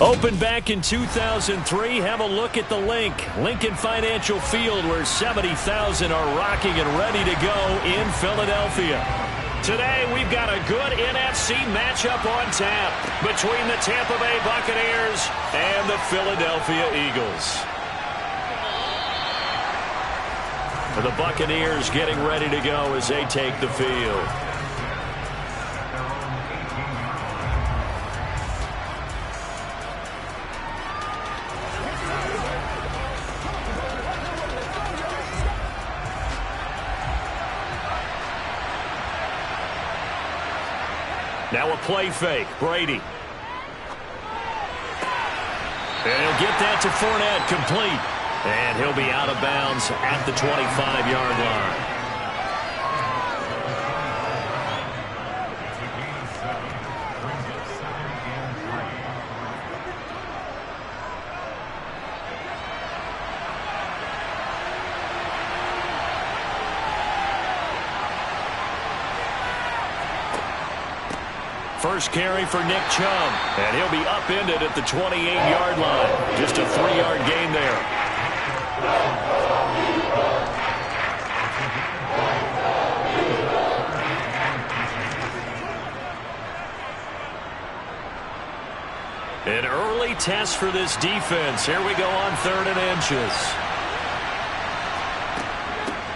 Opened back in 2003, have a look at the Lincoln Financial Field, where 70,000 are rocking and ready to go in Philadelphia. Today, we've got a good NFC matchup on tap between the Tampa Bay Buccaneers and the Philadelphia Eagles. The Buccaneers getting ready to go as they take the field. Now a play fake. Brady. And he'll get that to Fournette, complete. And he'll be out of bounds at the 25-yard line. First carry for Nick Chubb, and he'll be upended at the 28-yard line. Just a 3-yard gain there. An early test for this defense. Here we go on 3rd and inches.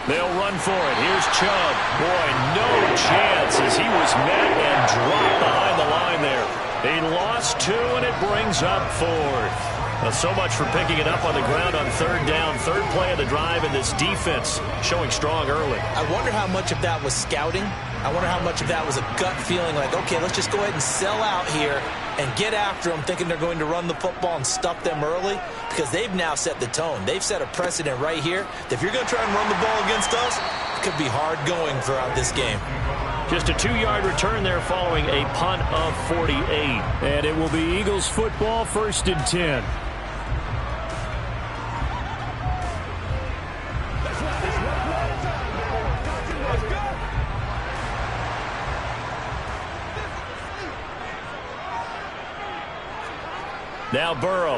They'll run for it. Here's Chubb. Boy, no chance as he was met and dropped behind the line there. He lost 2, and it brings up 4th. So much for picking it up on the ground on 3rd down. 3rd play of the drive, and this defense showing strong early. I wonder how much of that was scouting. I wonder how much of that was a gut feeling like, okay, let's just go ahead and sell out here and get after them, thinking they're going to run the football and stuff them early, because they've now set the tone. They've set a precedent right here that if you're going to try and run the ball against us, it could be hard going throughout this game. Just a 2-yard return there following a punt of 48. And it will be Eagles football, 1st and 10. Now Burrow.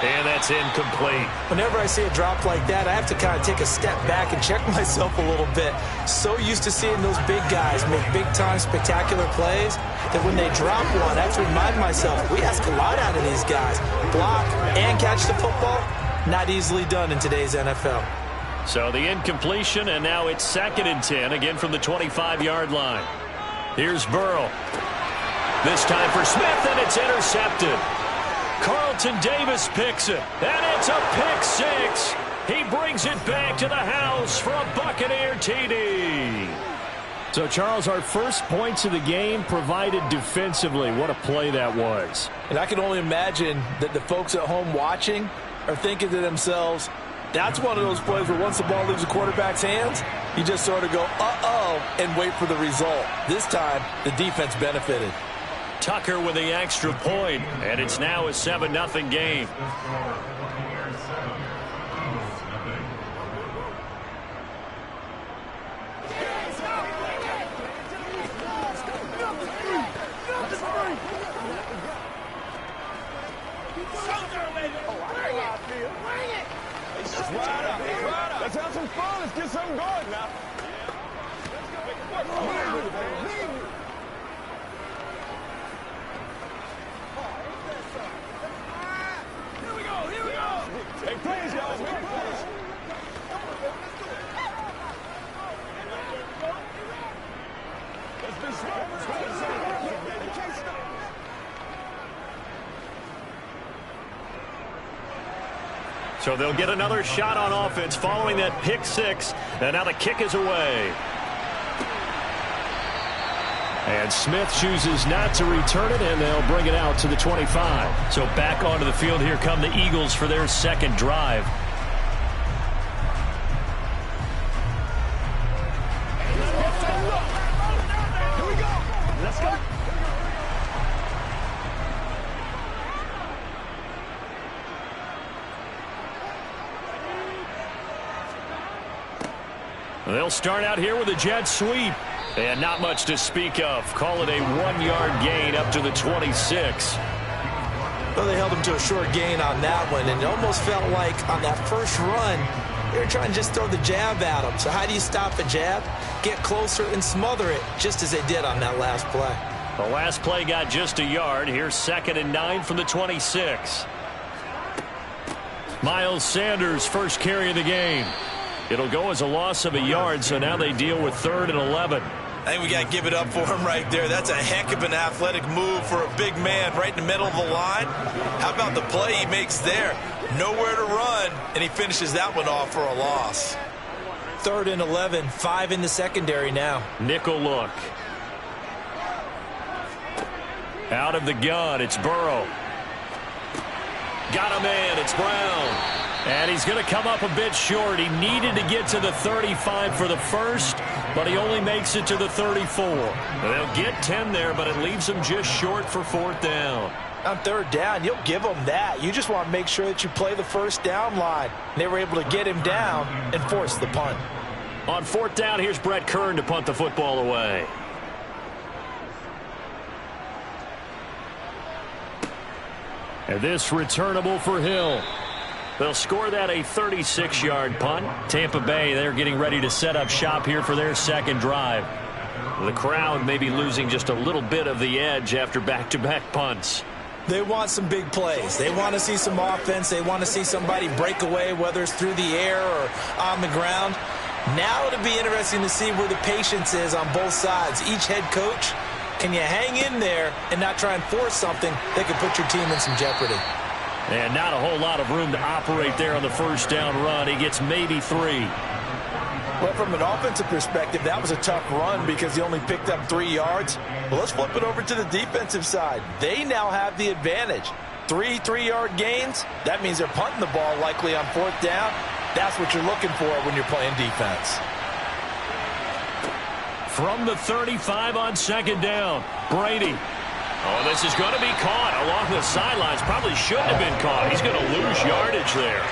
And that's incomplete. Whenever I see a drop like that, I have to kind of take a step back and check myself a little bit. So used to seeing those big guys make big-time spectacular plays that when they drop one, I have to remind myself, we ask a lot out of these guys. Block and catch the football, not easily done in today's NFL. So the incompletion, and now it's 2nd and 10, again from the 25-yard line. Here's Burrow. This time for Smith, and it's intercepted. Carlton Davis picks it, and it's a pick 6. He brings it back to the house for a Buccaneer TD. So, Charles, our first points of the game provided defensively. What a play that was. And I can only imagine that the folks at home watching are thinking to themselves, that's one of those plays where once the ball leaves the quarterback's hands, you just sort of go, uh-oh, and wait for the result. This time, the defense benefited. Tucker with the extra point, and it's now a 7-0 game. Let's have some fun. Let's get something going now. Hey, please, y'all. Let's be smart. So they'll get another shot on offense following that pick 6. And now the kick is away. And Smith chooses not to return it, and they'll bring it out to the 25. So back onto the field, here come the Eagles for their 2nd drive. Here we go. Let's go. They'll start out here with a jet sweep. And not much to speak of. Call it a 1-yard gain up to the 26. Well, they held him to a short gain on that one, and it almost felt like on that first run, they were trying to just throw the jab at him. So how do you stop a jab? Get closer and smother it, just as they did on that last play. The last play got just a yard. Here's 2nd and 9 from the 26. Miles Sanders, first carry of the game. It'll go as a loss of a yard, so now they deal with 3rd and 11. I think we got to give it up for him right there. That's a heck of an athletic move for a big man right in the middle of the line. How about the play he makes there? Nowhere to run, and he finishes that one off for a loss. 3rd and 11, 5 in the secondary now. Nickel look. Out of the gun, it's Burrow. Got a man, it's Brown. And he's going to come up a bit short. He needed to get to the 35 for the first, but he only makes it to the 34. They'll get 10 there, but it leaves him just short for 4th down. On 3rd down, you'll give them that. You just want to make sure that you play the first down line. They were able to get him down and force the punt. On 4th down, here's Brett Kern to punt the football away. And this returnable for Hill. They'll score that a 36-yard punt. Tampa Bay, they're getting ready to set up shop here for their second drive. The crowd may be losing just a little bit of the edge after back-to-back punts. They want some big plays. They want to see some offense. They want to see somebody break away, whether it's through the air or on the ground. Now it'll be interesting to see where the patience is on both sides. Each head coach, can you hang in there and not try and force something that could put your team in some jeopardy? And not a whole lot of room to operate there on the first down run. He gets maybe 3. Well, from an offensive perspective, that was a tough run because he only picked up 3 yards. Well, let's flip it over to the defensive side. They now have the advantage. 3 3-yard gains. That means they're punting the ball likely on 4th down. That's what you're looking for when you're playing defense. From the 35 on 2nd down, Brady. Oh, this is going to be caught along the sidelines. Probably shouldn't have been caught. He's going to lose yardage there.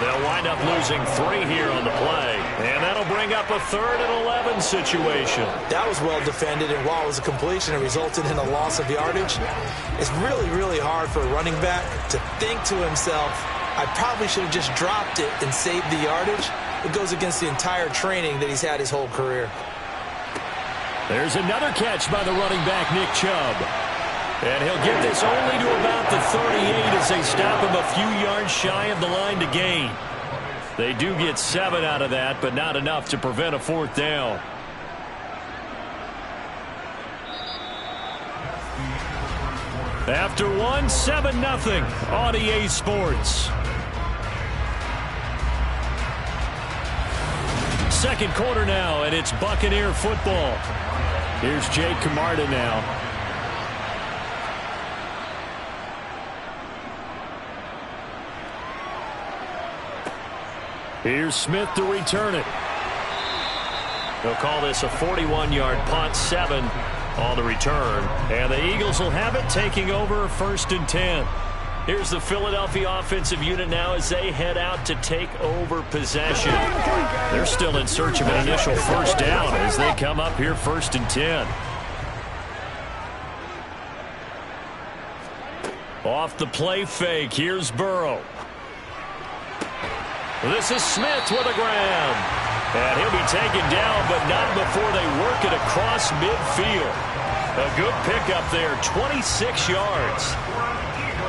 They'll wind up losing 3 here on the play. And that'll bring up a 3rd and 11 situation. That was well defended, and while it was a completion, it resulted in a loss of yardage. It's really, really hard for a running back to think to himself, I probably should have just dropped it and saved the yardage. It goes against the entire training that he's had his whole career. There's another catch by the running back, Nick Chubb. And he'll get this only to about the 38 as they stop him a few yards shy of the line to gain. They do get 7 out of that, but not enough to prevent a 4th down. After 7-0 on EA Sports. Second quarter now, and it's Buccaneer football. Here's Jake Camarda now. Here's Smith to return it. They'll call this a 41-yard punt, 7 on the return. And the Eagles will have it, taking over 1st and 10. Here's the Philadelphia offensive unit now as they head out to take over possession. They're still in search of an initial first down as they come up here 1st and 10. Off the play fake, here's Burrow. This is Smith with a grab. And he'll be taken down, but not before they work it across midfield. A good pickup there, 26 yards.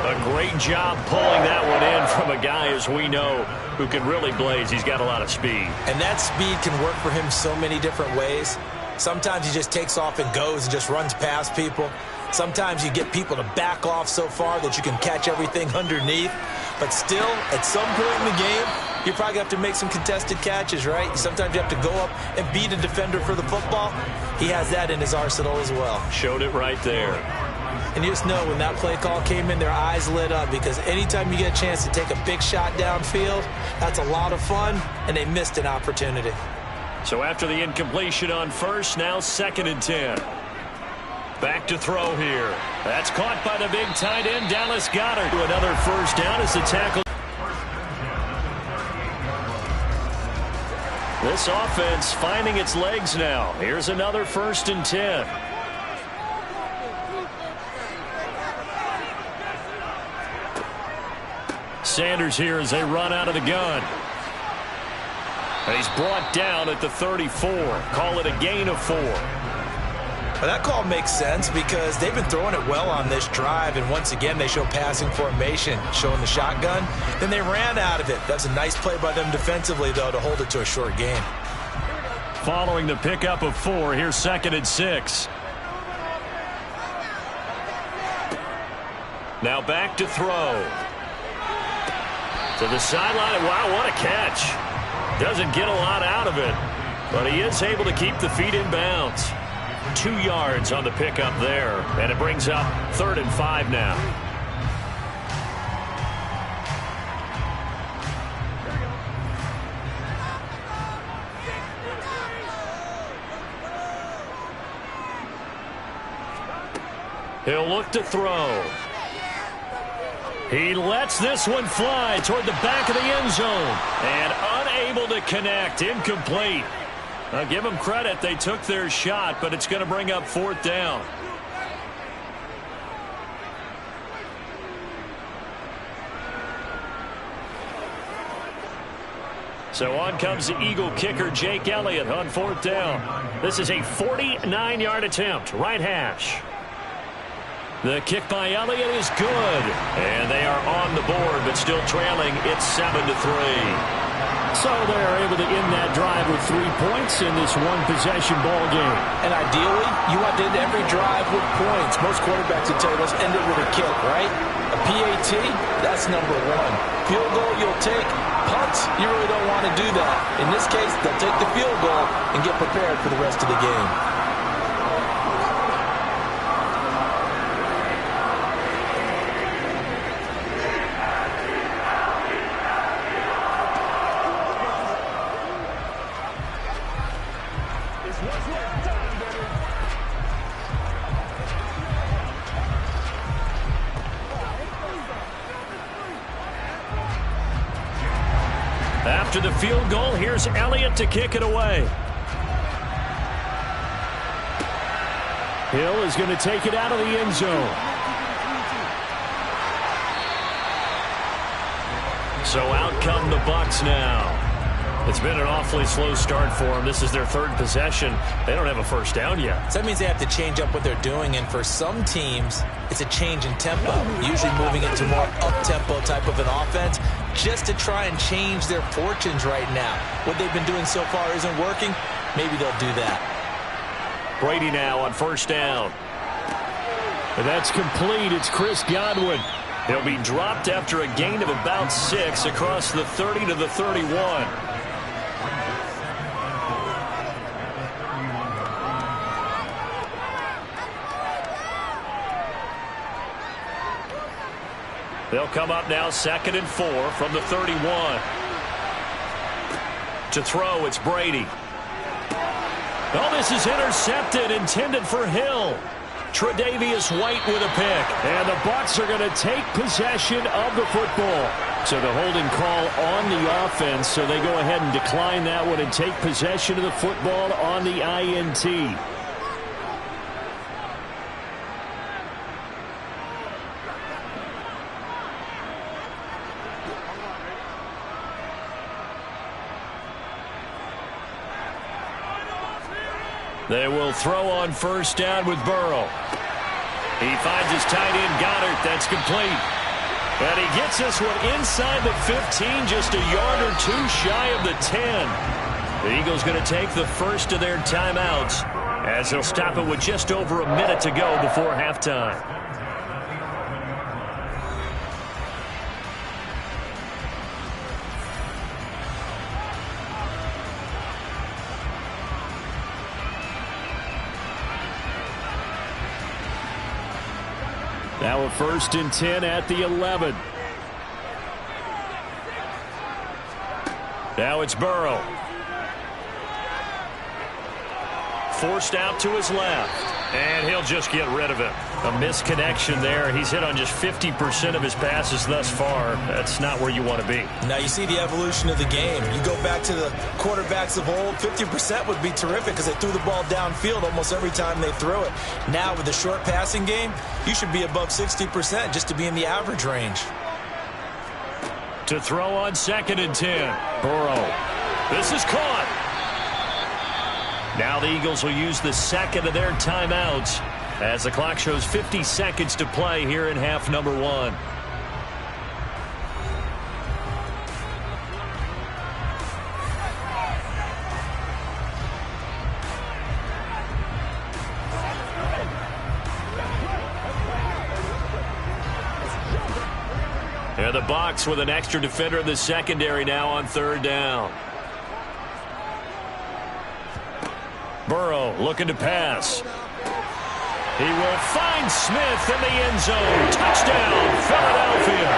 A great job pulling that one in from a guy, as we know, who can really blaze. He's got a lot of speed. And that speed can work for him so many different ways. Sometimes he just takes off and goes and just runs past people. Sometimes you get people to back off so far that you can catch everything underneath. But still, at some point in the game, you probably have to make some contested catches, right? Sometimes you have to go up and beat a defender for the football. He has that in his arsenal as well. Showed it right there. And you just know when that play call came in, their eyes lit up, because anytime you get a chance to take a big shot downfield, that's a lot of fun, and they missed an opportunity. So after the incompletion on first, now 2nd and 10. Back to throw here. That's caught by the big tight end, Dallas Goedert. Another first down as the tackle. This offense finding its legs now. Here's another 1st and 10. Sanders here as they run out of the gun. And he's brought down at the 34. Call it a gain of 4. Well, that call makes sense because they've been throwing it well on this drive, and once again they show passing formation, showing the shotgun. Then they ran out of it. That's a nice play by them defensively, though, to hold it to a short gain. Following the pickup of 4, here's 2nd and 6. Now back to throw. To the sideline. Wow, what a catch. Doesn't get a lot out of it, but he is able to keep the feet in bounds. 2 yards on the pickup there, and it brings up 3rd and 5 now. He'll look to throw. He lets this one fly toward the back of the end zone, and unable to connect. Incomplete. I'll give them credit. They took their shot, but it's going to bring up 4th down. So on comes the Eagle kicker, Jake Elliott, on 4th down. This is a 49-yard attempt, right hash. The kick by Elliott is good, and they are on the board, but still trailing. It's 7-3. So they're able to end that drive with 3 points in this one-possession ball game. And ideally, you want to end every drive with points. Most quarterbacks would tell you, let's end it with a kick, right? A PAT, that's number 1. Field goal, you'll take. Punts, you really don't want to do that. In this case, they'll take the field goal and get prepared for the rest of the game. After the field goal, here's Elliott to kick it away. Hill is going to take it out of the end zone. So out come the Bucs now. It's been an awfully slow start for them. This is their 3rd possession. They don't have a first down yet. So that means they have to change up what they're doing, and for some teams, it's a change in tempo, usually moving into more up-tempo type of an offense, just to try and change their fortunes right now. What they've been doing so far isn't working. Maybe they'll do that. Brady now on 1st down. And that's complete. It's Chris Godwin. He'll be dropped after a gain of about 6 across the 30 to the 31. They'll come up now 2nd and 4 from the 31. To throw, it's Brady. Oh, this is intercepted, intended for Hill. Tre'Davious White with a pick. And the Bucs are going to take possession of the football. So the holding call on the offense, so they go ahead and decline that one and take possession of the football on the INT. They will throw on 1st down with Burrow. He finds his tight end, Goddard. That's complete. And he gets this one inside the 15, just a yard or 2 shy of the 10. The Eagles going to take the first of their timeouts as they'll stop it with just over a minute to go before halftime. Now a 1st and 10 at the 11. Now it's Burrow. Forced out to his left. And he'll just get rid of it. A misconnection there. He's hit on just 50% of his passes thus far. That's not where you want to be. Now you see the evolution of the game. You go back to the quarterbacks of old, 50% would be terrific because they threw the ball downfield almost every time they threw it. Now with the short passing game, you should be above 60% just to be in the average range. To throw on 2nd and 10. Burrow. This is caught. Now the Eagles will use the second of their timeouts as the clock shows 50 seconds to play here in half number 1. And the Bucs with an extra defender in the secondary now on 3rd down. Burrow looking to pass. He will find Smith in the end zone. Touchdown, Philadelphia.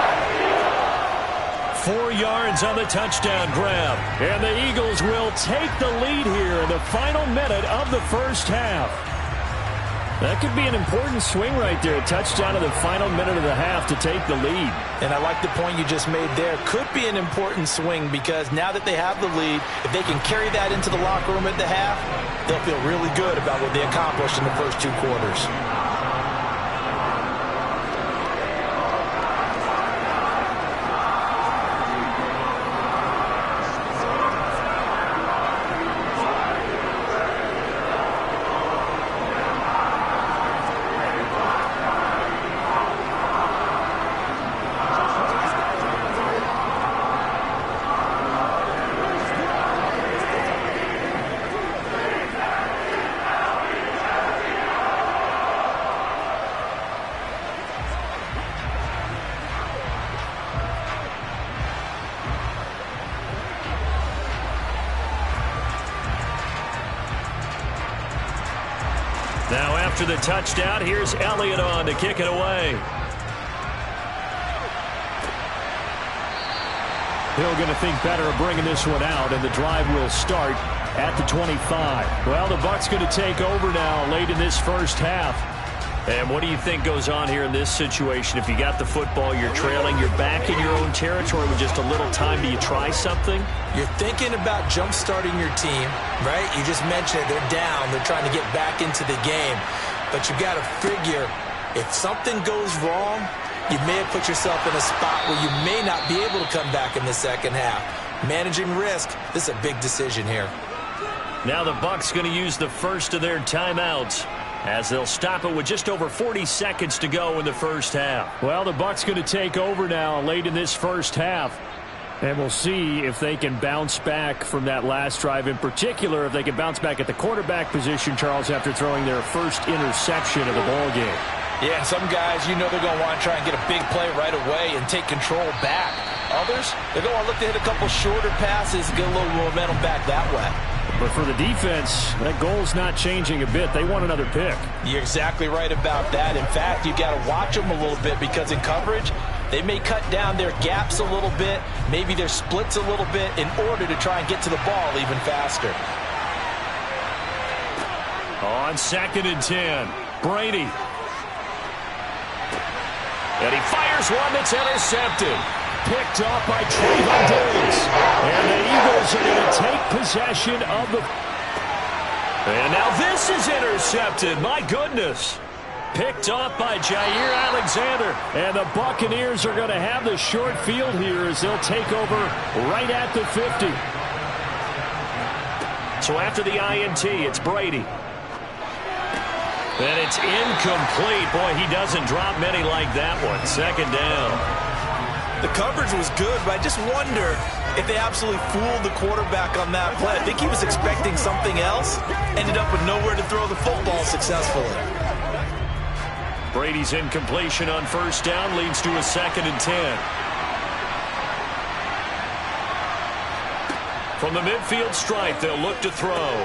4 yards on the touchdown grab. And the Eagles will take the lead here in the final minute of the first half. That could be an important swing right there. A touchdown in the final minute of the half to take the lead. And I like the point you just made there. Could be an important swing because now that they have the lead, if they can carry that into the locker room at the half, they'll feel really good about what they accomplished in the first 2 quarters. Now after the touchdown, here's Elliott on to kick it away. Hill going to think better of bringing this one out, and the drive will start at the 25. Well, the Bucs going to take over now late in this first half. And what do you think goes on here in this situation? If you got the football, you're trailing, you're back in your own territory with just a little time. Do you try something? You're thinking about jump-starting your team, right? You just mentioned it. They're down. They're trying to get back into the game. But you've got to figure if something goes wrong, you may have put yourself in a spot where you may not be able to come back in the second half. Managing risk, this is a big decision here. Now the Bucs going to use the first of their timeouts, as they'll stop it with just over 40 seconds to go in the first half. Well, the Bucs going to take over now late in this first half. And we'll see if they can bounce back from that last drive. In particular, if they can bounce back at the quarterback position, Charles, after throwing their first interception of the ballgame. Yeah, and some guys, you know they're going to want to try and get a big play right away and take control back. Others, they're going to look to hit a couple shorter passes and get a little momentum back that way. But for the defense, that goal's not changing a bit. They want another pick. You're exactly right about that. In fact, you got to watch them a little bit because in coverage, they may cut down their gaps a little bit, maybe their splits a little bit in order to try and get to the ball even faster. On 2nd and 10, Brady. And he fires one that's intercepted. Picked off by Trayvon Diggs. And the Eagles are going to take possession of the... And now this is intercepted. My goodness. Picked off by Jair Alexander. And the Buccaneers are going to have the short field here as they'll take over right at the 50. So after the INT, it's Brady. And it's incomplete. Boy, he doesn't drop many like that one. 2nd down. The coverage was good, but I just wonder if they absolutely fooled the quarterback on that play. I think he was expecting something else. Ended up with nowhere to throw the football successfully. Brady's incompletion on 1st down leads to a 2nd and 10. From the midfield stripe, they'll look to throw.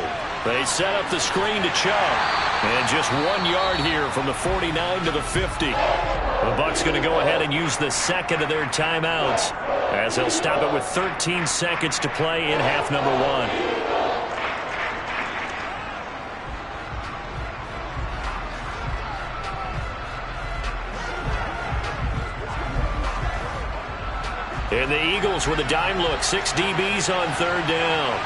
They set up the screen to Chubb. And just 1 yard here from the 49 to the 50. The Bucs going to go ahead and use the second of their timeouts as they'll stop it with 13 seconds to play in half number 1. And the Eagles with a dime look. 6 DBs on third down.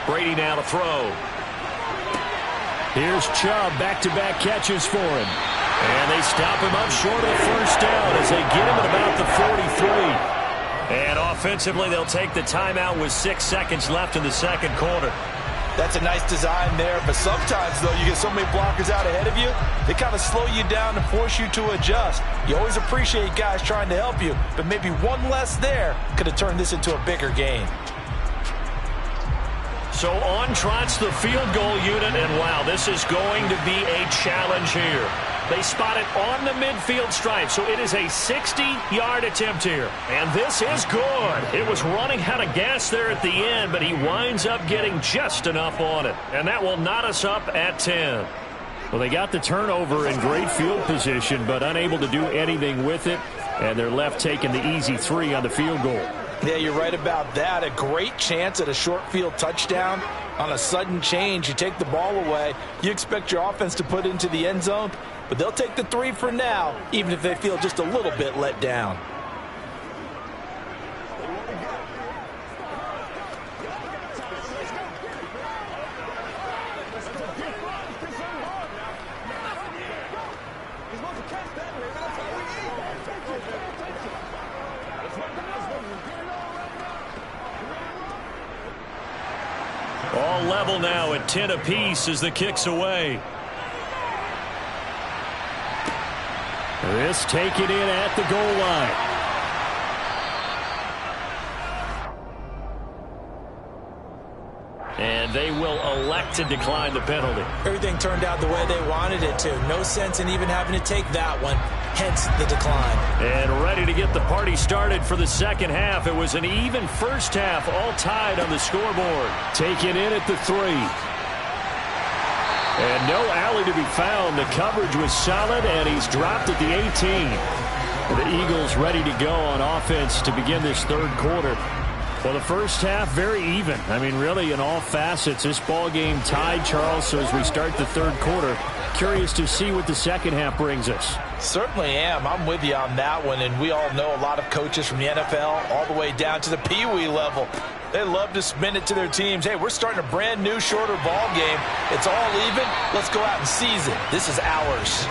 Brady now to throw. Here's Chubb, back-to-back catches for him. And they stop him up short of the first down as they get him at about the 43. And offensively, they'll take the timeout with 6 seconds left in the second quarter. That's a nice design there, but sometimes, though, you get so many blockers out ahead of you, they kind of slow you down and force you to adjust. You always appreciate guys trying to help you, but maybe one less there could have turned this into a bigger game. So on trots the field goal unit, and wow, this is going to be a challenge here. They spot it on the midfield stripe, so it is a 60-yard attempt here. And this is good. It was running out of gas there at the end, but he winds up getting just enough on it. And that will knot us up at 10. Well, they got the turnover in great field position, but unable to do anything with it. And they're left taking the easy 3 on the field goal. Yeah, you're right about that. A great chance at a short field touchdown. On a sudden change, you take the ball away. You expect your offense to put it into the end zone, but they'll take the 3 for now, even if they feel just a little bit let down. All level now at 10 apiece as the kick's away. This taken in at the goal line. And they will elect to decline the penalty. Everything turned out the way they wanted it to. No sense in even having to take that one. Hence the decline. And ready to get the party started for the second half. It was an even first half, all tied on the scoreboard. Taken in at the 3. And no alley to be found. The coverage was solid, and he's dropped at the 18. The Eagles ready to go on offense to begin this third quarter. Well, the first half, very even. I mean, really, in all facets, this ball game tied, Charles. So as we start the third quarter, curious to see what the second half brings us. Certainly am. I'm with you on that one. And we all know a lot of coaches from the NFL all the way down to the Pee-wee level. They love to spin it to their teams. Hey, we're starting a brand new, shorter ball game. It's all even. Let's go out and seize it. This is ours.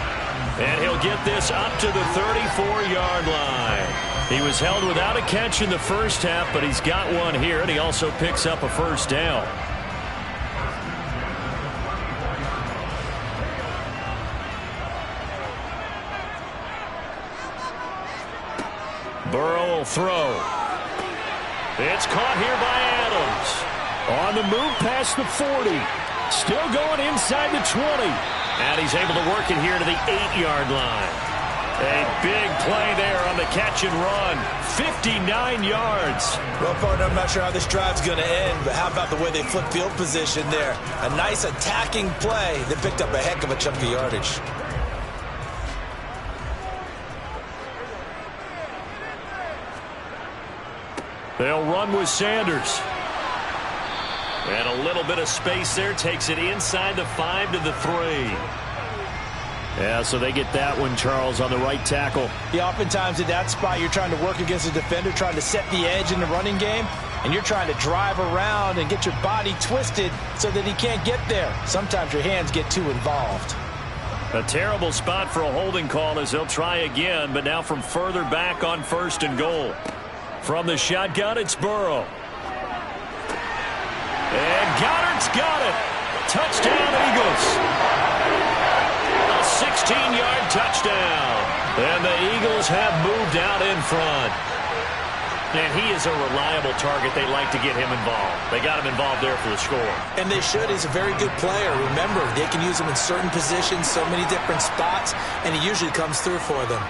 And he'll get this up to the 34-yard line. He was held without a catch in the first half, but he's got one here, and he also picks up a first down. Burrow will throw. It's caught here by Adams. On the move past the 40. Still going inside the 20. And he's able to work it here to the 8-yard line. A big play there on the catch and run. 59 yards. Well, partner, I'm not sure how this drive's going to end, but how about the way they flip field position there? A nice attacking play that picked up a heck of a chunk of yardage. They'll run with Sanders. And a little bit of space there. Takes it inside the 5 to the 3. Yeah, so they get that one, Charles, on the right tackle. Yeah, oftentimes in that spot, you're trying to work against a defender, trying to set the edge in the running game, and you're trying to drive around and get your body twisted so that he can't get there. Sometimes your hands get too involved. A terrible spot for a holding call as they'll try again, but now from further back on 1st and goal. From the shotgun, it's Burrow. And Goddard's got it. Touchdown, Eagles. A 16-yard touchdown. And the Eagles have moved out in front. And he is a reliable target. They like to get him involved. They got him involved there for the score. And they should. He's a very good player. Remember, they can use him in certain positions, so many different spots, and he usually comes through for them.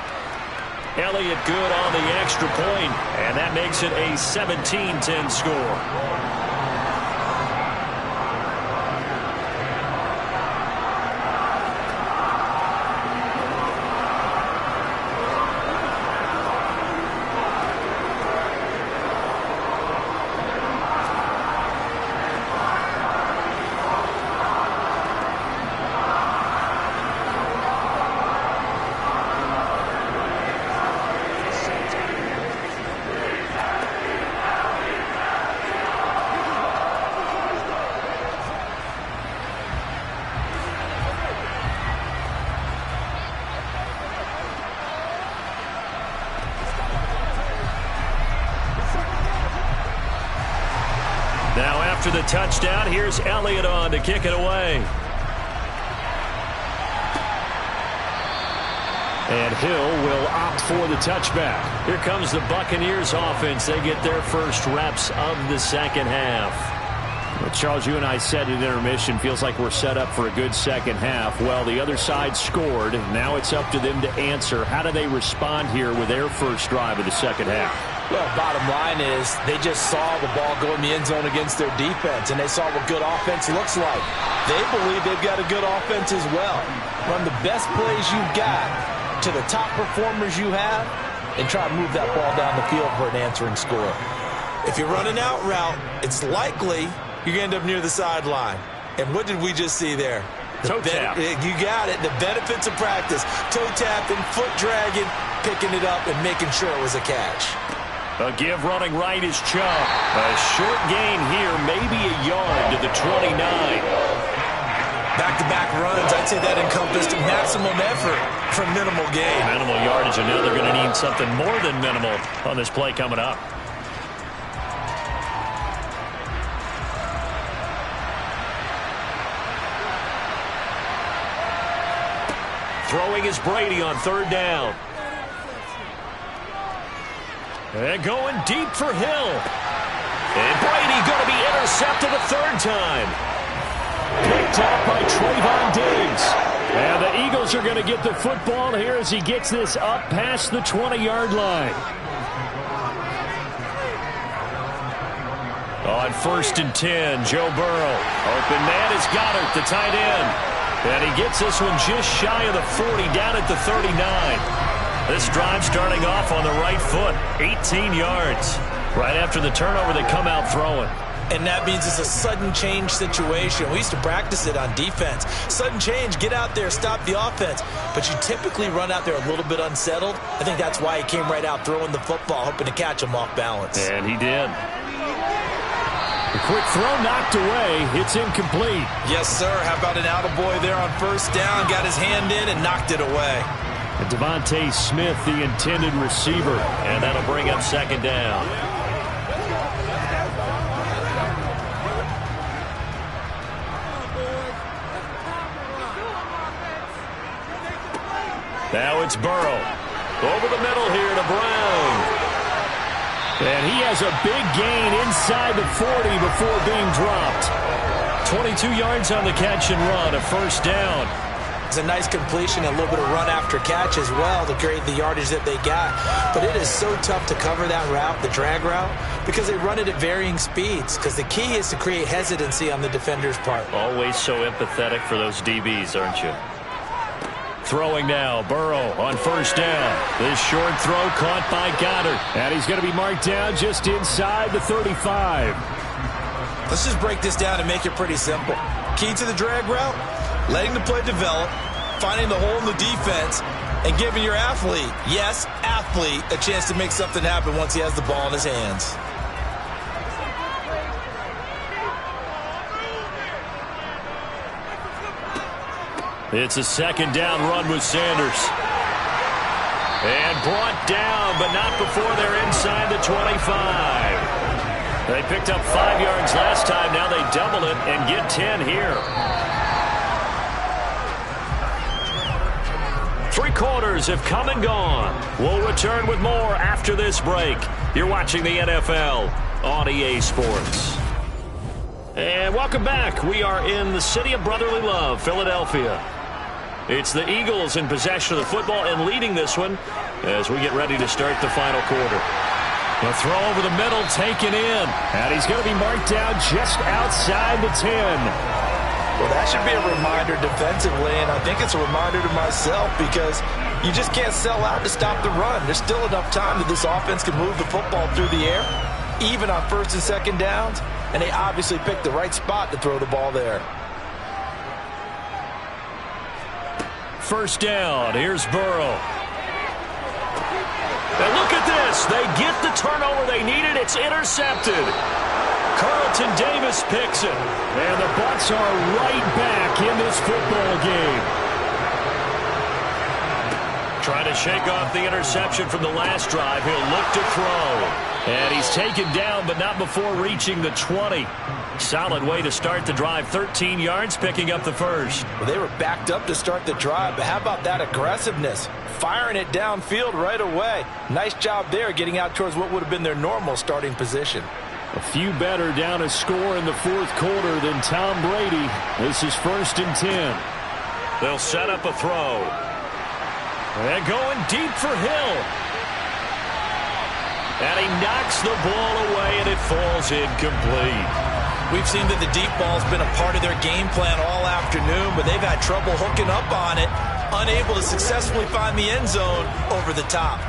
Elliott good on the extra point, and that makes it a 17-10 score. Now after the touchdown, here's Elliott on to kick it away. And Hill will opt for the touchback. Here comes the Buccaneers offense. They get their first reps of the second half. Well, Charles, you and I said at intermission, feels like we're set up for a good second half. Well, the other side scored. Now it's up to them to answer. How do they respond here with their first drive of the second half? Well, bottom line is they just saw the ball go in the end zone against their defense, and they saw what good offense looks like. They believe they've got a good offense as well. Run the best plays you've got to the top performers you have, and try to move that ball down the field for an answering score. If you run an out route, it's likely you're going to end up near the sideline. And what did we just see there? Toe tap. You got it. The benefits of practice. Toe tapping, foot dragging, picking it up, and making sure it was a catch. A give running right is Chubb. A short gain here, maybe a yard to the 29. Back-to-back runs, I'd say that encompassed maximum effort for minimal gain. Minimal yardage, and now they're going to need something more than minimal on this play coming up. Throwing is Brady on third down. And going deep for Hill. And Brady going to be intercepted a third time. Picked off by Trayvon Diggs. And the Eagles are going to get the football here as he gets this up past the 20-yard line. On 1st and 10, Joe Burrow. Open man is Goddard, the tight end. And he gets this one just shy of the 40, down at the 39. This drive starting off on the right foot, 18 yards. Right after the turnover, they come out throwing. And that means it's a sudden change situation. We used to practice it on defense. Sudden change, get out there, stop the offense. But you typically run out there a little bit unsettled. I think that's why he came right out throwing the football, hoping to catch him off balance. And he did. A quick throw knocked away. It's incomplete. Yes, sir. How about an attaboy there on first down? Got his hand in and knocked it away. And Devontae Smith, the intended receiver. And that'll bring up second down. Now it's Burrow. Over the middle here to Brown. And he has a big gain inside the 40 before being dropped. 22 yards on the catch and run, a first down. It's a nice completion, a little bit of run after catch as well to create the yardage that they got. But it is so tough to cover that route, the drag route, because they run it at varying speeds. Because the key is to create hesitancy on the defender's part. Always so empathetic for those DBs, aren't you? Throwing now, Burrow on first down. This short throw caught by Goddard. And he's going to be marked down just inside the 35. Let's just break this down and make it pretty simple. Key to the drag route, letting the play develop, finding the hole in the defense, and giving your athlete, yes, athlete, a chance to make something happen once he has the ball in his hands. It's a second down run with Sanders. And brought down, but not before they're inside the 25. They picked up 5 yards last time. Now they double it and get 10 here. 3 quarters have come and gone. We'll return with more after this break. You're watching the NFL on EA Sports. And welcome back. We are in the city of brotherly love, Philadelphia. It's the Eagles in possession of the football and leading this one as we get ready to start the final quarter. The throw over the middle, taken in. And he's going to be marked down just outside the 10. Well, that should be a reminder defensively, and I think it's a reminder to myself because you just can't sell out to stop the run. There's still enough time that this offense can move the football through the air, even on first and second downs, and they obviously picked the right spot to throw the ball there. First down, here's Burrow. And look at this. They get the turnover they needed. It's intercepted. Carlton Davis picks it. And the Bucs are right back in this football game. Trying to shake off the interception from the last drive. He'll look to throw. And he's taken down, but not before reaching the 20. Solid way to start the drive. 13 yards, picking up the first. Well, they were backed up to start the drive, but how about that aggressiveness? Firing it downfield right away. Nice job there getting out towards what would have been their normal starting position. A few better down a score in the fourth quarter than Tom Brady. This is 1st and 10. They'll set up a throw. And going deep for Hill. And he knocks the ball away, and it falls incomplete. We've seen that the deep ball's been a part of their game plan all afternoon, but they've had trouble hooking up on it, unable to successfully find the end zone over the top.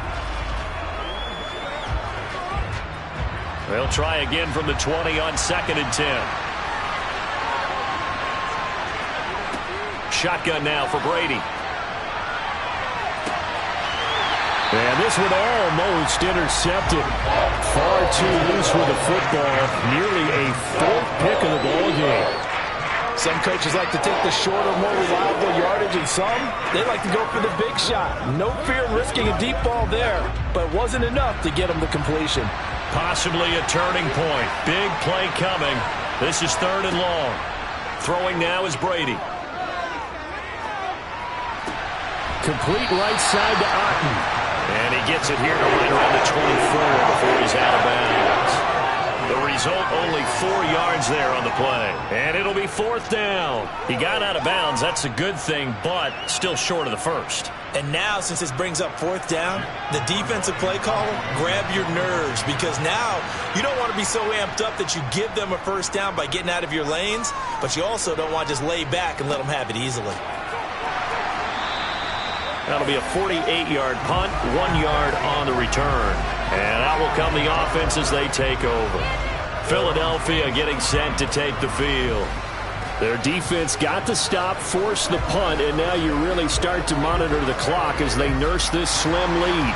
They'll try again from the 20 on 2nd and 10. Shotgun now for Brady. And this one almost intercepted. Far too loose with the football. Nearly a 4th pick of the ball game. Some coaches like to take the shorter, more reliable yardage, and some, they like to go for the big shot. No fear in risking a deep ball there, but it wasn't enough to get them the completion. Possibly a turning point. Big play coming. This is 3rd and long. Throwing now is Brady. Complete right side to Otten. And he gets it here to right around the 24 before he's out of bounds. The result, only 4 yards there on the play. And it'll be 4th down. He got out of bounds. That's a good thing, but still short of the first. And now, since this brings up 4th down, the defensive play caller, grab your nerves, because now you don't want to be so amped up that you give them a first down by getting out of your lanes, but you also don't want to just lay back and let them have it easily. That'll be a 48-yard punt, 1 yard on the return. And out will come the offense as they take over. Philadelphia getting set to take the field. Their defense got the stop, forced the punt, and now you really start to monitor the clock as they nurse this slim lead.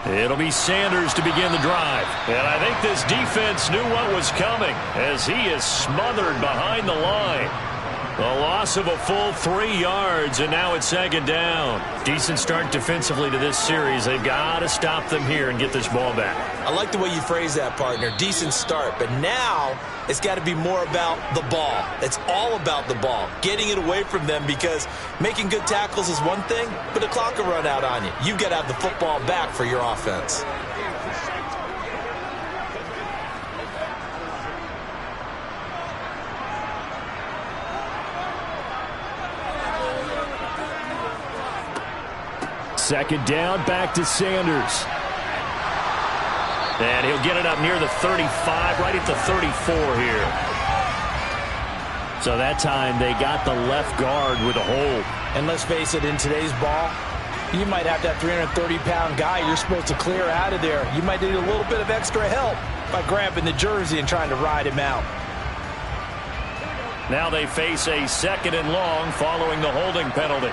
It'll be Sanders to begin the drive. And I think this defense knew what was coming as he is smothered behind the line. A loss of a full 3 yards, and now it's 2nd down. Decent start defensively to this series. They've got to stop them here and get this ball back. I like the way you phrase that, partner. Decent start, but now it's got to be more about the ball. It's all about the ball, getting it away from them, because making good tackles is one thing, but the clock will run out on you. You've got to have the football back for your offense. Second down, back to Sanders. And he'll get it up near the 35, right at the 34 here. So that time they got the left guard with a hold. And let's face it, in today's ball, you might have that 330-pound guy you're supposed to clear out of there. You might need a little bit of extra help by grabbing the jersey and trying to ride him out. Now they face a 2nd and long following the holding penalty.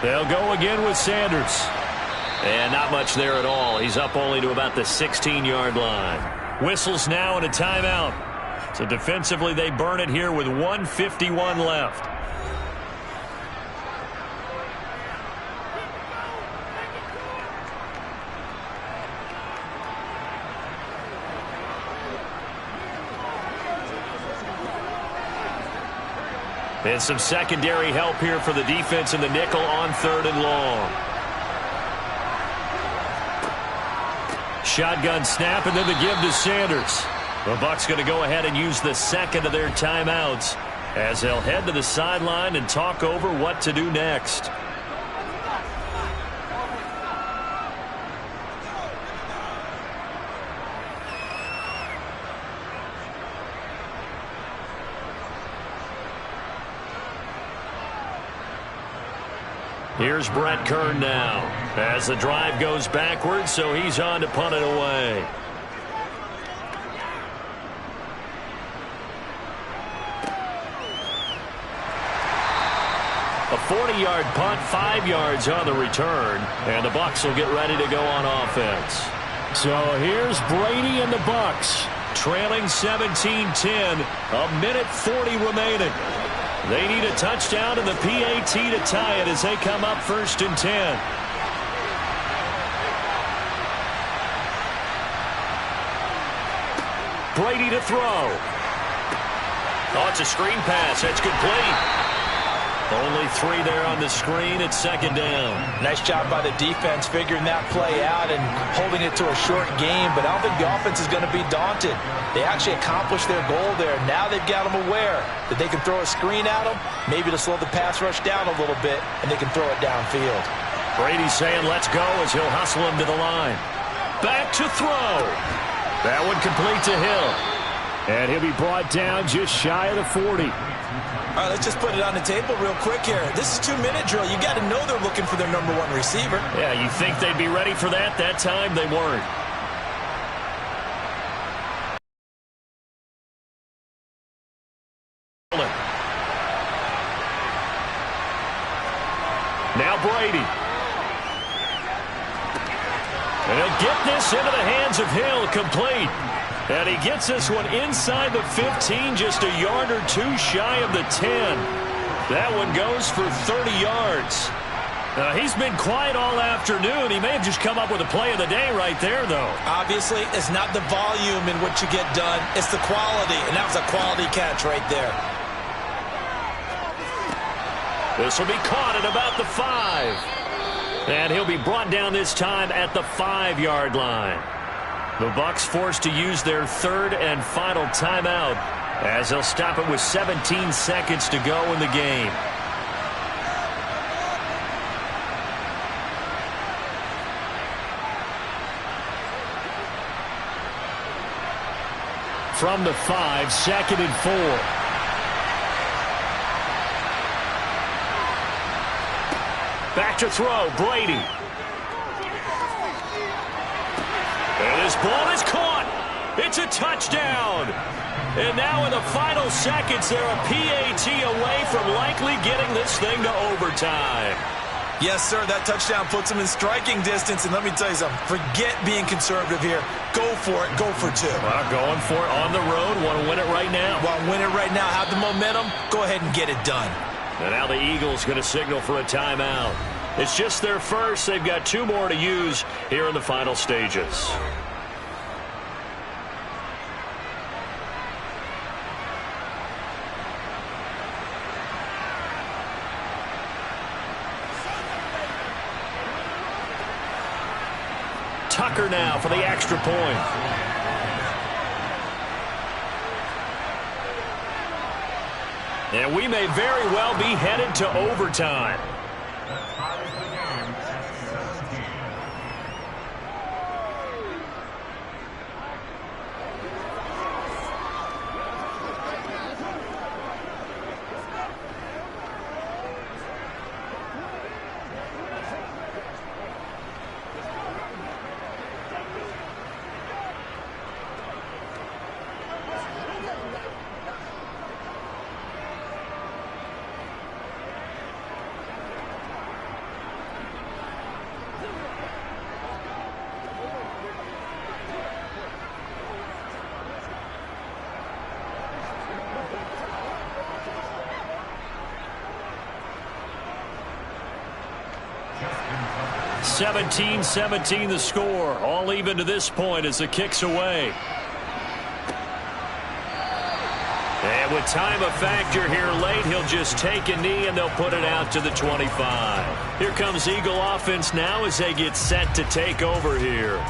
They'll go again with Sanders. And not much there at all. He's up only to about the 16-yard line. Whistles now and a timeout. So defensively they burn it here with 1:51 left. And some secondary help here for the defense in the nickel on 3rd and long. Shotgun snap, and then the give to Sanders. The Bucs going to go ahead and use the 2nd of their timeouts as they'll head to the sideline and talk over what to do next. Here's Brett Kern now as the drive goes backwards, so he's on to punt it away. A 40-yard punt, 5 yards on the return, and the Bucs will get ready to go on offense. So here's Brady and the Bucs, trailing 17-10, a minute 40 remaining. They need a touchdown and the PAT to tie it as they come up 1st and 10. Brady to throw. Oh, it's a screen pass. That's complete. Only 3 there on the screen at 2nd down. Nice job by the defense figuring that play out and holding it to a short game, but I don't think the offense is going to be daunted. They actually accomplished their goal there. Now they've got them aware that they can throw a screen at them, maybe to slow the pass rush down a little bit, and they can throw it downfield. Brady's saying let's go as he'll hustle him to the line. Back to throw. That one complete to Hill. And he'll be brought down just shy of the 40. All right, let's just put it on the table real quick here. This is 2-minute drill. You got to know they're looking for their #1 receiver. Yeah, you think they'd be ready for that? That time they weren't. Now Brady. And he'll get this into the hands of Hill, complete. And he gets this one inside the 15, just a yard or 2 shy of the 10. That one goes for 30 yards. He's been quiet all afternoon. He may have just come up with a play of the day right there, though. Obviously, it's not the volume in which you get done. It's the quality, and that was a quality catch right there. This will be caught at about the 5. And he'll be brought down this time at the 5-yard line. The Bucs forced to use their 3rd and final timeout as they'll stop it with 17 seconds to go in the game. From the 5, 2nd and 4. Back to throw, Brady. And his ball is caught. It's a touchdown. And now in the final seconds, they're a PAT away from likely getting this thing to overtime. Yes, sir, that touchdown puts them in striking distance. And let me tell you something, forget being conservative here. Go for it, go for 2. Well, going for it on the road. Want to win it right now. Want to win it right now, have the momentum, go ahead and get it done. And now the Eagles going to signal for a timeout. It's just their first. They've got 2 more to use here in the final stages. Tucker now for the extra point. And we may very well be headed to overtime. (17-17) the score. All even to this point as the kick's away. And with time a factor here late, he'll just take a knee and they'll put it out to the 25. Here comes Eagle offense now as they get set to take over here.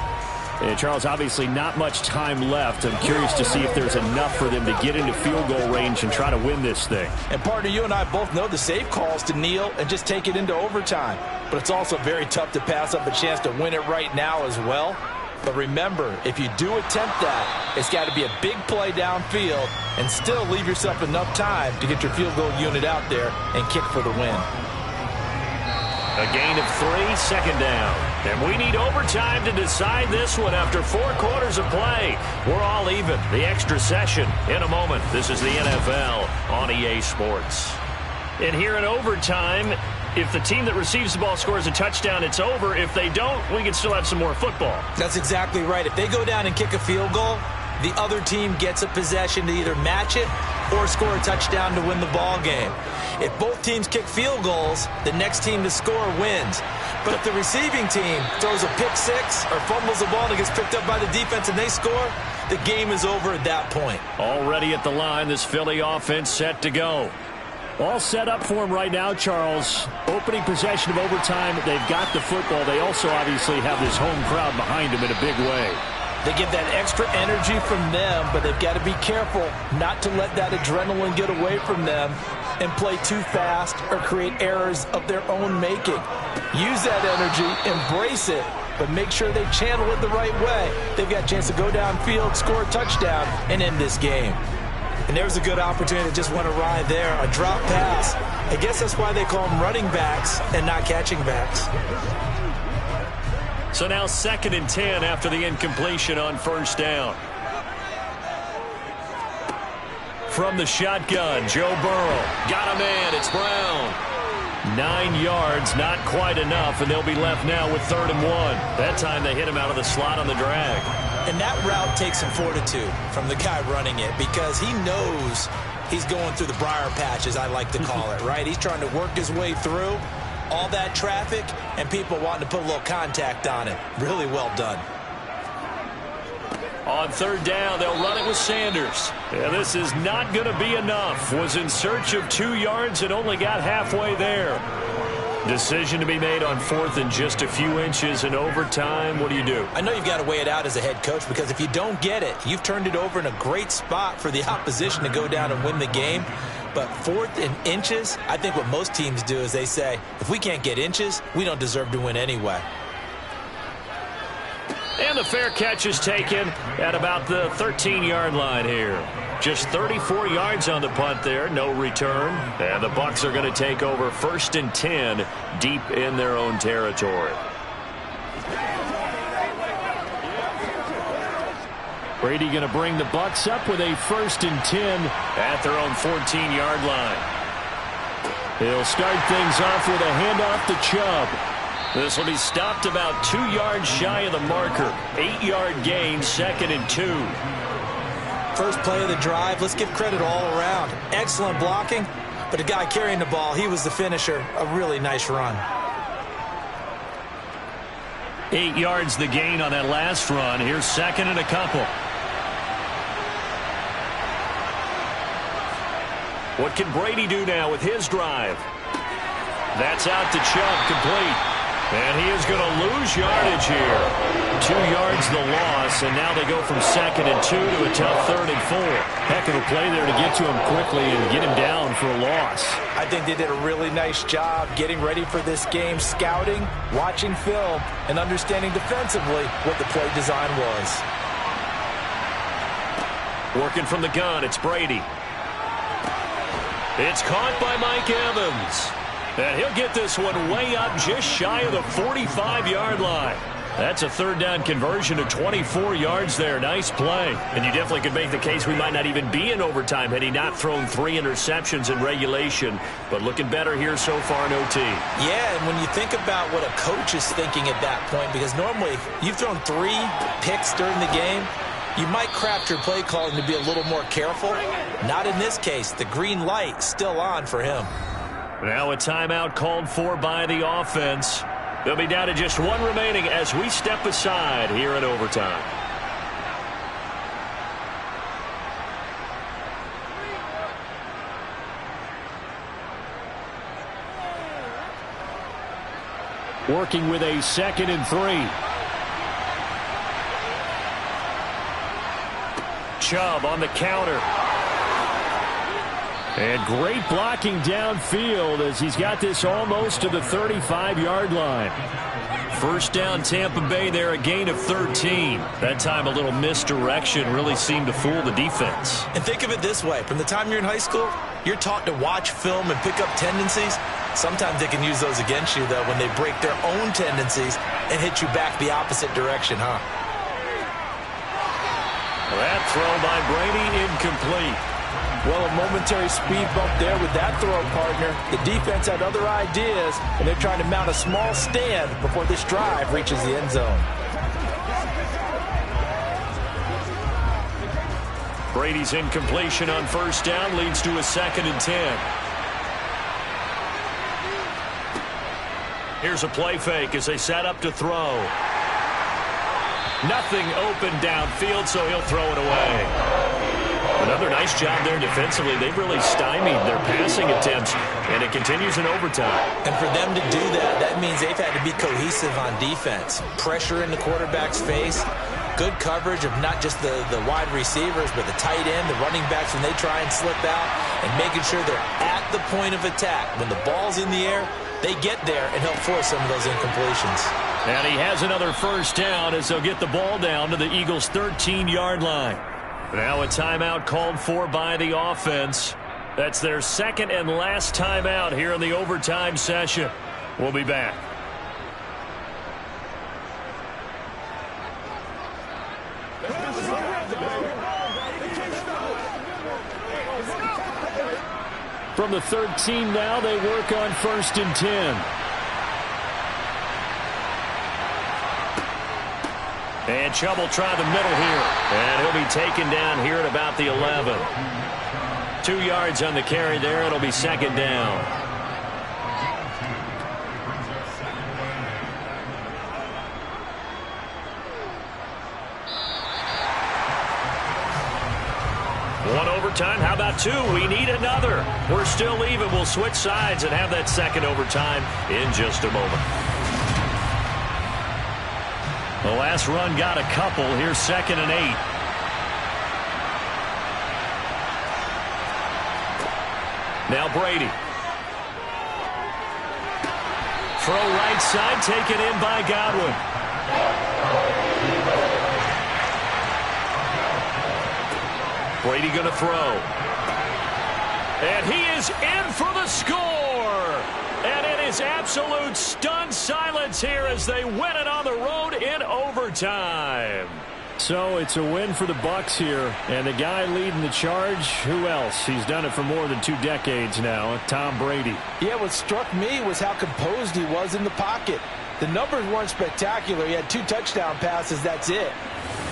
And Charles, obviously not much time left. I'm curious to see if there's enough for them to get into field goal range and try to win this thing. And partner, you and I both know the safe calls to kneel and just take it into overtime. But it's also very tough to pass up a chance to win it right now as well. But remember, if you do attempt that, it's got to be a big play downfield and still leave yourself enough time to get your field goal unit out there and kick for the win. A gain of 3, second down. And we need overtime to decide this one after 4 quarters of play. We're all even. The extra session in a moment. This is the NFL on EA Sports. And here in overtime, if the team that receives the ball scores a touchdown, it's over. If they don't, we can still have some more football. That's exactly right. If they go down and kick a field goal, the other team gets a possession to either match it or score a touchdown to win the ball game. If both teams kick field goals, the next team to score wins. But if the receiving team throws a pick six or fumbles the ball and it gets picked up by the defense and they score, the game is over at that point. Already at the line, this Philly offense set to go. All set up for him right now, Charles. Opening possession of overtime. They've got the football. They also obviously have this home crowd behind them in a big way. They get that extra energy from them, but they've got to be careful not to let that adrenaline get away from them and play too fast or create errors of their own making. Use that energy, embrace it, but make sure they channel it the right way. They've got a chance to go downfield, score a touchdown, and end this game. And there's a good opportunity to just want to ride there, a drop pass. I guess that's why they call them running backs and not catching backs. So now 2nd and 10 after the incompletion on first down. From the shotgun, Joe Burrow. Got a man, it's Brown. 9 yards, not quite enough, and they'll be left now with 3rd and 1. That time they hit him out of the slot on the drag. And that route takes some fortitude from the guy running it because he knows he's going through the briar patch, as I like to call it, right? He's trying to work his way through all that traffic and people wanting to put a little contact on it. Really well done. On 3rd down, they'll run it with Sanders. Yeah, this is not going to be enough. Was in search of 2 yards and only got halfway there. Decision to be made on 4th and just a few inches in overtime. What do you do? I know you've got to weigh it out as a head coach because if you don't get it, you've turned it over in a great spot for the opposition to go down and win the game. But 4th and inches, I think what most teams do is they say, if we can't get inches, we don't deserve to win anyway. And the fair catch is taken at about the 13-yard line here. Just 34 yards on the punt there, no return. And the Bucs are going to take over 1st and 10 deep in their own territory. Brady going to bring the Bucs up with a 1st and 10 at their own 14-yard line. He'll start things off with a handoff to Chubb. This will be stopped about 2 yards shy of the marker. 8-yard gain, 2nd and 2. First play of the drive, let's give credit all around. Excellent blocking, but the guy carrying the ball, he was the finisher. A really nice run. 8 yards the gain on that last run. Here's 2nd and a couple. What can Brady do now with his drive? That's out to Chubb, complete. And he is going to lose yardage here. 2 yards the loss, and now they go from 2nd and 2 to a tough 3rd and 4. Heck of a play there to get to him quickly and get him down for a loss. I think they did a really nice job getting ready for this game, scouting, watching film, and understanding defensively what the play design was. Working from the gun, it's Brady. It's caught by Mike Evans. And he'll get this one way up just shy of the 45-yard line. That's a 3rd down conversion of 24 yards there. Nice play. And you definitely could make the case we might not even be in overtime had he not thrown 3 interceptions in regulation. But looking better here so far in OT. Yeah, and when you think about what a coach is thinking at that point, because normally you've thrown 3 picks during the game, you might craft your play calling to be a little more careful. Not in this case. The green light still on for him. Now a timeout called for by the offense. They'll be down to just 1 remaining as we step aside here in overtime. Working with a 2nd and 3. Chubb on the counter. And great blocking downfield as he's got this almost to the 35-yard line. First down Tampa Bay there, a gain of 13. That time a little misdirection really seemed to fool the defense. And think of it this way. From the time you're in high school, you're taught to watch film and pick up tendencies. Sometimes they can use those against you, though, when they break their own tendencies and hit you back the opposite direction, huh? That throw by Brady incomplete. Well, a momentary speed bump there with that throw, partner. The defense had other ideas, and they're trying to mount a small stand before this drive reaches the end zone. Brady's incompletion on first down leads to a 2nd and 10. Here's a play fake as they set up to throw. Nothing open downfield, so he'll throw it away. Another nice job there defensively. They've really stymied their passing attempts, and it continues in overtime. And for them to do that, that means they've had to be cohesive on defense. Pressure in the quarterback's face. Good coverage of not just the wide receivers, but the tight end, the running backs when they try and slip out, and making sure they're at the point of attack. When the ball's in the air, they get there and help force some of those incompletions. And he has another first down as they'll get the ball down to the Eagles' 13-yard line. Now a timeout called for by the offense. That's their 2nd and last timeout here in the overtime session. We'll be back. From the 13 now, they work on 1st and 10. And Chubb will try the middle here. And he'll be taken down here at about the 11. 2 yards on the carry there. It'll be 2nd down. One overtime. How about 2? We need another. We're still even. We'll switch sides and have that 2nd overtime in just a moment. The last run got a couple. Here's 2nd and 8. Now Brady. Throw right side, taken in by Godwin. Brady going to throw. And he is in for the score. And it is absolute stunned silence here as they win it on the road in overtime. So it's a win for the Bucs here. And the guy leading the charge, who else? He's done it for more than 2 decades now, Tom Brady. Yeah, what struck me was how composed he was in the pocket. The numbers weren't spectacular. He had 2 touchdown passes, that's it.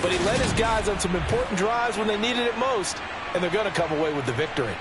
But he led his guys on some important drives when they needed it most, and they're going to come away with the victory.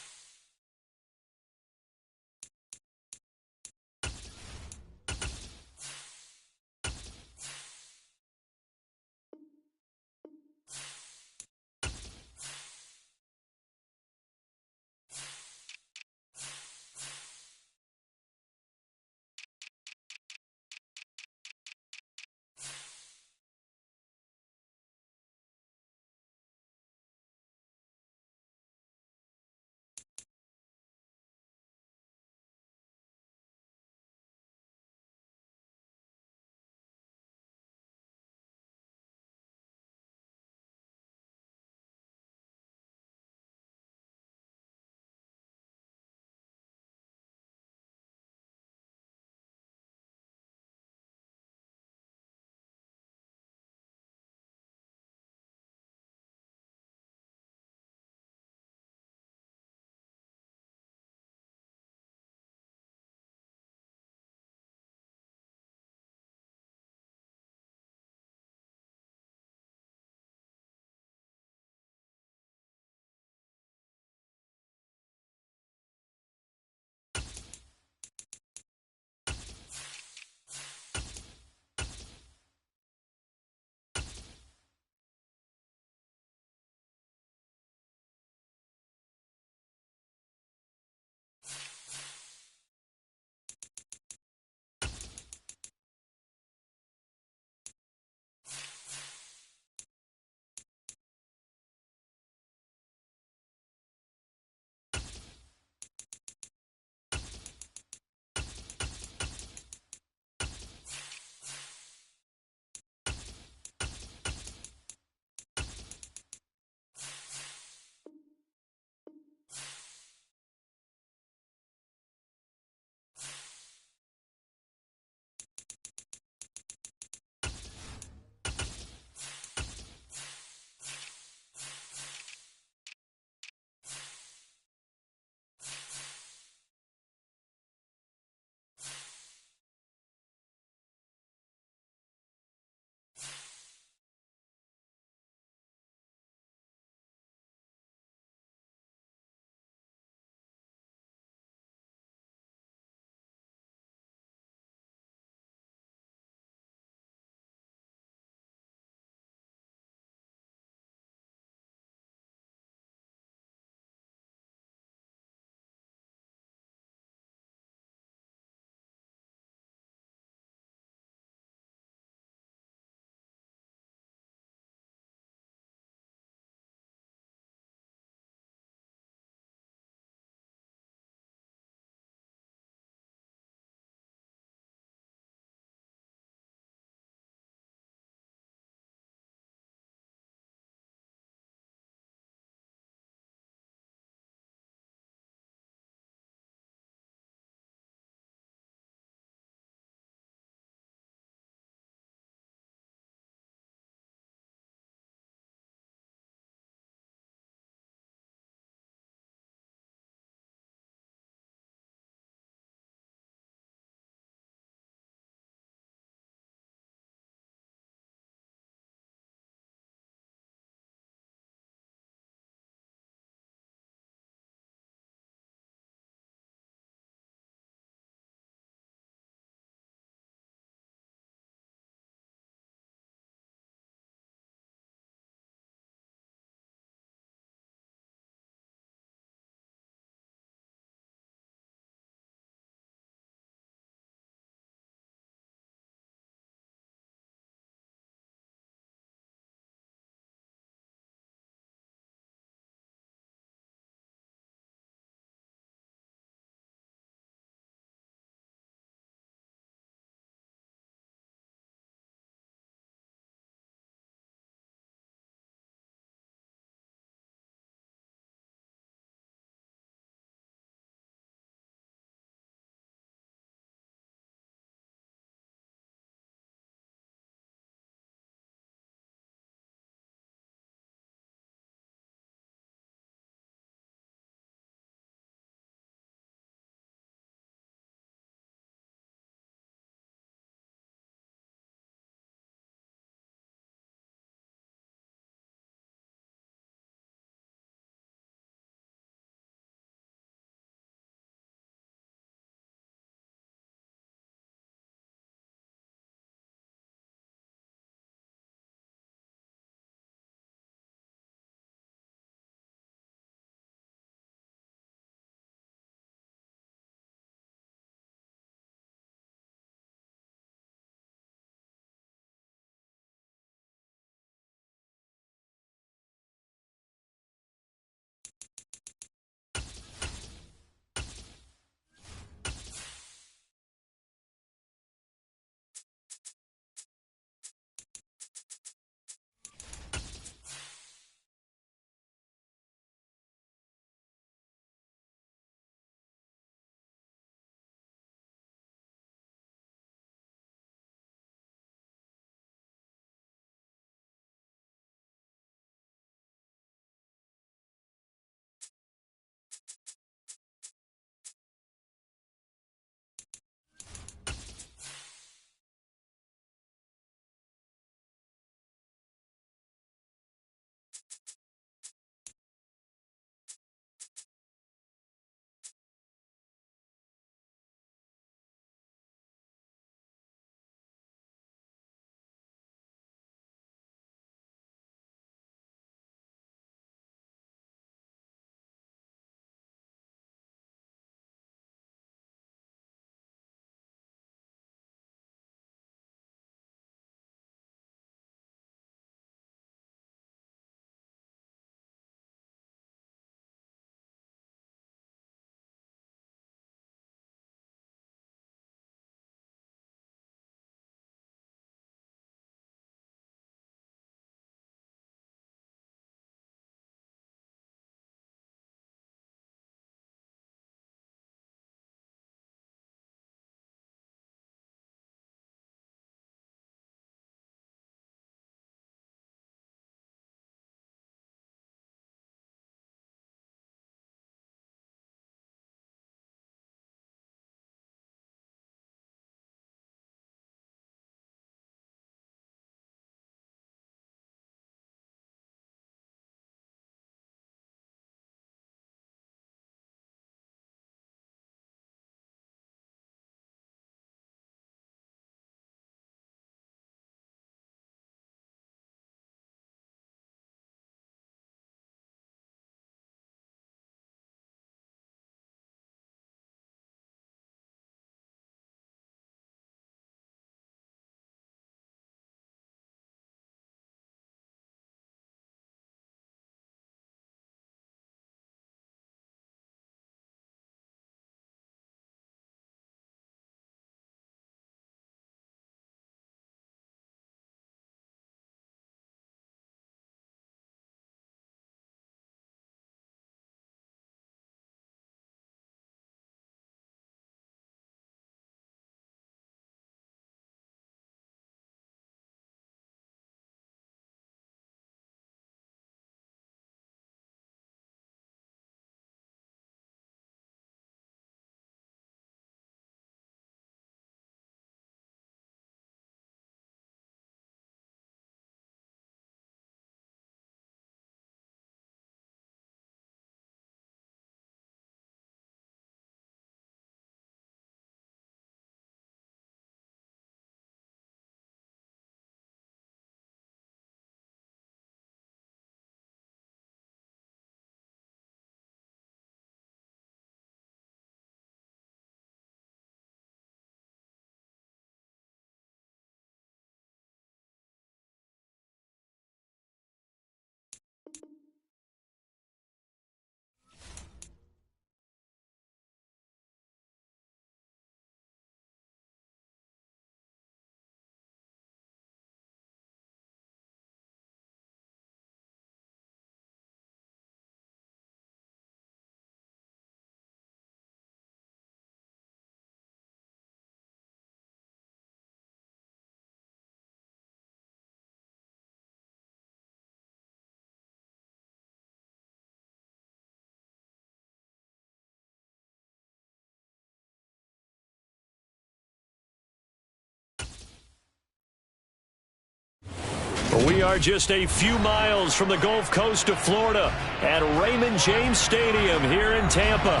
We are just a few miles from the Gulf Coast of Florida at Raymond James Stadium here in Tampa.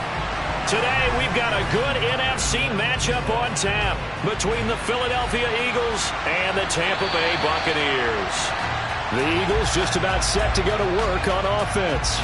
Today, we've got a good NFC matchup on tap between the Philadelphia Eagles and the Tampa Bay Buccaneers. The Eagles just about set to go to work on offense.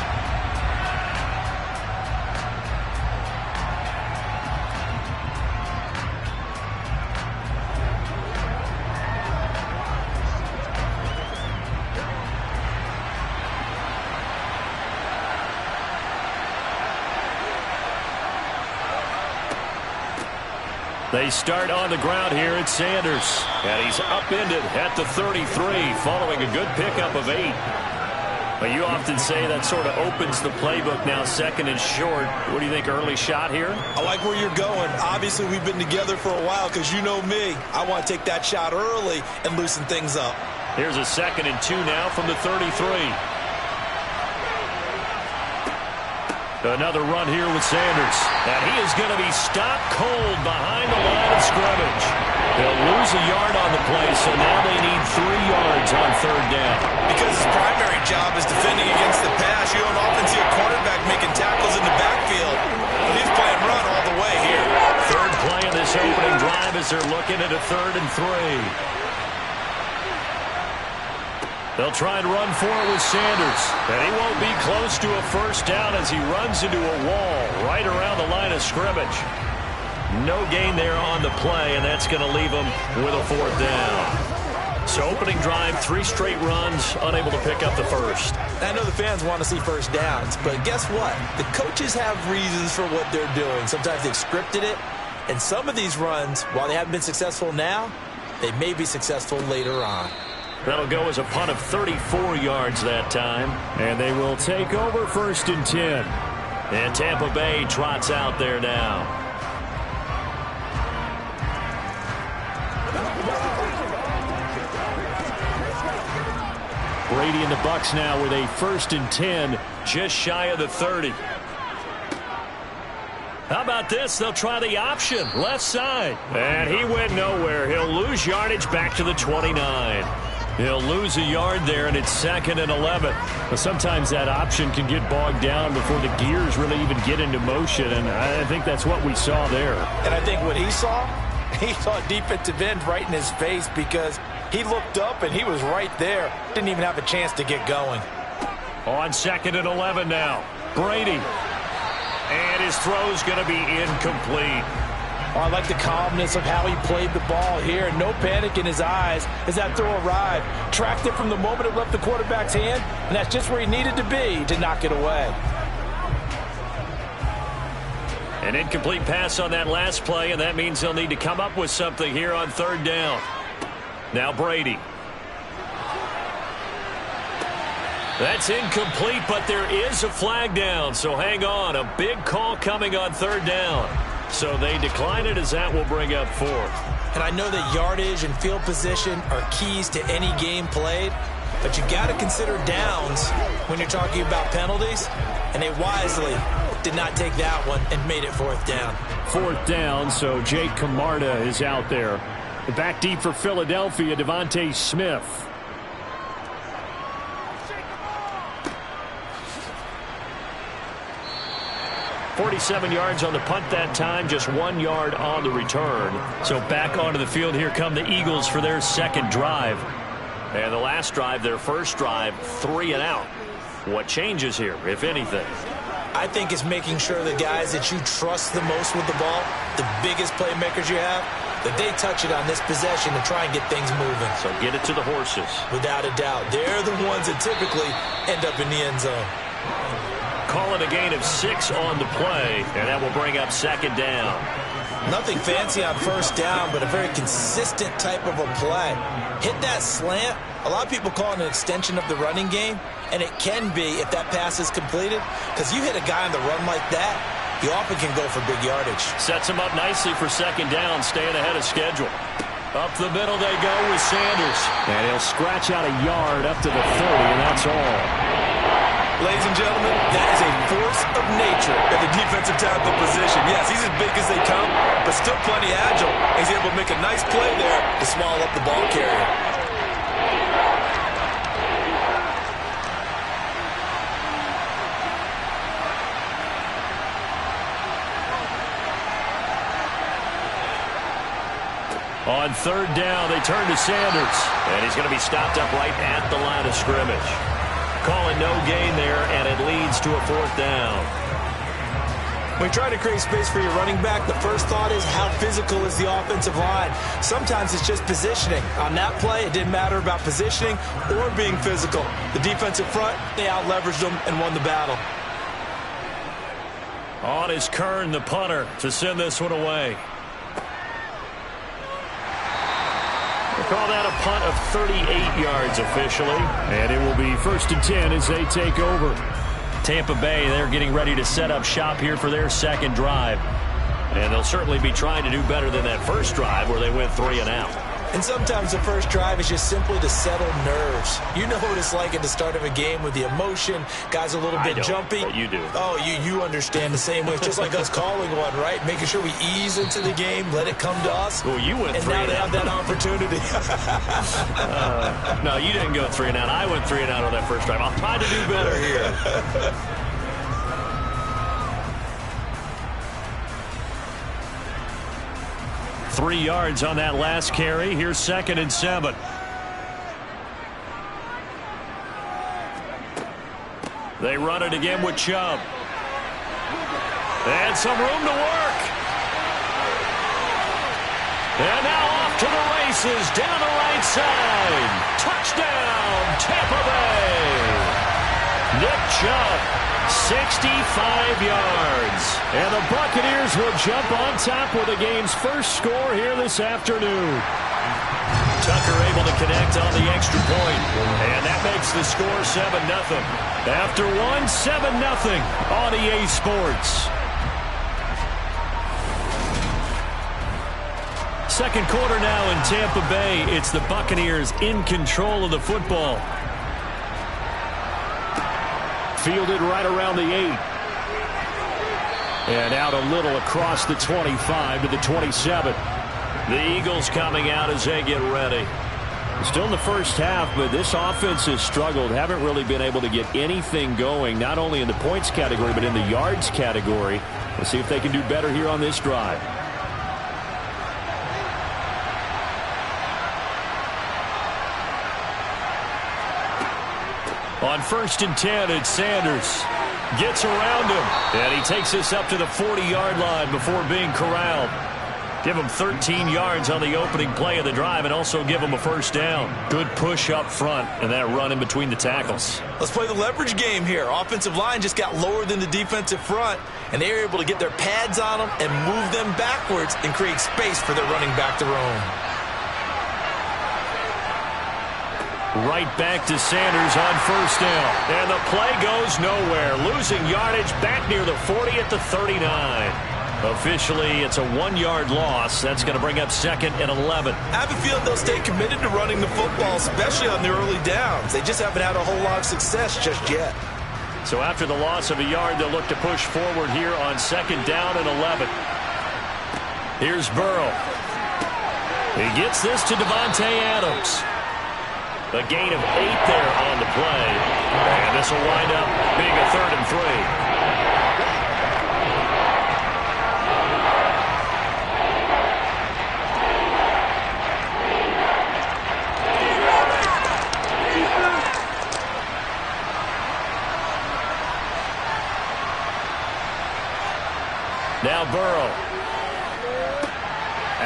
They start on the ground here at Sanders. And he's upended at the 33 following a good pickup of 8. But you often say that sort of opens the playbook now, second and short. What do you think, early shot here? I like where you're going. Obviously, we've been together for a while because you know me. I want to take that shot early and loosen things up. Here's a 2nd and 2 now from the 33. Another run here with Sanders. And he is going to be stopped cold behind the line of scrimmage. They'll lose a yard on the play, so now they need 3 yards on 3rd down. Because his primary job is defending against the pass. You don't often see a quarterback making tackles in the backfield. But he's playing run all the way here. 3rd play of this opening drive as they're looking at a 3rd and 3. They'll try and run for it with Sanders. And he won't be close to a 1st down as he runs into a wall right around the line of scrimmage. No gain there on the play, and that's going to leave him with a 4th down. So opening drive, 3 straight runs, unable to pick up the 1st. I know the fans want to see 1st downs, but guess what? The coaches have reasons for what they're doing. Sometimes they've scripted it, and some of these runs, while they haven't been successful now, they may be successful later on. That'll go as a punt of 34 yards that time. And they will take over 1st and 10. And Tampa Bay trots out there now. Brady and the Bucs now with a 1st and 10. Just shy of the 30. How about this? They'll try the option. Left side. And he went nowhere. He'll lose yardage back to the 29. He'll lose a yard there, and it's 2nd and 11. But sometimes that option can get bogged down before the gears really even get into motion, and I think that's what we saw there. And I think what he saw defensive end right in his face because he looked up and he was right there. Didn't even have a chance to get going. On 2nd and 11 now. Brady. And his throw's going to be incomplete. Oh, I like the calmness of how he played the ball here. No panic in his eyes as that throw arrived. Tracked it from the moment it left the quarterback's hand, and that's just where he needed to be to knock it away. An incomplete pass on that last play, and that means they'll need to come up with something here on 3rd down. Now Brady. That's incomplete, but there is a flag down, so hang on. A big call coming on 3rd down. So they decline it as that will bring up 4th. And I know that yardage and field position are keys to any game played, but you got to consider downs when you're talking about penalties, and they wisely did not take that one and made it 4th down. 4th down, so Jake Camarda is out there. Back deep for Philadelphia, Devontae Smith. 47 yards on the punt that time, just 1 yard on the return. So back onto the field, here come the Eagles for their 2nd drive. And the last drive, their 1st drive, 3 and out. What changes here, if anything? I think it's making sure the guys that you trust the most with the ball, the biggest playmakers you have, that they touch it on this possession to try and get things moving. So get it to the horses. Without a doubt. They're the ones that typically end up in the end zone. Call it a gain of 6 on the play, and that will bring up 2nd down. Nothing fancy on 1st down, but a very consistent type of a play. Hit that slant. A lot of people call it an extension of the running game, and it can be if that pass is completed, because you hit a guy on the run like that, you often can go for big yardage. Sets him up nicely for 2nd down, staying ahead of schedule. Up the middle they go with Sanders. And he'll scratch out a yard up to the 30, and that's all. Ladies and gentlemen, that is a force of nature at the defensive tackle position. Yes, he's as big as they come, but still plenty agile. He's able to make a nice play there to small up the ball carrier. On third down, they turn to Sanders. And he's going to be stopped up right at the line of scrimmage. Calling no gain there, and it leads to a fourth down. When you try to create space for your running back, the first thought is how physical is the offensive line. Sometimes it's just positioning. On that play, it didn't matter about positioning or being physical. The defensive front, they out-leveraged them and won the battle. On is Kern, the punter, to send this one away. They call that a punt of 38 yards officially. And it will be 1st and 10 as they take over. Tampa Bay, they're getting ready to set up shop here for their second drive. And they'll certainly be trying to do better than that first drive where they went 3 and out. And sometimes the first drive is just simply to settle nerves. You know what it's like at the start of a game with the emotion. Guys a little bit jumpy. But you do. Oh, you understand the same way. It's just like us calling one, right? Making sure we ease into the game, let it come to us. Well, you went 3 and out. And now they have that opportunity. No, you didn't go 3 and out. I went 3 and out on that first drive. I'll try to do better here. 3 yards on that last carry. Here's 2nd and 7. They run it again with Chubb. And some room to work. And now off to the races down the right side. Touchdown, Tampa Bay. Nick Chubb, 65 yards. And the Buccaneers will jump on top with the game's first score here this afternoon. Tucker able to connect on the extra point. And that makes the score 7-0. After one, 7-0 on EA Sports. Second quarter now in Tampa Bay. It's the Buccaneers in control of the football. Fielded right around the 8. And out a little across the 25 to the 27. The Eagles coming out as they get ready. Still in the first half, but this offense has struggled. Haven't really been able to get anything going, not only in the points category, but in the yards category. We'll see if they can do better here on this drive. On 1st and 10, it's Sanders. Gets around him. And he takes this up to the 40-yard line before being corralled. Give him 13 yards on the opening play of the drive and also give him a first down. Good push up front and that run in between the tackles. Let's play the leverage game here. Offensive line just got lower than the defensive front, and they were able to get their pads on them and move them backwards and create space for their running back to roam. Right back to Sanders on first down. And the play goes nowhere. Losing yardage back near the 40 at the 39. Officially, it's a 1-yard loss. That's going to bring up 2nd and 11. I have a feeling they'll stay committed to running the football, especially on the early downs. They just haven't had a whole lot of success just yet. So after the loss of a yard, they'll look to push forward here on 2nd down and 11. Here's Burrow. He gets this to Davante Adams. A gain of 8 there on the play. And this will wind up being a 3rd and 3. Now Burrow.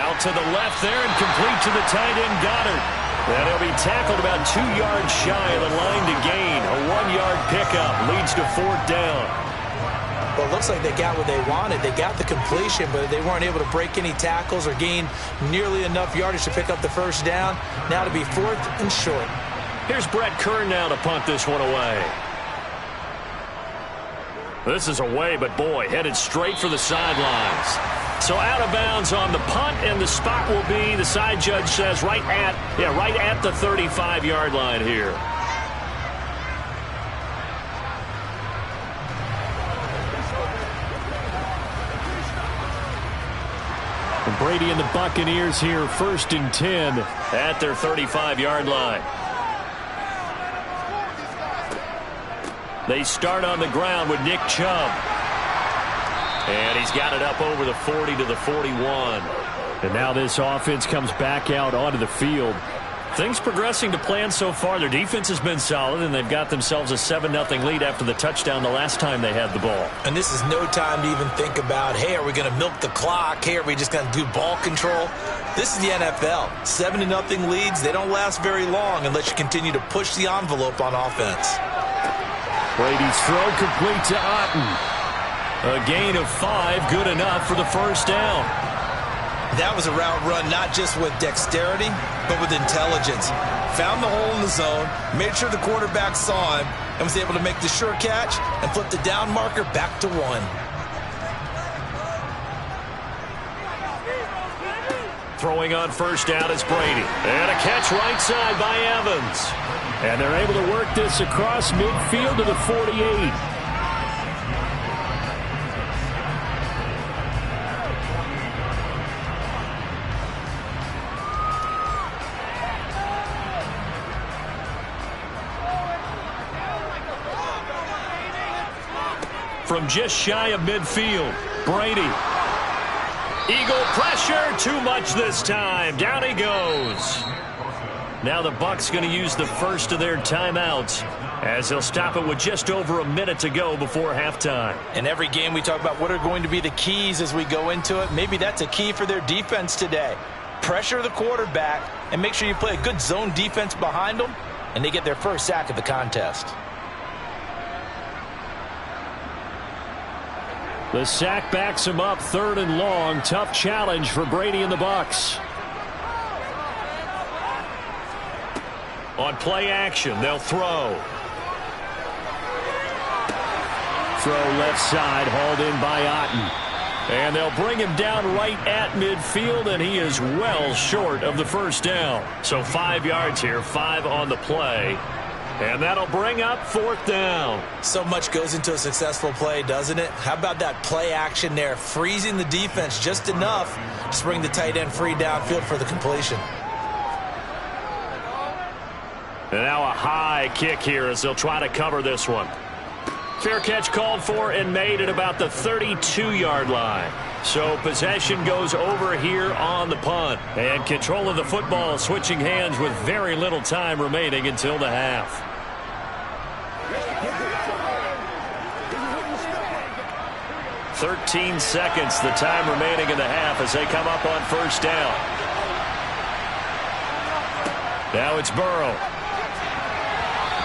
Out to the left there and complete to the tight end Goddard. And he'll be tackled about 2 yards shy of the line to gain. A 1-yard pickup leads to 4th down. Well, it looks like they got what they wanted. They got the completion, but they weren't able to break any tackles or gain nearly enough yardage to pick up the first down. Now to be 4th and short. Here's Brett Kern now to punt this one away. This is away, but boy, headed straight for the sidelines. So out of bounds on the punt, and the spot will be, the side judge says, right at the 35-yard line here. Brady and the Buccaneers here, 1st and 10 at their 35-yard line. They start on the ground with Nick Chubb. And he's got it up over the 40 to the 41. And now this offense comes back out onto the field. Things progressing to plan so far. Their defense has been solid, and they've got themselves a 7-0 lead after the touchdown the last time they had the ball. And this is no time to even think about, hey, are we going to milk the clock? Hey, are we just going to do ball control? This is the NFL. 7-0 leads, they don't last very long unless you continue to push the envelope on offense. Brady's throw complete to Otten. A gain of 5, good enough for the first down. That was a route run not just with dexterity, but with intelligence. Found the hole in the zone, made sure the quarterback saw him, and was able to make the sure catch and flip the down marker back to 1. Throwing on first down is Brady. And a catch right side by Evans. And they're able to work this across midfield to the 48. From just shy of midfield, Brady. Eagle pressure, too much this time. Down he goes. Now the Bucs going to use the first of their timeouts as he'll stop it with just over a minute to go before halftime. In every game we talk about what are going to be the keys as we go into it. Maybe that's a key for their defense today. Pressure the quarterback and make sure you play a good zone defense behind them, and they get their first sack of the contest. The sack backs him up, 3rd and long. Tough challenge for Brady and the Bucs. On play action, they'll throw. Throw left side, hauled in by Otten. And they'll bring him down right at midfield, and he is well short of the first down. So 5 yards here, 5 on the play. And that'll bring up 4th down. So much goes into a successful play, doesn't it? How about that play action there, freezing the defense just enough to bring the tight end free downfield for the completion. And now a high kick here as they'll try to cover this one. Fair catch called for and made at about the 32-yard line. So possession goes over here on the punt. And control of the football switching hands with very little time remaining until the half. 13 seconds, the time remaining in the half as they come up on first down. Now it's Burrow.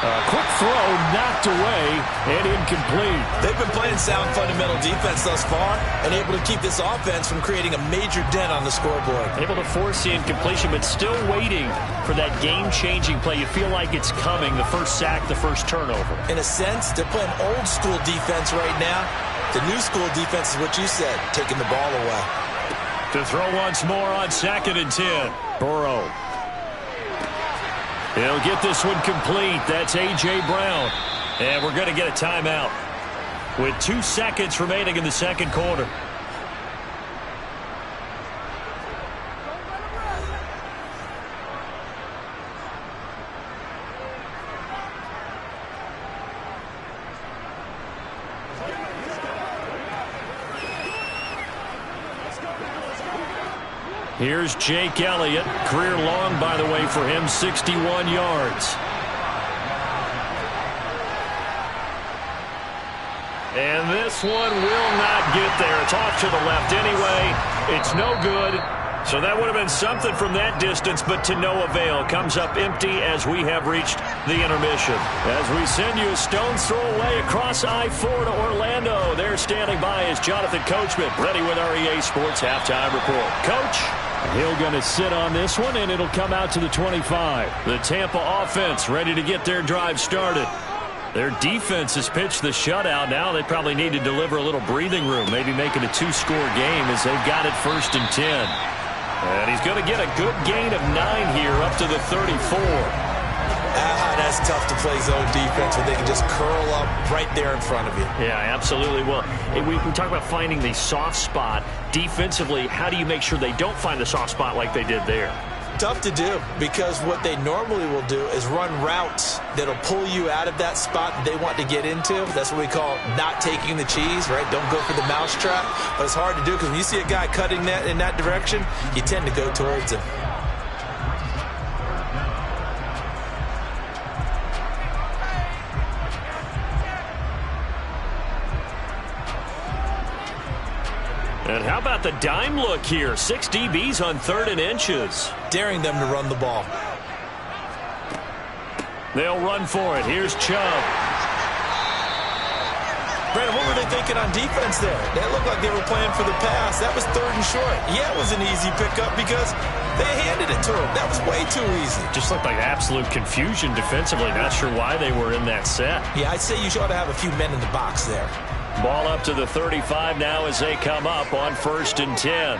A quick throw knocked away and incomplete. They've been playing sound fundamental defense thus far and able to keep this offense from creating a major dent on the scoreboard. Able to force the incompletion, but still waiting for that game-changing play. You feel like it's coming, the first sack, the first turnover. In a sense, they're playing old-school defense right now. The new-school defense is what you said, taking the ball away. To throw once more on 2nd and 10. Burrow. He'll get this one complete. That's A.J. Brown. And we're going to get a timeout with 2 seconds remaining in the second quarter. Here's Jake Elliott. Career long, by the way, for him, 61 yards. And this one will not get there. It's off to the left anyway. It's no good. So that would have been something from that distance, but to no avail. Comes up empty as we have reached the intermission. As we send you a stone's throw away across I-4 to Orlando. There standing by is Jonathan Coachman, ready with our EA Sports Halftime Report. Coach? He'll going to sit on this one, and it'll come out to the 25. The Tampa offense ready to get their drive started. Their defense has pitched the shutout. Now they probably need to deliver a little breathing room, maybe make it a 2-score game as they've got it 1st and 10. And he's going to get a good gain of 9 here up to the 34. That's tough to play zone defense when they can just curl up right there in front of you. Yeah, absolutely. Well, we talk about finding the soft spot defensively. How do you make sure they don't find the soft spot like they did there? Tough to do, because what they normally will do is run routes that'll pull you out of that spot that they want to get into. That's what we call not taking the cheese, right? Don't go for the mousetrap. But it's hard to do, because when you see a guy cutting that in that direction, you tend to go towards him. And how about the dime look here? 6 DBs on 3rd and inches. Daring them to run the ball. They'll run for it. Here's Chubb. Brandon, what were they thinking on defense there? That looked like they were playing for the pass. That was 3rd and short. Yeah, it was an easy pickup because they handed it to him. That was way too easy. Just looked like absolute confusion defensively. Not sure why they were in that set. Yeah, I'd say you ought to have a few men in the box there. Ball up to the 35 now as they come up on 1st and 10.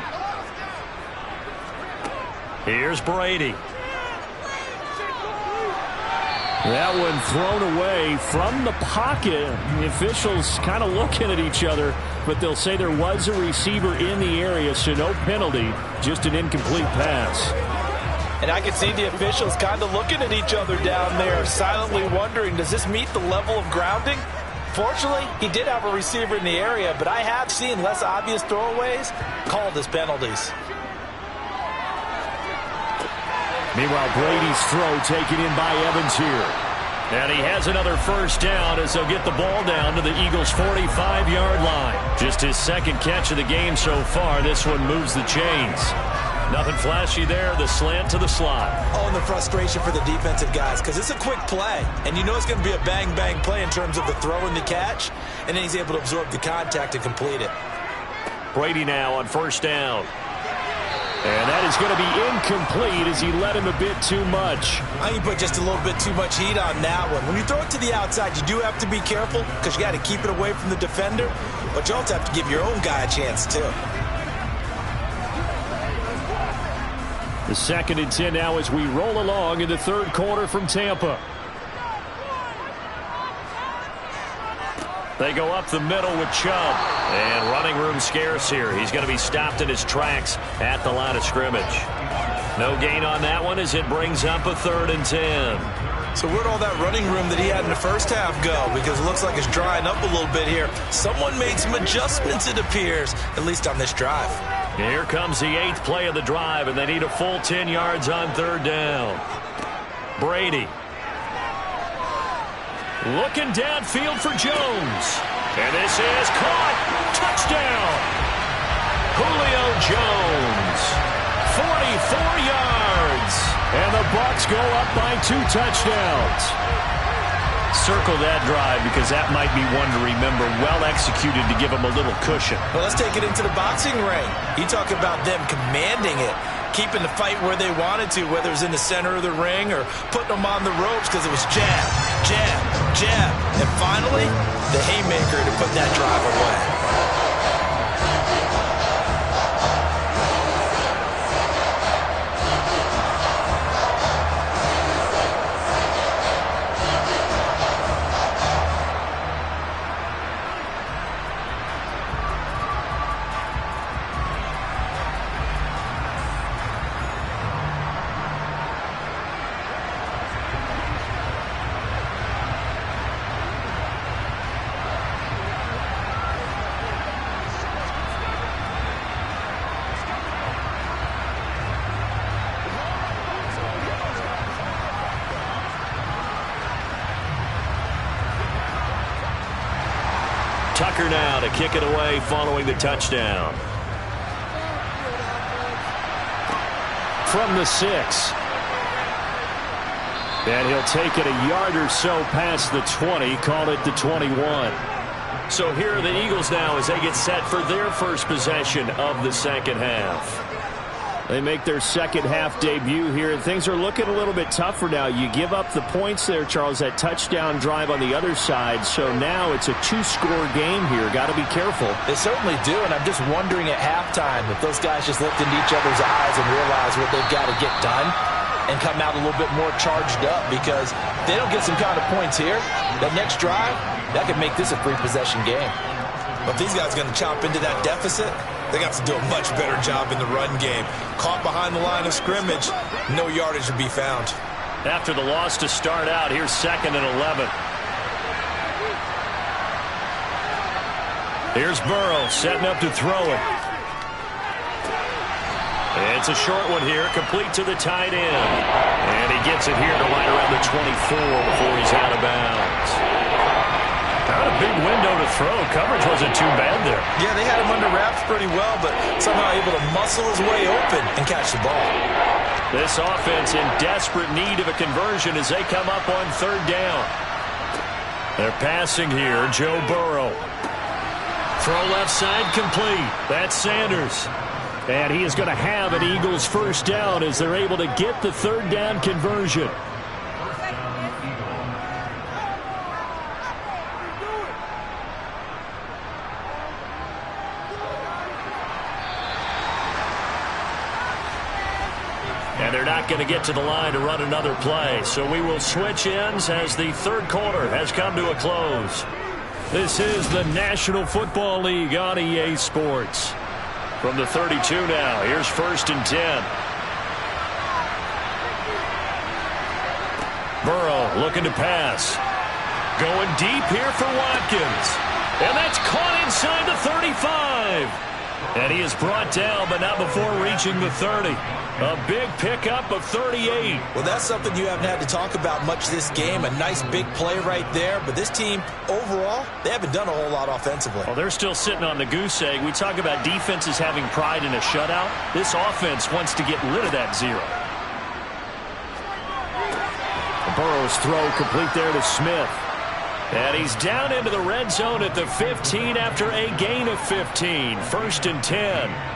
Here's Brady. That one thrown away from the pocket. The officials kind of looking at each other, but they'll say there was a receiver in the area, so no penalty, just an incomplete pass. And I can see the officials kind of looking at each other down there, silently wondering, does this meet the level of grounding? Fortunately, he did have a receiver in the area, but I have seen less obvious throwaways called as penalties. Meanwhile, Brady's throw taken in by Evans here. And he has another 1st down as they'll get the ball down to the Eagles' 45-yard line. Just his 2nd catch of the game so far. This one moves the chains. Nothing flashy there. The slant to the slot. Oh, and the frustration for the defensive guys, because it's a quick play. And you know it's going to be a bang-bang play in terms of the throw and the catch. And then he's able to absorb the contact and complete it. Brady now on 1st down. And that is going to be incomplete as he let him a bit too much. I think you put just a little bit too much heat on that one. When you throw it to the outside, you do have to be careful because you got to keep it away from the defender. But you also have to give your own guy a chance, too. The 2nd and 10 now as we roll along in the 3rd quarter from Tampa. They go up the middle with Chubb. And running room scarce here. He's going to be stopped in his tracks at the line of scrimmage. No gain on that one as it brings up a 3rd and 10. So where'd all that running room that he had in the first half go? Because it looks like it's drying up a little bit here. Someone made some adjustments, it appears, at least on this drive. Here comes the 8th play of the drive, and they need a full 10 yards on 3rd down. Brady. Looking downfield for Jones. And this is caught. Touchdown. Julio Jones. 44 yards. And the Bucs go up by 2 touchdowns. Circle that drive because that might be one to remember. Well executed to give them a little cushion. Well, let's take it into the boxing ring. You talk about them commanding it, keeping the fight where they wanted to, whether it was in the center of the ring or putting them on the ropes because it was jab, jab, jab. And finally, the haymaker to put that drive away. Tucker now to kick it away following the touchdown. From the 6. And he'll take it a yard or so past the 20, call it the 21. So here are the Eagles now as they get set for their first possession of the 2nd half. They make their 2nd half debut here, and things are looking a little bit tougher now. You give up the points there, Charles, that touchdown drive on the other side. So now it's a 2-score game here. Got to be careful. They certainly do, and I'm just wondering at halftime if those guys just looked into each other's eyes and realized what they've got to get done and come out a little bit more charged up, because if they don't get some kind of points here, that next drive, that could make this a 3-possession game. But if these guys are going to chomp into that deficit, They got to do a much better job in the run game. Caught behind the line of scrimmage, no yardage to be found. After the loss to start out, here's 2nd and 11. Here's Burrow setting up to throw it. It's a short one here, complete to the tight end. And he gets it here to right around the 24 before he's out of bounds. Not a big window to throw. Coverage wasn't too bad there. Yeah, they had him under wraps pretty well, but somehow able to muscle his way open and catch the ball. This offense in desperate need of a conversion as they come up on 3rd down. They're passing here, Joe Burrow. Throw left side complete. That's Sanders. And he is going to have an Eagles 1st down as they're able to get the 3rd down conversion. And they're not going to get to the line to run another play. So we will switch ends as the 3rd quarter has come to a close. This is the National Football League on EA Sports. From the 32 now, here's 1st and 10. Burrow looking to pass. Going deep here for Watkins. And that's caught inside the 35. And he is brought down, but not before reaching the 30. A big pickup of 38. Well, that's something you haven't had to talk about much this game. A nice big play right there. But this team, overall, they haven't done a whole lot offensively. Well, they're still sitting on the goose egg. We talk about defenses having pride in a shutout. This offense wants to get rid of that 0. Burrow's throw complete there to Smith. And he's down into the red zone at the 15 after a gain of 15. 1st and 10.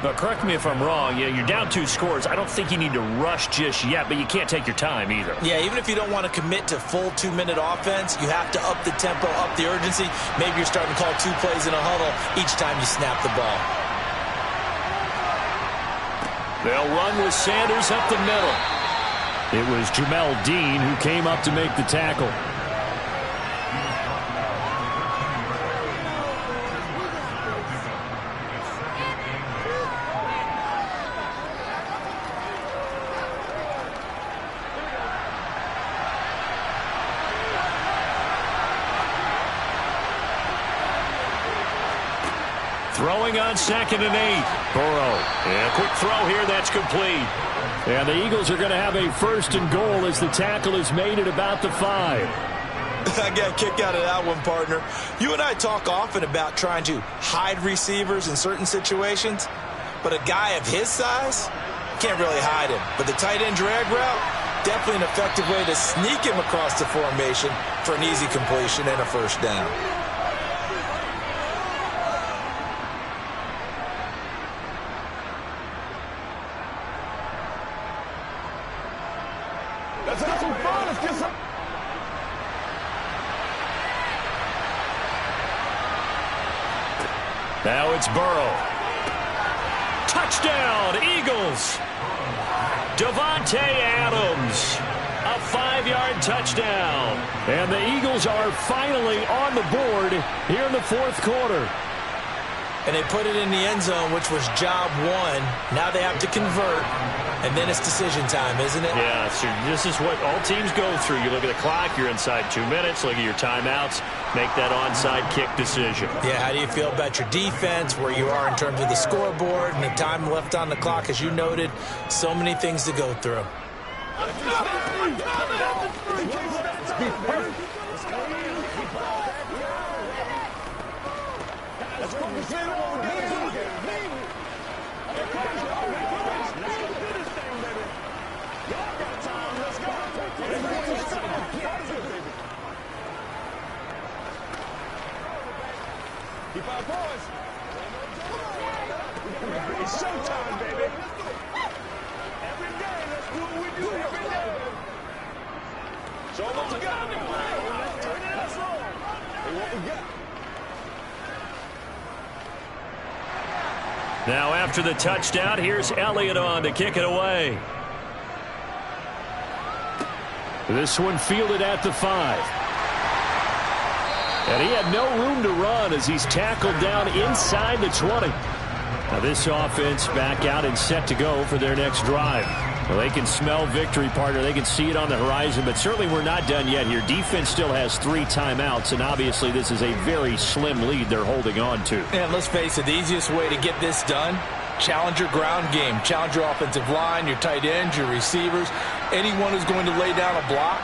But correct me if I'm wrong. Yeah, you're down 2 scores. I don't think you need to rush just yet, but you can't take your time either. Yeah, even if you don't want to commit to full 2-minute offense, you have to up the tempo, up the urgency. Maybe you're starting to call 2 plays in a huddle each time you snap the ball. They'll run with Sanders up the middle. It was Jamel Dean who came up to make the tackle. Throwing on 2nd and 8. Burrow. And a quick throw here. That's complete. And the Eagles are going to have a 1st and goal as the tackle is made at about the 5. I got a kick out of that one, partner. You and I talk often about trying to hide receivers in certain situations, but a guy of his size can't really hide him. But the tight end drag route, definitely an effective way to sneak him across the formation for an easy completion and a 1st down. Let's have some fun. Let's get some. Now it's Burrow. Touchdown, Eagles. Davante Adams. A 5-yard touchdown. And the Eagles are finally on the board here in the 4th quarter. And they put it in the end zone, which was job 1. Now they have to convert, and then it's decision time, isn't it? Yeah, so this is what all teams go through. You look at the clock, you're inside 2 minutes, look at your timeouts, make that onside kick decision. Yeah, how do you feel about your defense, where you are in terms of the scoreboard and the time left on the clock, as you noted? So many things to go through. Keep our boys. It's showtime, baby. Every day, let's do what we do every day. Show them what you got. Turn it up slow. Hey, what we got? Now after the touchdown, here's Elliott on to kick it away. This one fielded at the 5. And he had no room to run as he's tackled down inside the 20. Now this offense back out and set to go for their next drive. Well, they can smell victory, partner. They can see it on the horizon, but certainly we're not done yet here. Defense still has 3 timeouts, and obviously this is a very slim lead they're holding on to. And let's face it, the easiest way to get this done, challenge your ground game. Challenge your offensive line, your tight ends, your receivers, anyone who's going to lay down a block.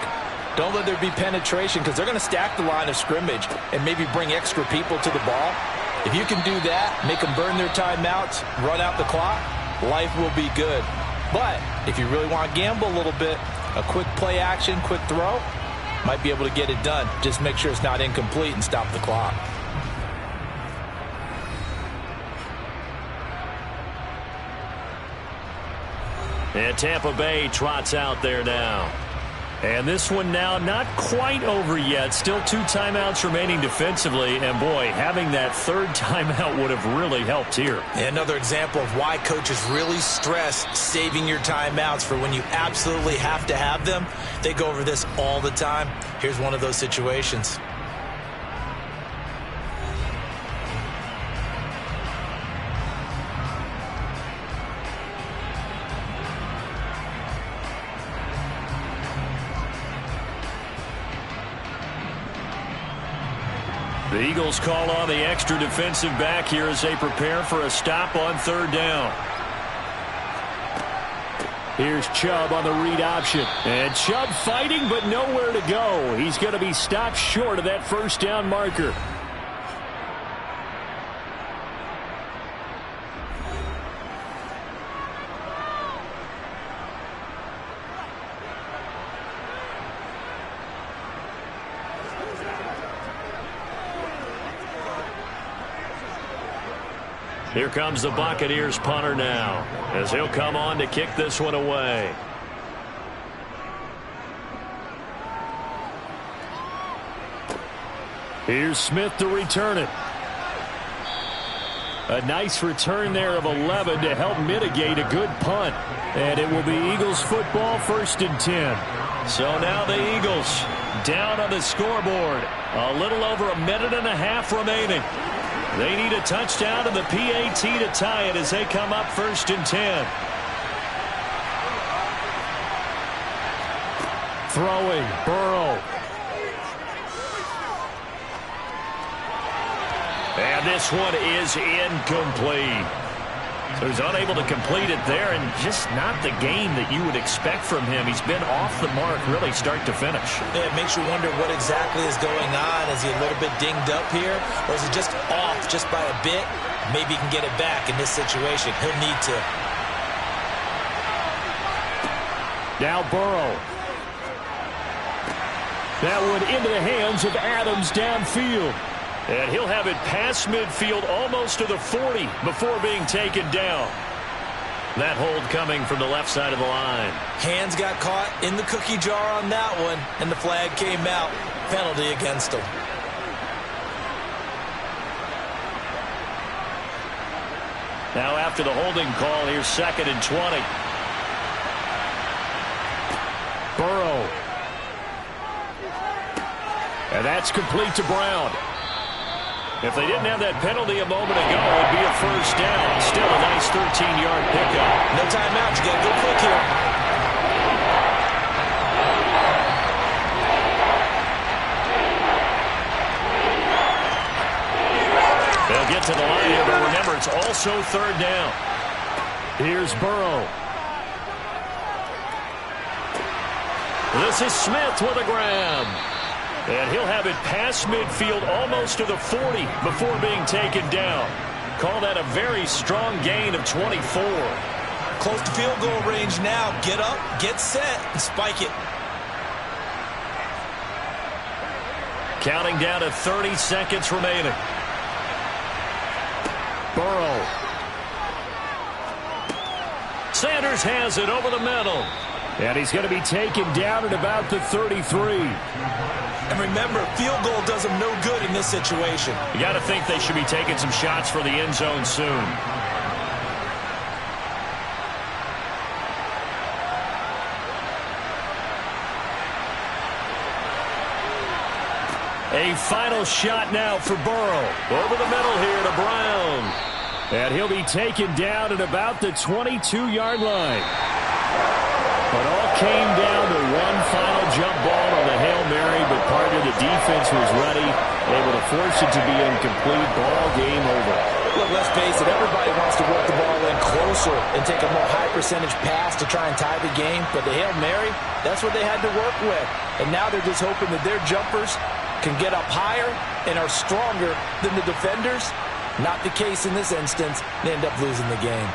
Don't let there be penetration because they're going to stack the line of scrimmage and maybe bring extra people to the ball. If you can do that, make them burn their timeouts, run out the clock, life will be good. But if you really want to gamble a little bit, a quick play action, quick throw, might be able to get it done. Just make sure it's not incomplete and stop the clock. And Tampa Bay trots out there now. And this one now not quite over yet. Still 2 timeouts remaining defensively. And, boy, having that 3rd timeout would have really helped here. Another example of why coaches really stress saving your timeouts for when you absolutely have to have them. They go over this all the time. Here's one of those situations. The Eagles call on the extra defensive back here as they prepare for a stop on 3rd down. Here's Chubb on the read option. And Chubb fighting, but nowhere to go. He's going to be stopped short of that 1st down marker. Here comes the Buccaneers punter now as he'll come on to kick this one away. Here's Smith to return it. A nice return there of 11 to help mitigate a good punt. And it will be Eagles football, 1st and 10. So now the Eagles down on the scoreboard. A little over a minute and a half remaining. They need a touchdown and the PAT to tie it as they come up 1st and 10. Throwing, Burrow. And this one is incomplete. So he's unable to complete it there, and just not the game that you would expect from him. He's been off the mark really start to finish. Yeah, it makes you wonder what exactly is going on. Is he a little bit dinged up here, or is he just off just by a bit? Maybe he can get it back in this situation. He'll need to. Now Burrow. That one into the hands of Adams downfield. And he'll have it past midfield almost to the 40 before being taken down. That hold coming from the left side of the line. Hands got caught in the cookie jar on that one, and the flag came out. Penalty against him. Now after the holding call, here's 2nd and 20. Burrow. And that's complete to Brown. If they didn't have that penalty a moment ago, it would be a 1st down. Still a nice 13-yard pickup. No timeout. You got to go quick here. They'll get to the line here, but remember, it's also 3rd down. Here's Burrow. This is Smith with a grab. And he'll have it past midfield almost to the 40 before being taken down. Call that a very strong gain of 24. Close to field goal range now. Get up, get set, and spike it. Counting down to 30 seconds remaining. Burrow. Sanders has it over the middle. And he's going to be taken down at about the 33. And remember, field goal does them no good in this situation. You got to think they should be taking some shots for the end zone soon. A final shot now for Burrow. Over the middle here to Brown. And he'll be taken down at about the 22-yard line. It all came down to one final jump ball on the Hail Mary, but part of the defense was ready, able to force it to be incomplete. Ball game over. Look, let's face it, everybody wants to work the ball in closer and take a more high-percentage pass to try and tie the game, but the Hail Mary, that's what they had to work with. And now they're just hoping that their jumpers can get up higher and are stronger than the defenders. Not the case in this instance. They end up losing the game.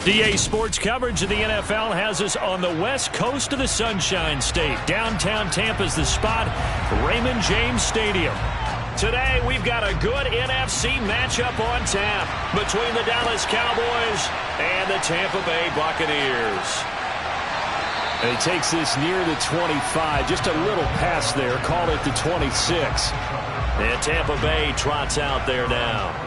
DA Sports coverage of the NFL has us on the west coast of the Sunshine State. Downtown Tampa's the spot, Raymond James Stadium. Today, we've got a good NFC matchup on tap between the Dallas Cowboys and the Tampa Bay Buccaneers. And he takes this near the 25, just a little pass there, call it the 26. And Tampa Bay trots out there now.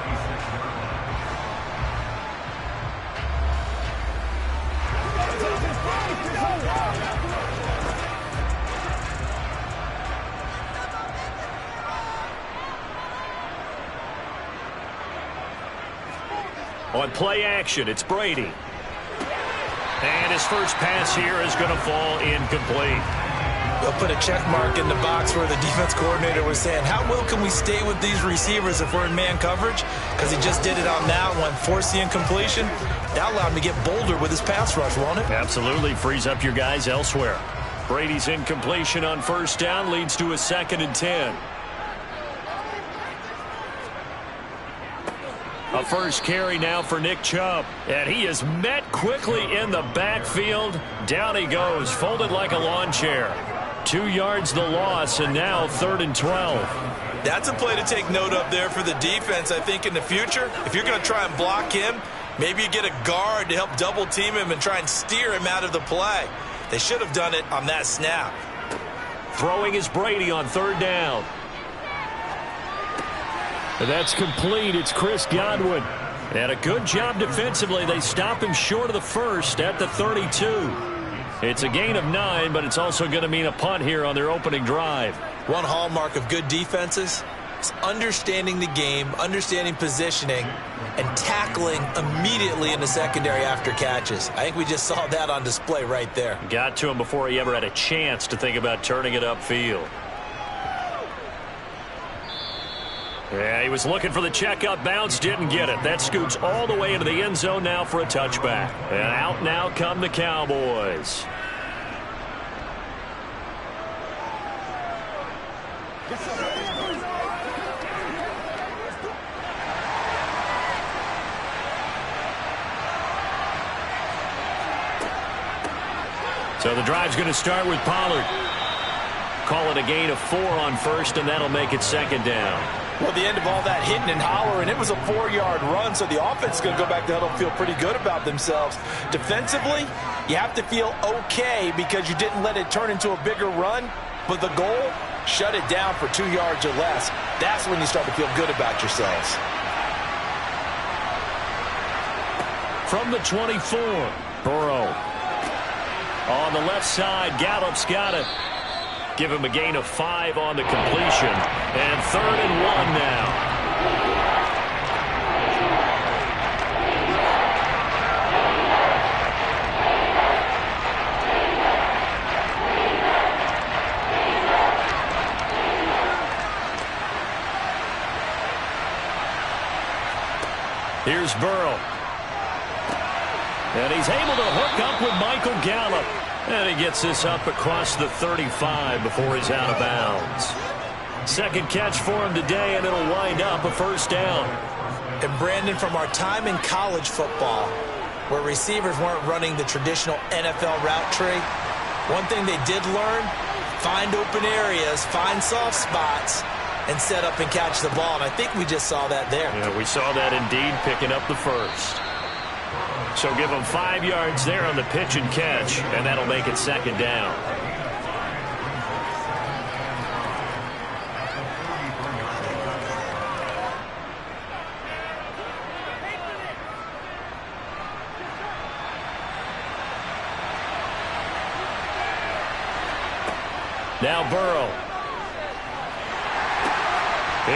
On play action, it's Brady. And his first pass here is going to fall incomplete. They'll put a check mark in the box where the defense coordinator was saying, how well can we stay with these receivers if we're in man coverage? Because he just did it on that one, forced the incompletion. That allowed him to get bolder with his pass rush, won't it? Absolutely. Frees up your guys elsewhere. Brady's incompletion on first down leads to a 2nd and 10. A first carry now for Nick Chubb. And he is met quickly in the backfield. Down he goes, folded like a lawn chair. 2 yards the loss, and now 3rd and 12. That's a play to take note of there for the defense, I think, in the future. If you're going to try and block him, maybe you get a guard to help double team him and try and steer him out of the play. They should have done it on that snap. Throwing is Brady on 3rd down. That's complete. It's Chris Godwin. And a good job defensively. They stop him short of the first at the 32. It's a gain of 9, but it's also going to mean a punt here on their opening drive. One hallmark of good defenses is understanding the game, understanding positioning, and tackling immediately in the secondary after catches. I think we just saw that on display right there. Got to him before he ever had a chance to think about turning it upfield. Yeah, he was looking for the checkup bounce, didn't get it. That scoots all the way into the end zone now for a touchback. And out now come the Cowboys. So the drive's going to start with Pollard. Call it a gain of 4 on first, and that'll make it 2nd down. Well, the end of all that hitting and hollering, it was a 4-yard run, so the offense is going to go back to huddle and feel pretty good about themselves. Defensively, you have to feel okay because you didn't let it turn into a bigger run, but the goal, shut it down for 2 yards or less. That's when you start to feel good about yourselves. From the 24, Burrow. On the left side, Gallup's got it. Give him a gain of 5 on the completion. And 3rd and 1 now. Here's Burrow. And he's able to hook up with Michael Gallup. And he gets this up across the 35 before he's out of bounds. 2nd catch for him today, and it'll wind up a 1st down. And Brandon, from our time in college football, where receivers weren't running the traditional NFL route tree, one thing they did learn, find open areas, find soft spots, and set up and catch the ball. And I think we just saw that there. Yeah, we saw that indeed, picking up the first. So give them 5 yards there on the pitch and catch, and that'll make it 2nd down. Now Burrow.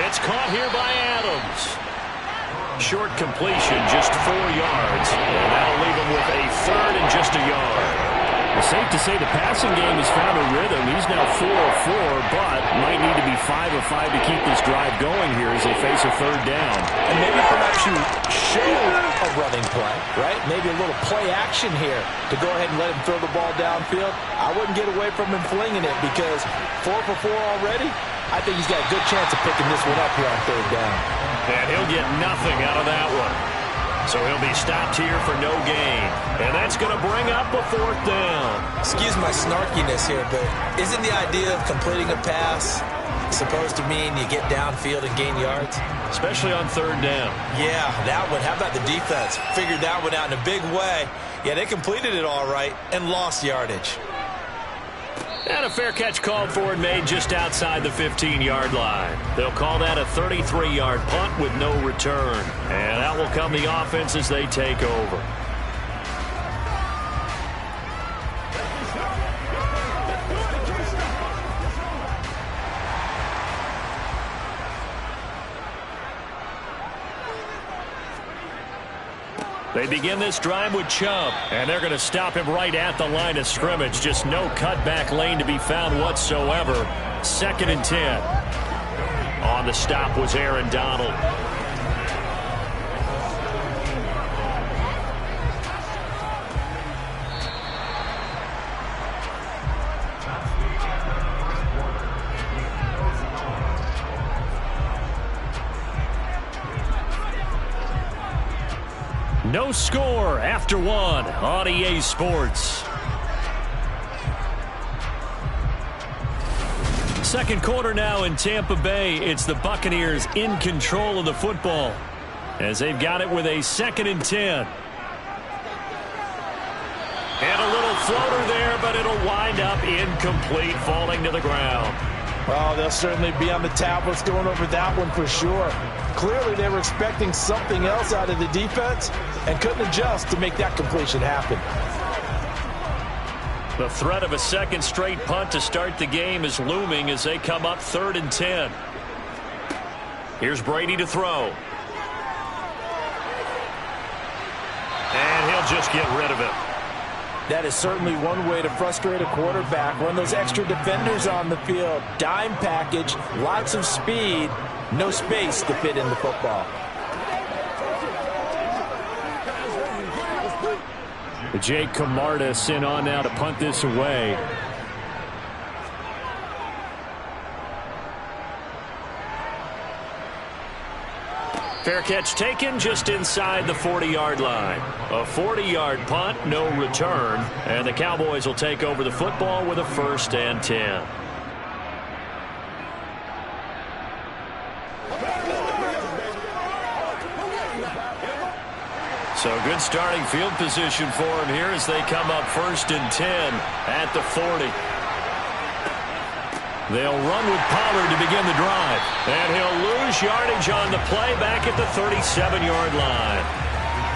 It's caught here by Adams. Short completion, just 4 yards. And that'll leave him with a 3rd and just a yard. It's safe to say the passing game has found a rhythm. He's now 4 of 4, but might need to be 5 of 5 to keep this drive going here as they face a 3rd down. And maybe perhaps you show a running play, right? Maybe a little play action here to go ahead and let him throw the ball downfield. I wouldn't get away from him flinging it because 4 for 4 already. I think he's got a good chance of picking this one up here on 3rd down. And he'll get nothing out of that one. So he'll be stopped here for no gain. And that's going to bring up a 4th down. Excuse my snarkiness here, but isn't the idea of completing a pass supposed to mean you get downfield and gain yards? Especially on 3rd down. Yeah, that one. How about the defense? Figured that one out in a big way. Yeah, they completed it all right and lost yardage. And a fair catch called for and made just outside the 15-yard line. They'll call that a 33-yard punt with no return. And out will come the offense as they take over. They begin this drive with Chubb, and they're going to stop him right at the line of scrimmage. Just no cutback lane to be found whatsoever. 2nd and 10. On the stop was Aaron Donald. No score after 1 on EA Sports. 2nd quarter now in Tampa Bay. It's the Buccaneers in control of the football as they've got it with a 2nd and 10. And a little floater there, but it'll wind up incomplete, falling to the ground. Well, they'll certainly be on the tablets going over that one for sure. Clearly, they were expecting something else out of the defense and couldn't adjust to make that completion happen. The threat of a 2nd straight punt to start the game is looming as they come up 3rd and 10. Here's Brady to throw. And he'll just get rid of it. That is certainly one way to frustrate a quarterback. Run those extra defenders on the field. Dime package, lots of speed, no space to fit in the football. Jake Camarda sent on now to punt this away. Fair catch taken just inside the 40-yard line. A 40-yard punt, no return, and the Cowboys will take over the football with a 1st and 10. So good starting field position for him here as they come up 1st and 10 at the 40. They'll run with Pollard to begin the drive. And he'll lose yardage on the play back at the 37-yard line.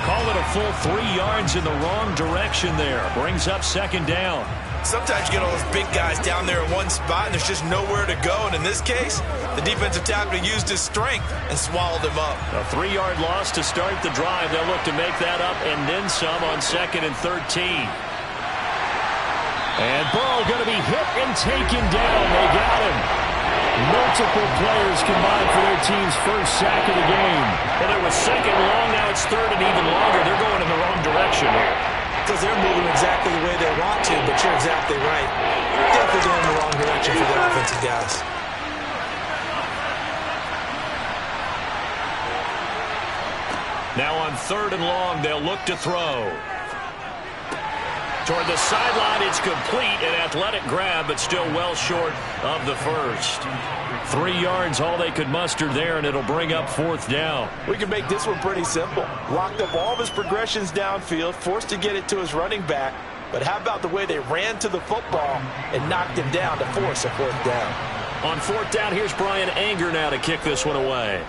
Call it a full 3 yards in the wrong direction there. Brings up 2nd down. Sometimes you get all those big guys down there in one spot and there's just nowhere to go. And in this case, the defensive tackle used his strength and swallowed him up. A 3-yard loss to start the drive. They'll look to make that up and then some on 2nd and 13. And Burrow going to be hit and taken down. They got him. Multiple players combined for their team's 1st sack of the game. Well, it was 2nd long. Now it's 3rd and even longer. They're going in the wrong direction here. Because they're moving exactly the way they want to, but you're exactly right. Definitely going in the wrong direction for the offensive guys. Now on 3rd and long, they'll look to throw. Toward the sideline, it's complete, an athletic grab, but still well short of the 1st. 3 yards, all they could muster there, and it'll bring up 4th down. We can make this one pretty simple. Locked up all of his progressions downfield, forced to get it to his running back. But how about the way they ran to the football and knocked him down to force a 4th down? On 4th down, here's Brian Anger now to kick this one away.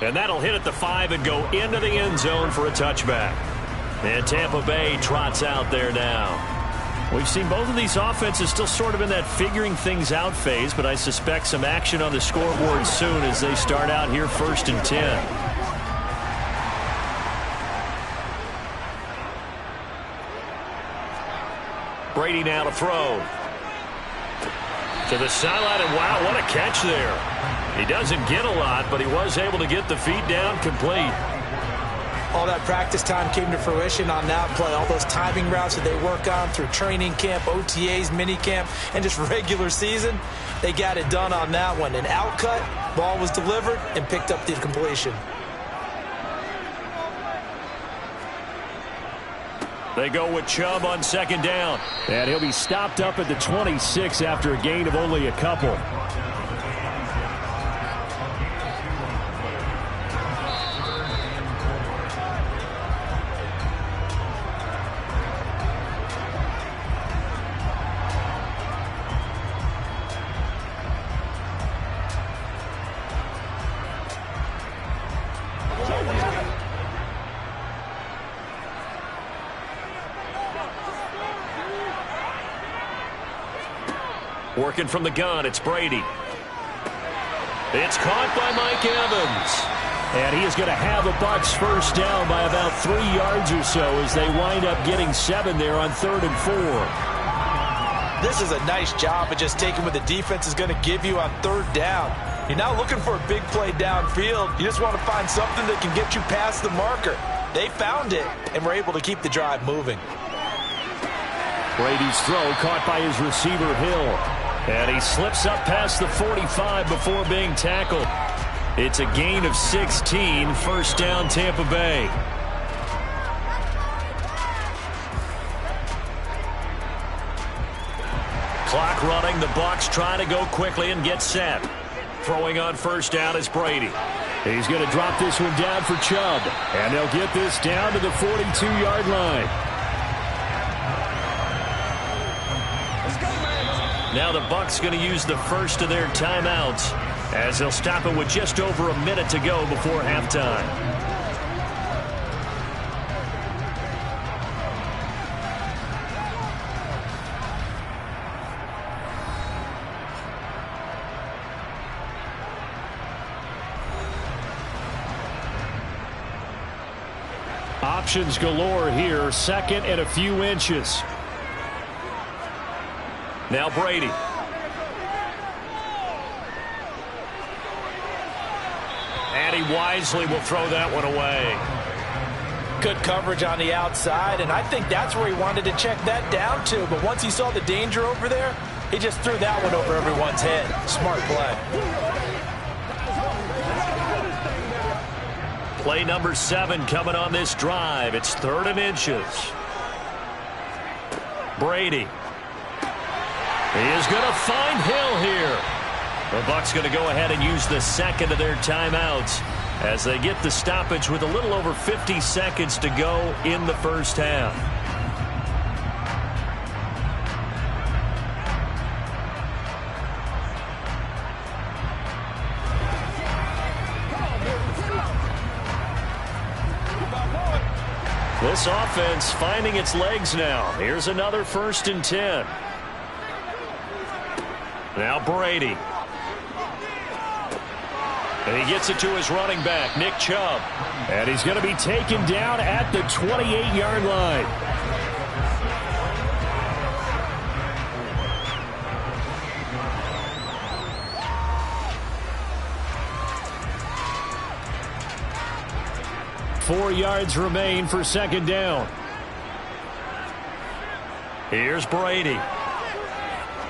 And that'll hit at the 5 and go into the end zone for a touchback. And Tampa Bay trots out there now. We've seen both of these offenses still sort of in that figuring things out phase, but I suspect some action on the scoreboard soon as they start out here 1st and 10. Brady now to throw. To the sideline, and wow, what a catch there. He doesn't get a lot, but he was able to get the feet down complete. All that practice time came to fruition on that play. All those timing routes that they work on through training camp, OTAs, minicamp, and just regular season, they got it done on that one. An outcut, ball was delivered, and picked up the completion. They go with Chubb on second down. And he'll be stopped up at the 26 after a gain of only a couple. Working from the gun, it's Brady. It's caught by Mike Evans. And he is going to have the Bucs first down by about 3 yards or so as they wind up getting 7 there on 3rd and 4. This is a nice job of just taking what the defense is going to give you on 3rd down. You're not looking for a big play downfield. You just want to find something that can get you past the marker. They found it and were able to keep the drive moving. Brady's throw caught by his receiver, Hill. And he slips up past the 45 before being tackled. It's a gain of 16, first down Tampa Bay. Clock running, the Bucs trying to go quickly and get set. Throwing on first down is Brady. He's going to drop this one down for Chubb. And they'll get this down to the 42-yard line. Now the Bucs going to use the first of their timeouts as they'll stop it with just over a minute to go before halftime. Options galore here, second and a few inches. Now Brady. And he wisely will throw that one away. Good coverage on the outside, and I think that's where he wanted to check that down to. But once he saw the danger over there, he just threw that one over everyone's head. Smart play. Play number 7 coming on this drive. It's 3rd and inches. Brady. He is going to find Hill here. The Bucs going to go ahead and use the second of their timeouts as they get the stoppage with a little over 50 seconds to go in the first half. This offense finding its legs now. Here's another 1st and 10. Now Brady. And he gets it to his running back, Nick Chubb. And he's going to be taken down at the 28-yard line. Four yards remain for second down. Here's Brady.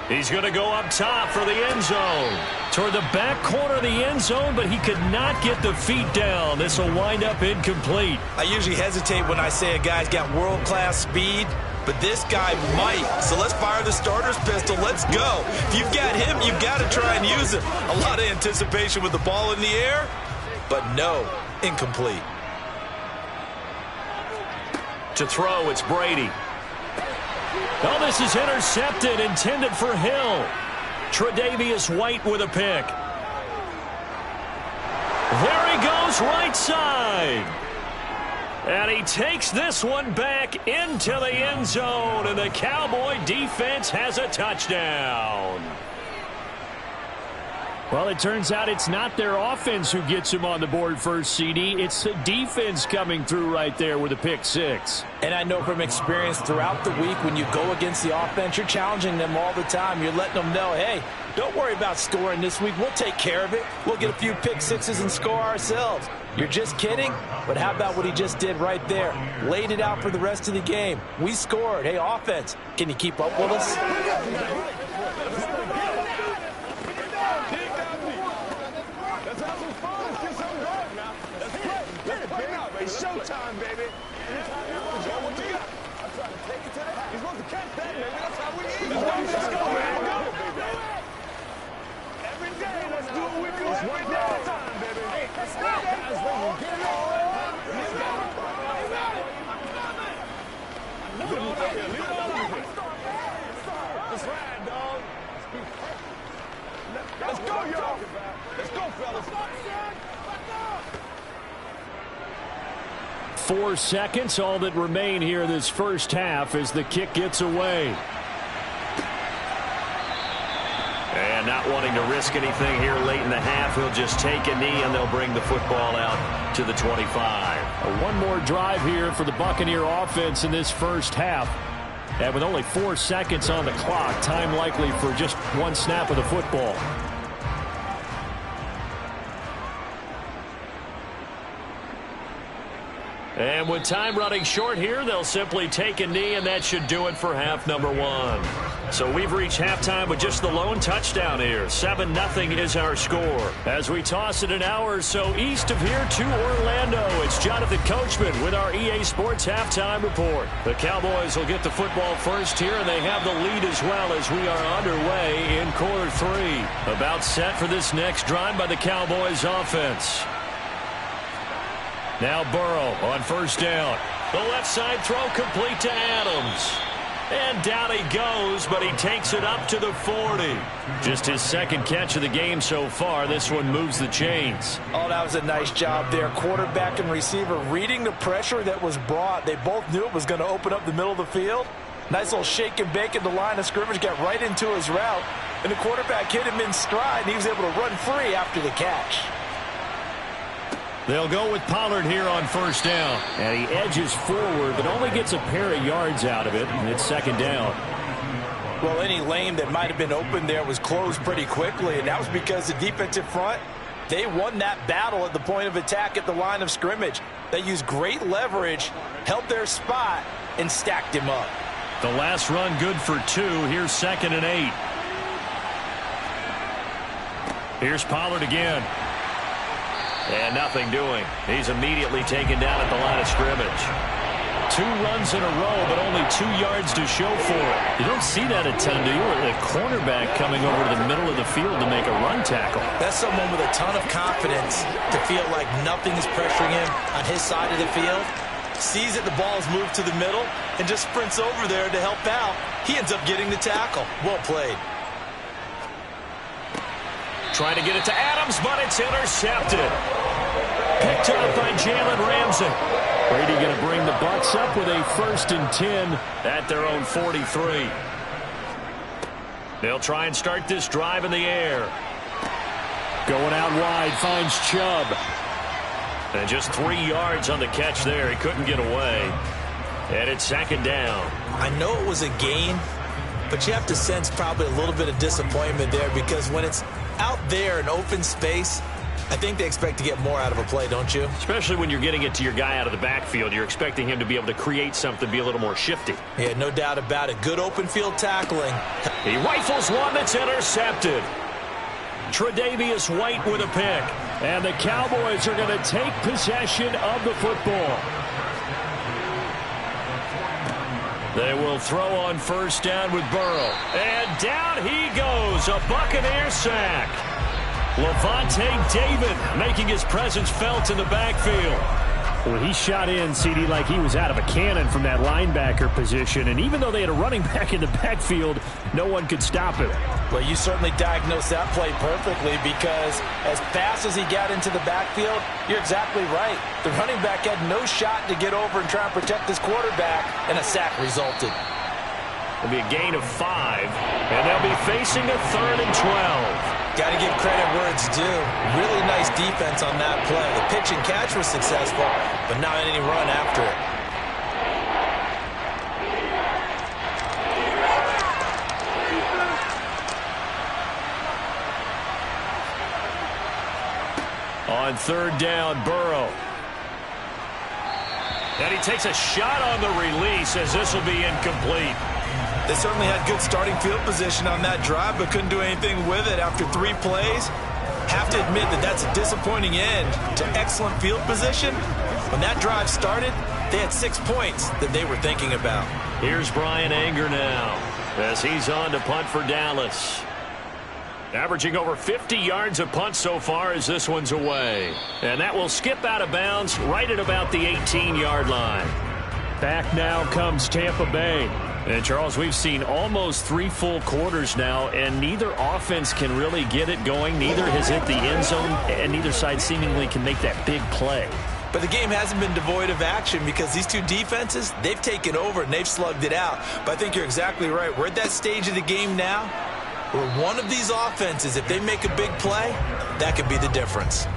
He's going to go up top for the end zone. Toward the back corner of the end zone, but he could not get the feet down. This will wind up incomplete. I usually hesitate when I say a guy's got world-class speed, but this guy might. So let's fire the starter's pistol. Let's go. If you've got him, you've got to try and use him. A lot of anticipation with the ball in the air, but no, incomplete. To throw, it's Brady. Oh, this is intercepted, intended for Hill. Tre'Davious White with a pick. There he goes, right side. And he takes this one back into the end zone, and the Cowboy defense has a touchdown. Well, it turns out it's not their offense who gets him on the board first, CD. It's the defense coming through right there with a pick six. And I know from experience throughout the week when you go against the offense, you're challenging them all the time. You're letting them know, hey, Don't worry about scoring this week. We'll take care of it. We'll get a few pick sixes and score ourselves. You're just kidding? But how about what he just did right there? Laid it out for the rest of the game. We scored. Hey, offense, can you keep up with us? It's showtime, baby. Show what you got. I'm trying to take it to the house. He's supposed to catch that, baby. That's how we eat. Let's go, man. Go. Every day, let's do what we do. It's one day at a time, baby. Let's go, guys. Get it all. Leave it all out here. Leave it all out here. Let's ride, dog. Let's go, y'all. Let's go, fellas. 4 seconds, all that remain here this first half as the kick gets away. And not wanting to risk anything here late in the half, he'll just take a knee and they'll bring the football out to the 25. One more drive here for the Buccaneer offense in this first half. And with only 4 seconds on the clock, time likely for just one snap of the football. And with time running short here, they'll simply take a knee, and that should do it for half number one. So we've reached halftime with just the lone touchdown here. 7-0 is our score. As we toss it an hour or so east of here to Orlando, it's Jonathan Coachman with our EA Sports Halftime Report. The Cowboys will get the football first here, and they have the lead as well as we are underway in quarter three. About set for this next drive by the Cowboys offense. Now Burrow on first down. The left side throw complete to Adams. And down he goes, but he takes it up to the 40. Just his second catch of the game so far. This one moves the chains. Oh, that was a nice job there. Quarterback and receiver reading the pressure that was brought. They both knew it was going to open up the middle of the field. Nice little shake and bake at the line of scrimmage. Got right into his route. And the quarterback hit him in stride, and he was able to run free after the catch. They'll go with Pollard here on first down. And he edges forward, but only gets a pair of yards out of it, and it's second down. Well, any lane that might have been open there was closed pretty quickly, and that was because the defensive front, they won that battle at the point of attack at the line of scrimmage. They used great leverage, held their spot, and stacked him up. The last run good for 2. Here's 2nd and 8. Here's Pollard again. And nothing doing. He's immediately taken down at the line of scrimmage. 2 runs in a row, but only 2 yards to show for it. You don't see that a ton, do you? A cornerback coming over to the middle of the field to make a run tackle. That's someone with a ton of confidence to feel like nothing is pressuring him on his side of the field. Sees that the ball is moved to the middle and just sprints over there to help out. He ends up getting the tackle. Well played. Trying to get it to Adams, but it's intercepted. Picked up by Jalen Ramsey. Brady going to bring the Bucs up with a 1st and 10 at their own 43. They'll try and start this drive in the air. Going out wide, finds Chubb. And just 3 yards on the catch there. He couldn't get away. And it's second down. I know it was a gain, but you have to sense probably a little bit of disappointment there because when it's out there in open space, I think they expect to get more out of a play, don't you? Especially when you're getting it to your guy out of the backfield. You're expecting him to be able to create something, be a little more shifty. Yeah, no doubt about it. Good open field tackling. He rifles one that's intercepted. Tre'Davious White with a pick. And the Cowboys are going to take possession of the football. They will throw on first down with Burrow. And down he goes. A Buccaneer sack. Lavonte David making his presence felt in the backfield. Well, he shot in, CD, like he was out of a cannon from that linebacker position. And even though they had a running back in the backfield, no one could stop him. Well, you certainly diagnosed that play perfectly because as fast as he got into the backfield, you're exactly right. The running back had no shot to get over and try and protect his quarterback, and a sack resulted. It'll be a gain of 5, and they'll be facing a 3rd and 12. Got to give credit where it's due. Really nice defense on that play. The pitch and catch was successful, but not any run after it. On third down, Burrow. And he takes a shot on the release as this will be incomplete. They certainly had good starting field position on that drive, but couldn't do anything with it after 3 plays. Have to admit that that's a disappointing end to excellent field position. When that drive started, they had 6 points that they were thinking about. Here's Brian Anger now as he's on to punt for Dallas. Averaging over 50 yards a punt so far as this one's away. And that will skip out of bounds right at about the 18-yard line. Back now comes Tampa Bay. And, Charles, we've seen almost 3 full quarters now, and neither offense can really get it going. Neither has hit the end zone, and neither side seemingly can make that big play. But the game hasn't been devoid of action because these two defenses, they've taken over and they've slugged it out. But I think you're exactly right. We're at that stage of the game now where one of these offenses, if they make a big play, that could be the difference.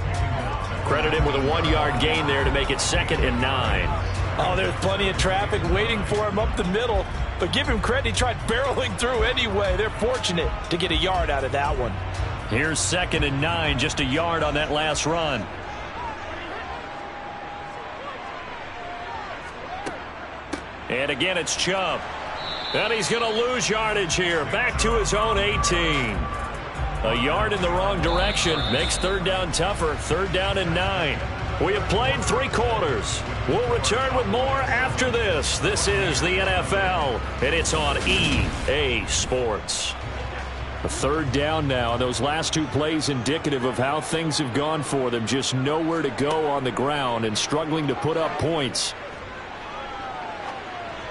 Credit him with a 1-yard gain there to make it 2nd and 9. Oh, there's plenty of traffic waiting for him up the middle. But give him credit, he tried barreling through anyway. They're fortunate to get a yard out of that one. Here's 2nd and 9, just a yard on that last run. And again, it's Chubb. And he's going to lose yardage here. Back to his own 18. A yard in the wrong direction makes third down tougher. 3rd down and 9. We have played 3 quarters. We'll return with more after this. This is the NFL, and it's on EA Sports. A 3rd down now, and those last 2 plays indicative of how things have gone for them. Just nowhere to go on the ground and struggling to put up points.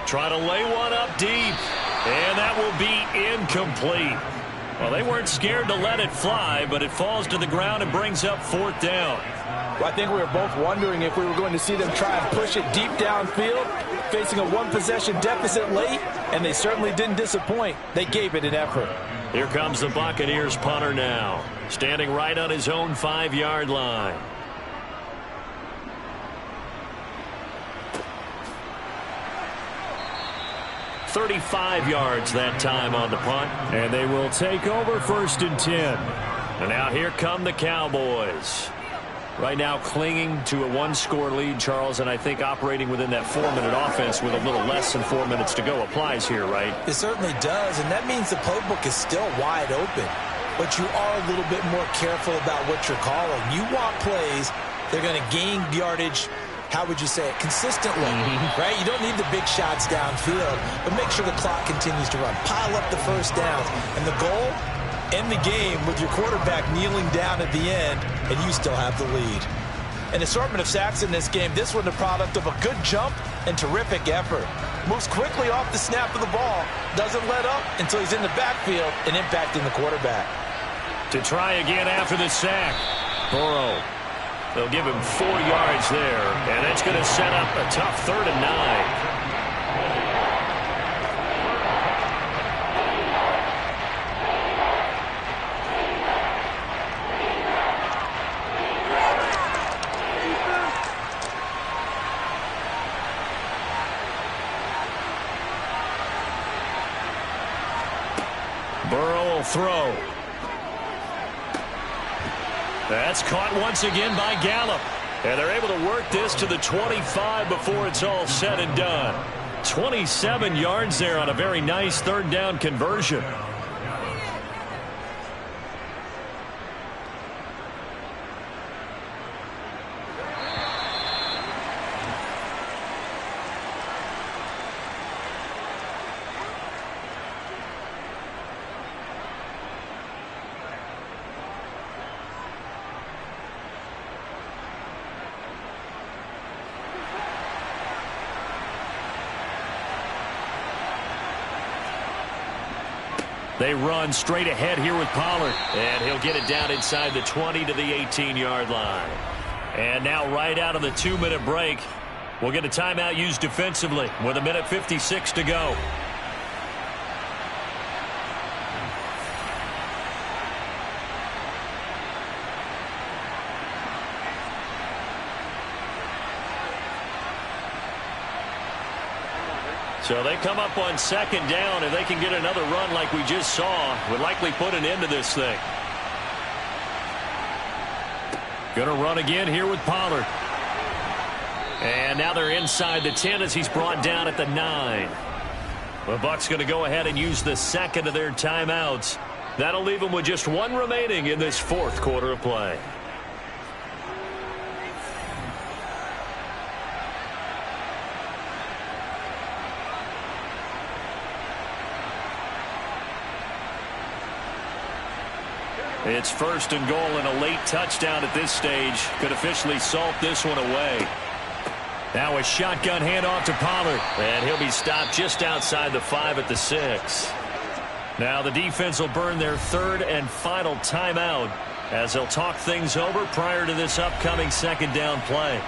Try to lay one up deep, and that will be incomplete. Well, they weren't scared to let it fly, but it falls to the ground and brings up 4th down. Well, I think we were both wondering if we were going to see them try and push it deep downfield, facing a 1-possession deficit late, and they certainly didn't disappoint. They gave it an effort. Here comes the Buccaneers punter now, standing right on his own 5-yard line. .35 yards that time on the punt. And they will take over 1st and 10. And now here come the Cowboys. Right now clinging to a 1-score lead, Charles, and I think operating within that 4-minute offense with a little less than 4 minutes to go applies here, right? It certainly does, and that means the playbook is still wide open. But you are a little bit more careful about what you're calling. You want plays, they're going to gain yardage, how would you say it, consistently, right? You don't need the big shots downfield, but make sure the clock continues to run. Pile up the first downs. And the goal, end the game with your quarterback kneeling down at the end, and you still have the lead. An assortment of sacks in this game. This one the product of a good jump and terrific effort. Moves quickly off the snap of the ball. Doesn't let up until he's in the backfield and impacting the quarterback. To try again after the sack. Burrow. They'll give him 4 yards there, and that's going to set up a tough 3rd and 9. Burrow will throw. That's caught once again by Gallup. And they're able to work this to the 25 before it's all said and done. 27 yards there on a very nice 3rd down conversion. They run straight ahead here with Pollard. And he'll get it down inside the 20 to the 18-yard line. And now right out of the 2-minute break, we'll get a timeout used defensively with 1:56 to go. So they come up on 2nd down. If they can get another run like we just saw, would likely put an end to this thing. Going to run again here with Pollard. And now they're inside the 10 as he's brought down at the 9. The Bucs going to go ahead and use the second of their timeouts. That'll leave them with just one remaining in this fourth quarter of play. It's first and goal, and a late touchdown at this stage could officially salt this one away. Now a shotgun handoff to Pollard, and he'll be stopped just outside the 5 at the 6. Now the defense will burn their third and final timeout as they'll talk things over prior to this upcoming second down play.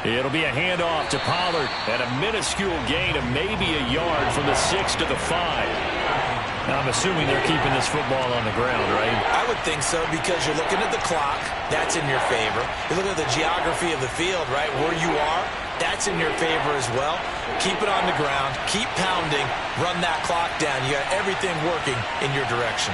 It'll be a handoff to Pollard and a minuscule gain of maybe a yard from the 6 to the 5. Now, I'm assuming they're keeping this football on the ground, right? I would think so because you're looking at the clock. That's in your favor. You're looking at the geography of the field, right? Where you are, that's in your favor as well. Keep it on the ground. Keep pounding. Run that clock down. You got everything working in your direction.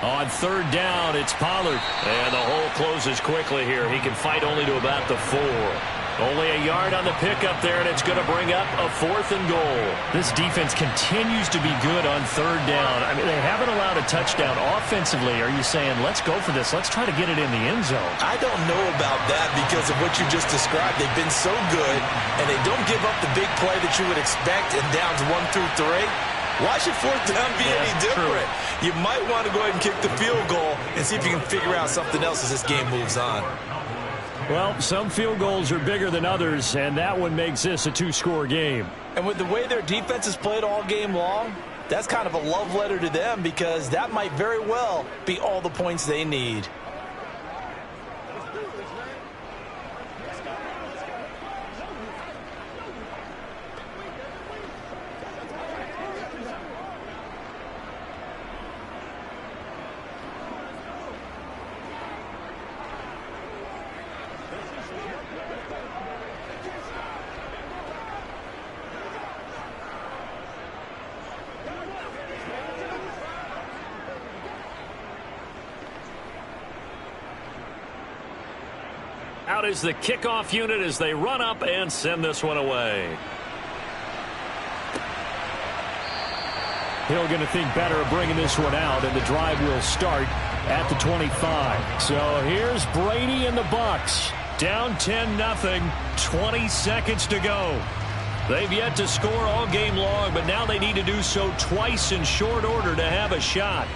On third down, it's Pollard. And the hole closes quickly here. He can fight only to about the 4. Only a yard on the pickup there, and it's going to bring up a 4th and goal. This defense continues to be good on third down. I mean, they haven't allowed a touchdown offensively. Are you saying, let's go for this? Let's try to get it in the end zone. I don't know about that because of what you just described. They've been so good, and they don't give up the big play that you would expect in downs 1 through 3. Why should fourth down be any different? True. You might want to go ahead and kick the field goal and see if you can figure out something else as this game moves on. Well, some field goals are bigger than others, and that one makes this a 2-score game. And with the way their defense has played all game long, that's kind of a love letter to them because that might very well be all the points they need. Out is the kickoff unit as they run up and send this one away. Hill going to think better of bringing this one out, and the drive will start at the 25. So here's Brady and the Bucs. Down 10-0, 20 seconds to go. They've yet to score all game long, but now they need to do so twice in short order to have a shot.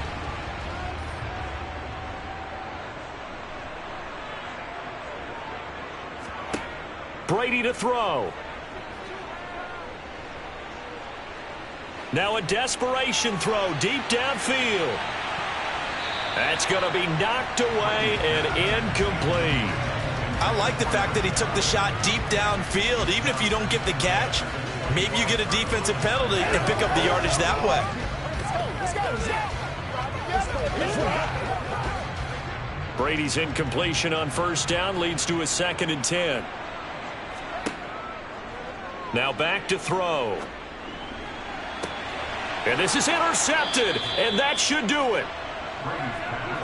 Brady to throw. Now a desperation throw deep downfield. That's going to be knocked away and incomplete. I like the fact that he took the shot deep downfield. Even if you don't get the catch, maybe you get a defensive penalty and pick up the yardage that way. Brady's incompletion on first down leads to a 2nd and 10. Now back to throw. And this is intercepted, and that should do it.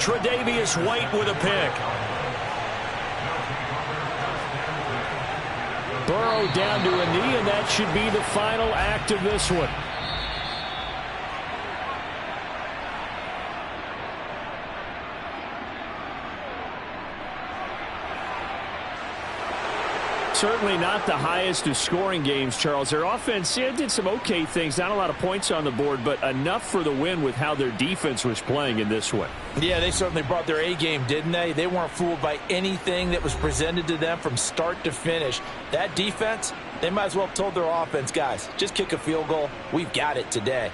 Tre'Davious White with a pick. Burrow down to a knee, and that should be the final act of this one. Certainly not the highest of scoring games, Charles. Their offense did some okay things. Not a lot of points on the board, but enough for the win with how their defense was playing in this one. Yeah, they certainly brought their A game, didn't they? They weren't fooled by anything that was presented to them from start to finish. That defense, they might as well have told their offense, guys, just kick a field goal. We've got it today.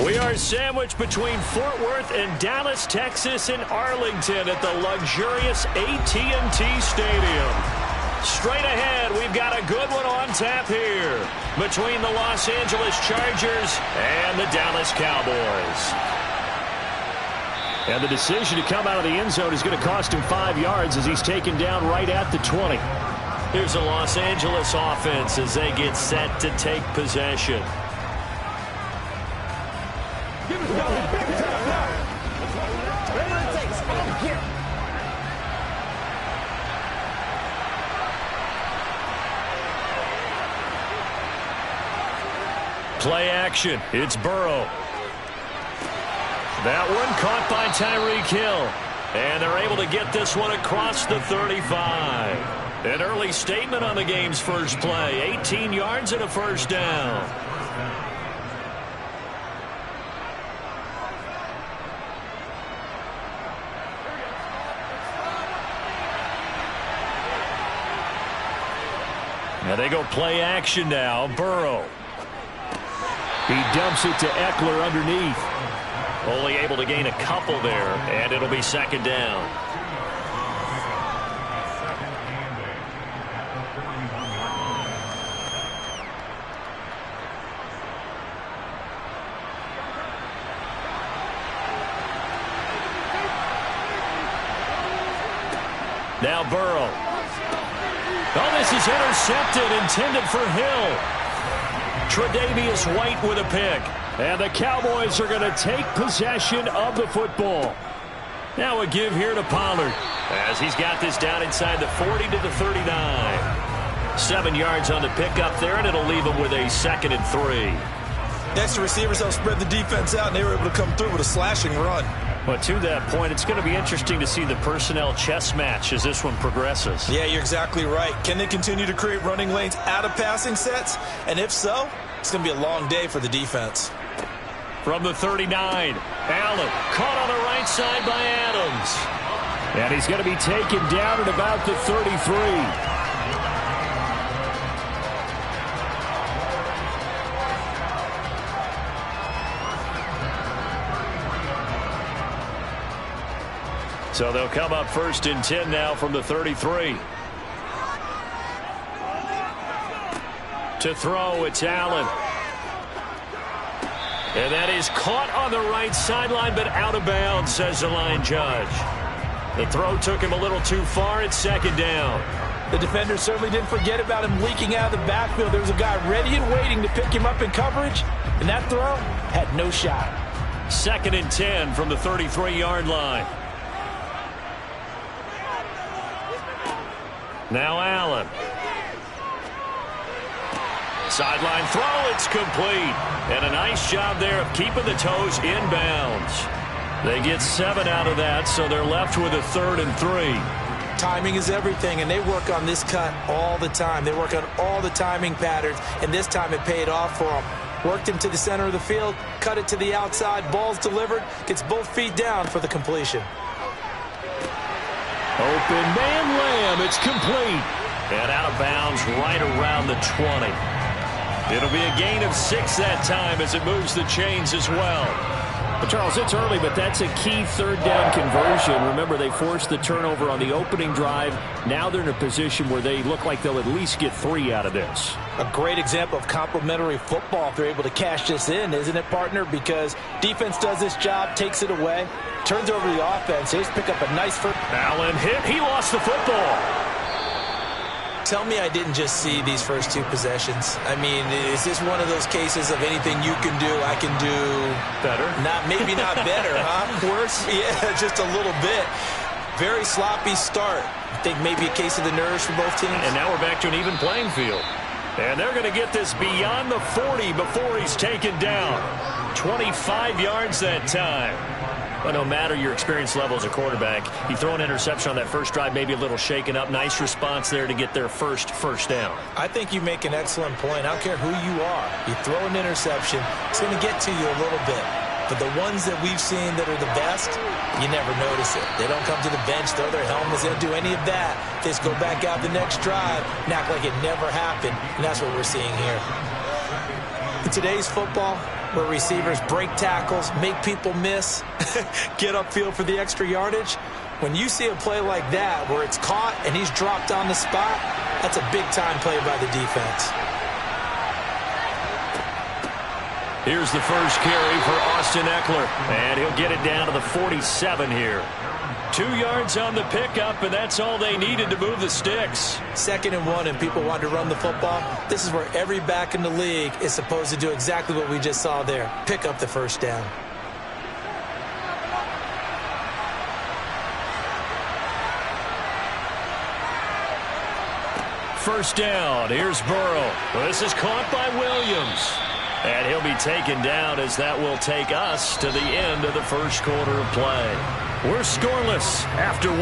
We are sandwiched between Fort Worth and Dallas, Texas, and Arlington at the luxurious AT&T Stadium. Straight ahead, we've got a good one on tap here between the Los Angeles Chargers and the Dallas Cowboys. And the decision to come out of the end zone is going to cost him 5 yards as he's taken down right at the 20. Here's the Los Angeles offense as they get set to take possession. Play action. It's Burrow. That one caught by Tyreek Hill. And they're able to get this one across the 35. An early statement on the game's first play. 18 yards and a first down. Now they go play action now. Burrow. He dumps it to Eckler underneath. Only able to gain a couple there, and it'll be second down. Now Burrow. Oh, this is intercepted, intended for Hill. Tre'Davious White with a pick. And the Cowboys are going to take possession of the football. Now a give here to Pollard as he's got this down inside the 40 to the 39. 7 yards on the pickup there, and it'll leave him with a 2nd and 3. Next to receivers, they'll spread the defense out, and they were able to come through with a slashing run. But to that point, it's going to be interesting to see the personnel chess match as this one progresses. Yeah, you're exactly right. Can they continue to create running lanes out of passing sets? And if so, it's going to be a long day for the defense. From the 39, Allen caught on the right side by Adams. And he's going to be taken down at about the 33. So they'll come up 1st and 10 now from the 33. To throw, it's Allen. And that is caught on the right sideline, but out of bounds, says the line judge. The throw took him a little too far. It's 2nd down. The defender certainly didn't forget about him leaking out of the backfield. There was a guy ready and waiting to pick him up in coverage, and that throw had no shot. 2nd and 10 from the 33-yard line. Now Allen. Sideline throw, it's complete. And a nice job there of keeping the toes inbounds. They get 7 out of that, so they're left with a 3rd and 3. Timing is everything, and they work on this cut all the time. They work on all the timing patterns, and this time it paid off for them. Worked him to the center of the field, cut it to the outside, ball's delivered, gets both feet down for the completion. Open man Lamb, it's complete. And out of bounds right around the 20. It'll be a gain of 6 that time as it moves the chains as well. But Charles, it's early, but that's a key 3rd down conversion. Remember, they forced the turnover on the opening drive. Now they're in a position where they look like they'll at least get 3 out of this. A great example of complementary football if they're able to cash this in, isn't it, partner? Because defense does this job, takes it away, turns over the offense. They just pick up a nice first. Allen hit. He lost the football. Tell me I didn't just see these first 2 possessions. I mean, is this one of those cases of anything you can do, I can do better? Maybe not better, huh? Worse? Yeah, just a little bit. Very sloppy start. I think maybe a case of the nerves for both teams. And now we're back to an even playing field. And they're going to get this beyond the 40 before he's taken down. 25 yards that time. But no matter your experience level as a quarterback, you throw an interception on that first drive, maybe a little shaken up. Nice response there to get their first down. I think you make an excellent point. I don't care who you are. You throw an interception, it's going to get to you a little bit. But the ones that we've seen that are the best, you never notice it. They don't come to the bench, throw their helmets, they don't do any of that. They just go back out the next drive and act like it never happened. And that's what we're seeing here. In today's football, where receivers break tackles, make people miss, get upfield for the extra yardage, when you see a play like that where it's caught and he's dropped on the spot, that's a big-time play by the defense. Here's the first carry for Austin Ekeler, and he'll get it down to the 47 here. 2 yards on the pickup, and that's all they needed to move the sticks. 2nd and 1, and people want to run the football. This is where every back in the league is supposed to do exactly what we just saw there. Pick up the first down. First down, here's Burrow. This is caught by Williams. And he'll be taken down as that will take us to the end of the first quarter of play. We're scoreless after 1.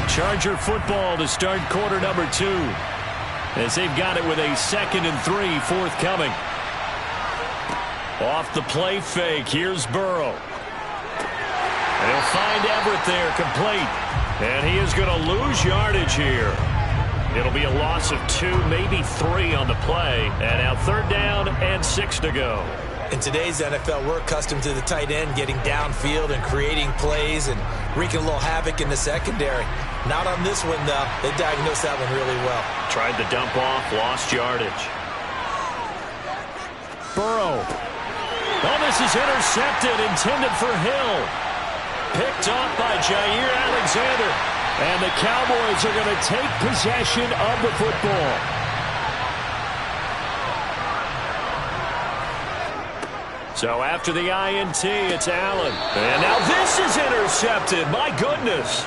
Charger football to start quarter number 2. As they've got it with a 2nd and 3 forthcoming. Off the play fake, here's Burrow. And he'll find Everett there complete. And he is going to lose yardage here. It'll be a loss of 2, maybe 3 on the play. And now 3rd down and 6 to go. In today's NFL, we're accustomed to the tight end getting downfield and creating plays and wreaking a little havoc in the secondary. Not on this one, though. They diagnosed that one really well. Tried the dump off, lost yardage. Burrow. Oh, this is intercepted, intended for Hill. Picked off by Jair Alexander. And the Cowboys are going to take possession of the football. So after the INT, it's Allen. And now this is intercepted. My goodness.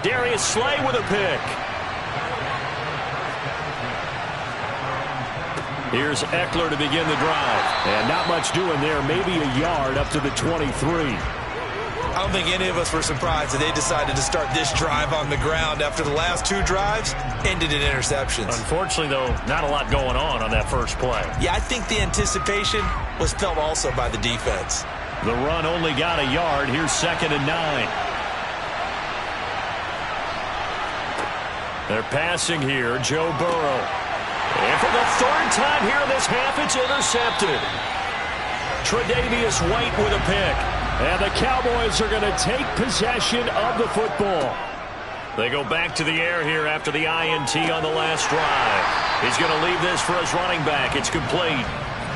Darius Slay with a pick. Here's Ekeler to begin the drive. And not much doing there. Maybe a yard up to the 23. I don't think any of us were surprised that they decided to start this drive on the ground after the last 2 drives ended in interceptions. Unfortunately, though, not a lot going on that first play. Yeah, I think the anticipation was felt also by the defense. The run only got a yard. Here's 2nd and 9. They're passing here. Joe Burrow. And for the 3rd time here in this half, it's intercepted. Tre'Davious White with a pick. And the Cowboys are going to take possession of the football. They go back to the air here after the INT on the last drive. He's going to leave this for his running back. It's complete.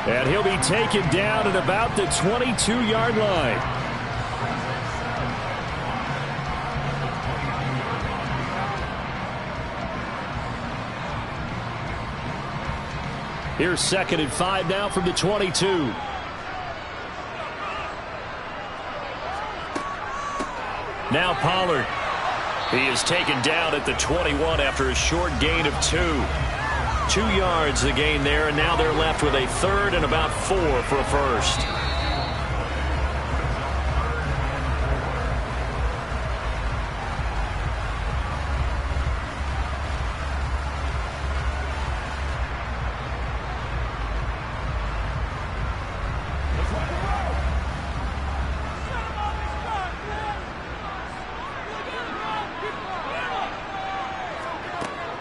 And he'll be taken down at about the 22-yard line. Here's 2nd and 5 now from the 22. Now Pollard. He is taken down at the 21 after a short gain of 2. 2 yards the gain there, and now they're left with a 3rd and about 4 for a first.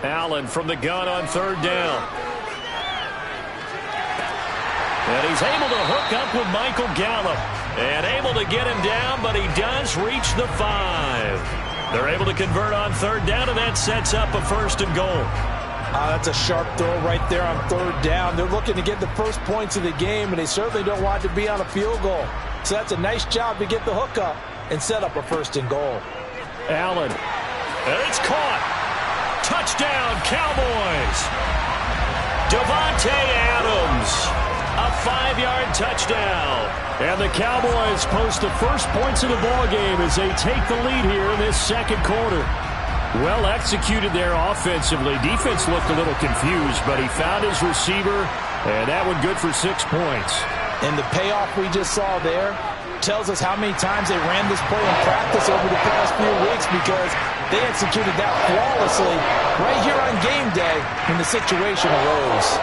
Allen from the gun on 3rd down. And he's able to hook up with Michael Gallup. And able to get him down, but he does reach the 5. They're able to convert on 3rd down, and that sets up a 1st and goal. That's a sharp throw right there on 3rd down. They're looking to get the first points of the game, and they certainly don't want it to be on a field goal. So that's a nice job to get the hookup and set up a 1st and goal. Allen. And it's caught. Touchdown, Cowboys. Davante Adams. A 5-yard touchdown. And the Cowboys post the first points of the ballgame as they take the lead here in this 2nd quarter. Well executed there offensively. Defense looked a little confused, but he found his receiver, and that one good for 6 points. And the payoff we just saw there tells us how many times they ran this play in practice over the past few weeks, because they executed that flawlessly right here on game day when the situation arose.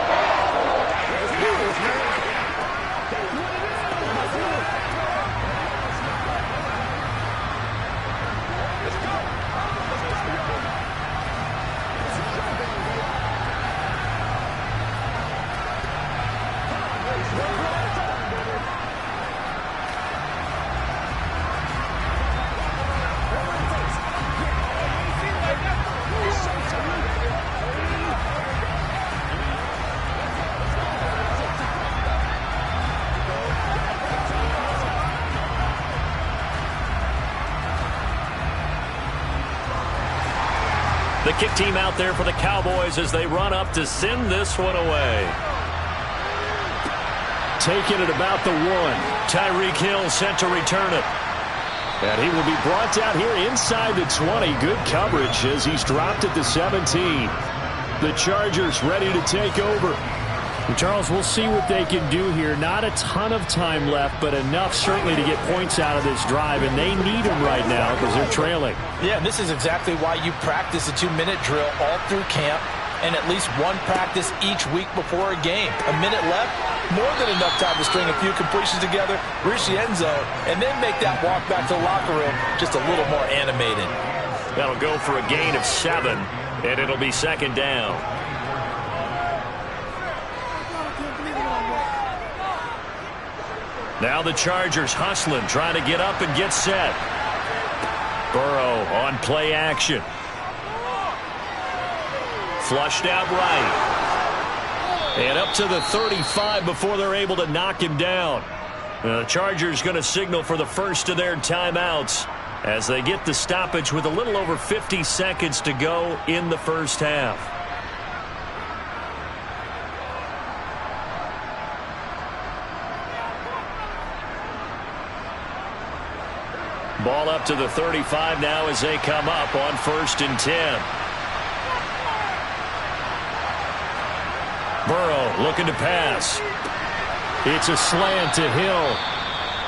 kick team out there for the Cowboys as they run up to send this one away. Taking it about the 1. Tyreek Hill set to return it. And he will be brought down here inside the 20. Good coverage as he's dropped at the 17. The Chargers ready to take over. Charles, we'll see what they can do here. Not a ton of time left, but enough certainly to get points out of this drive, and they need them right now because they're trailing. Yeah, and this is exactly why you practice a 2-minute drill all through camp and at least one practice each week before a game. A minute left, more than enough time to string a few completions together, reach the end zone, and then make that walk back to the locker room just a little more animated. That'll go for a gain of 7, and it'll be second down. Now the Chargers hustling, trying to get up and get set. Burrow on play action. Flushed out right. And up to the 35 before they're able to knock him down. The Chargers going to signal for the first of their timeouts as they get the stoppage with a little over 50 seconds to go in the first half. Ball up to the 35 now as they come up on 1st and 10. Burrow looking to pass. It's a slant to Hill.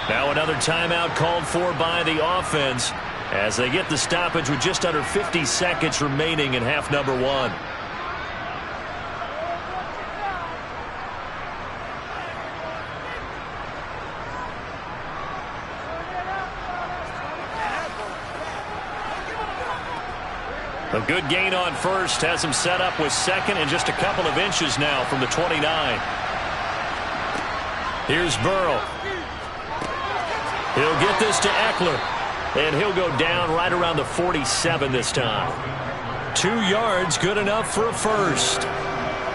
Now another timeout called for by the offense as they get the stoppage with just under 50 seconds remaining in half number 1. A good gain on first has him set up with second and just a couple of inches now from the 29. Here's Burrow. He'll get this to Eckler, and he'll go down right around the 47 this time. 2 yards, good enough for a first.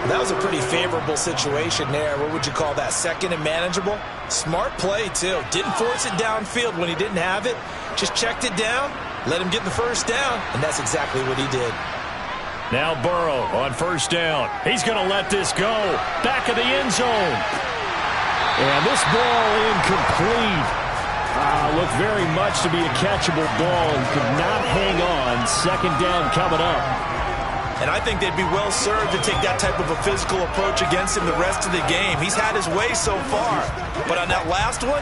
That was a pretty favorable situation there. What would you call that? Second and manageable? Smart play, too. Didn't force it downfield when he didn't have it. Just checked it down, let him get the first down, and that's exactly what he did. Now Burrow on 1st down. He's going to let this go. Back of the end zone. And this ball incomplete. Looked very much to be a catchable ball and could not hang on. 2nd down coming up. And I think they'd be well served to take that type of a physical approach against him the rest of the game. He's had his way so far. But on that last one,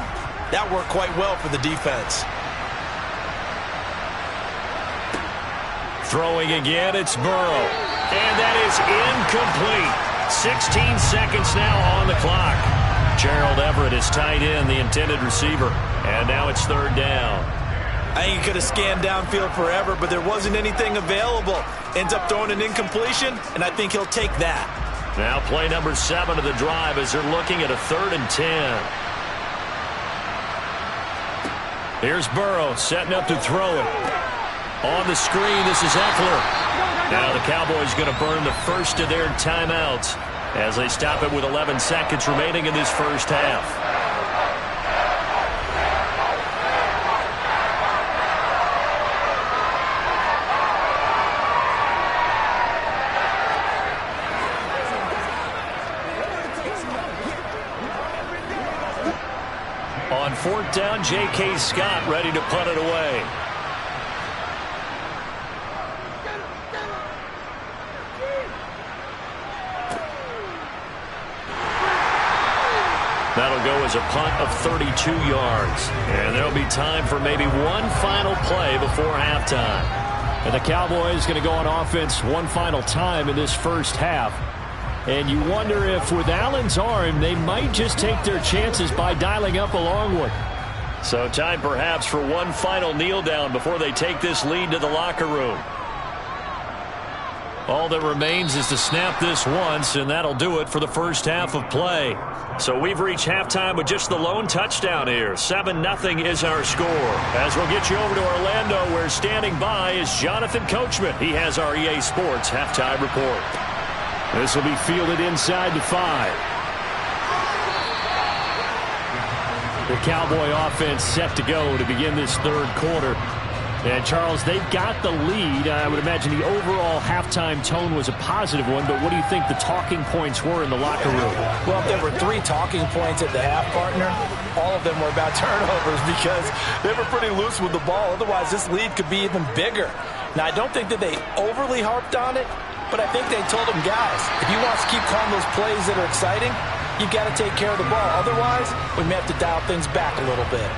that worked quite well for the defense. Throwing again, it's Burrow. And that is incomplete. 16 seconds now on the clock. Gerald Everett is tied in, the intended receiver. And now it's 3rd down. I think he could have scanned downfield forever, but there wasn't anything available. Ends up throwing an incompletion, and I think he'll take that. Now play number 7 of the drive as they're looking at a 3rd and 10. Here's Burrow setting up to throw it. On the screen, this is Eckler. Now the Cowboys going to burn the first of their timeouts as they stop it with 11 seconds remaining in this first half. On 4th down, J.K. Scott ready to punt it away. That'll go as a punt of 32 yards. And there'll be time for maybe one final play before halftime. And the Cowboys going to go on offense one final time in this first half. And you wonder if with Allen's arm, they might just take their chances by dialing up a long one. So time perhaps for one final kneel down before they take this lead to the locker room. All that remains is to snap this once, and that'll do it for the first half of play. So we've reached halftime with just the lone touchdown here. 7-0 is our score. As we'll get you over to Orlando, where standing by is Jonathan Coachman. He has our EA Sports halftime report. This will be fielded inside the 5. The Cowboy offense set to go to begin this third quarter. And, Charles, they've got the lead. I would imagine the overall halftime tone was a positive one, but what do you think the talking points were in the locker room? Well, if there were 3 talking points at the half, partner, all of them were about turnovers because they were pretty loose with the ball. Otherwise, this lead could be even bigger. Now, I don't think that they overly harped on it, but I think they told them, guys, if you want to keep calling those plays that are exciting, you've got to take care of the ball. Otherwise, we may have to dial things back a little bit.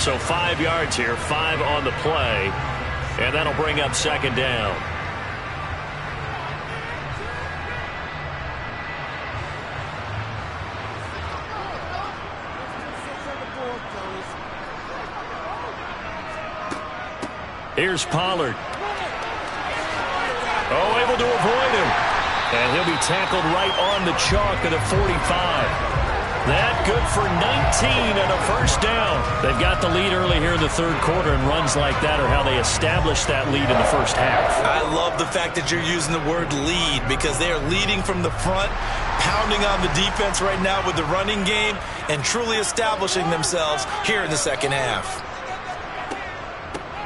So 5 yards here, 5 on the play, and that'll bring up second down. Here's Pollard. Oh, able to avoid him. And he'll be tackled right on the chalk at the 45. That good for 19 and a first down. They've got the lead early here in the third quarter, and runs like that are how they establish that lead in the first half. I love the fact that you're using the word lead because they are leading from the front, pounding on the defense right now with the running game, and truly establishing themselves here in the second half.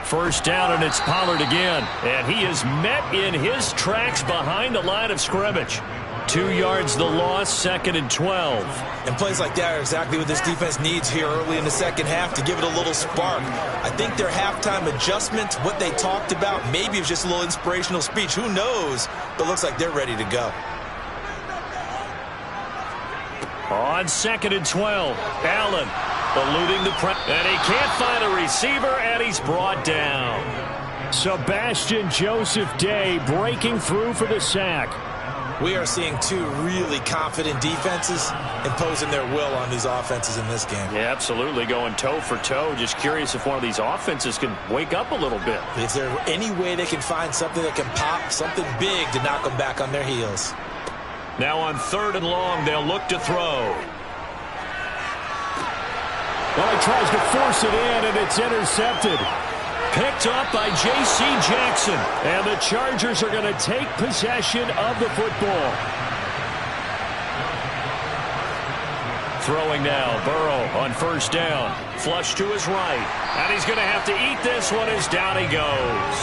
First down, and it's Pollard again. And he is met in his tracks behind the line of scrimmage. 2 yards the loss, second and 12. And plays like that are exactly what this defense needs here early in the second half to give it a little spark. I think their halftime adjustment, what they talked about, maybe it was just a little inspirational speech. Who knows? But looks like they're ready to go. On second and 12, Allen eluding the press. And he can't find a receiver, and he's brought down. Sebastian Joseph Day breaking through for the sack. We are seeing 2 really confident defenses imposing their will on these offenses in this game. Yeah, absolutely, going toe for toe. Just curious if one of these offenses can wake up a little bit. Is there any way they can find something that can pop, something big to knock them back on their heels? Now on third and long, they'll look to throw. Well, he tries to force it in, and it's intercepted. Picked up by J.C. Jackson. And the Chargers are going to take possession of the football. Throwing now, Burrow on first down. Flush to his right. And he's going to have to eat this one as down he goes.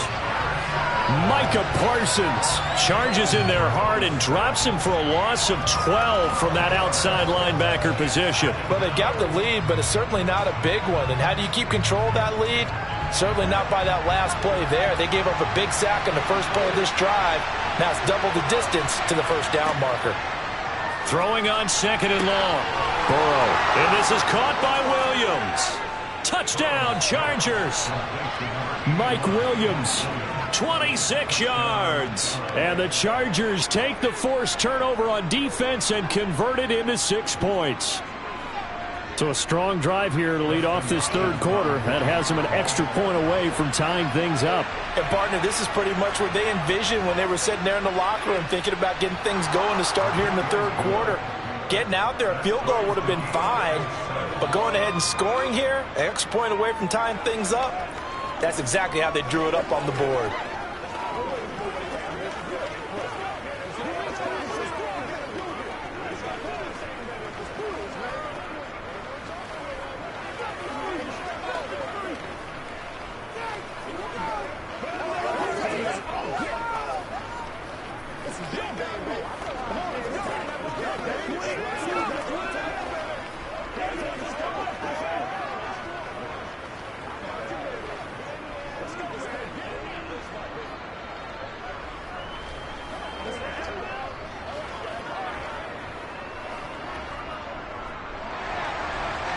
Micah Parsons charges in there hard and drops him for a loss of 12 from that outside linebacker position. Well, they got the lead, but it's certainly not a big one. And how do you keep control of that lead? Certainly not by that last play there. They gave up a big sack in the first play of this drive. Now it's double the distance to the first down marker. Throwing on second and long. Burrow. And this is caught by Williams. Touchdown, Chargers. Mike Williams. 26 yards. And the Chargers take the forced turnover on defense and convert it into 6 points. So a strong drive here to lead off this third quarter. That has them an extra point away from tying things up. And, partner, this is pretty much what they envisioned when they were sitting there in the locker room thinking about getting things going to start here in the third quarter. Getting out there, a field goal would have been fine. But going ahead and scoring here, an extra point away from tying things up, that's exactly how they drew it up on the board.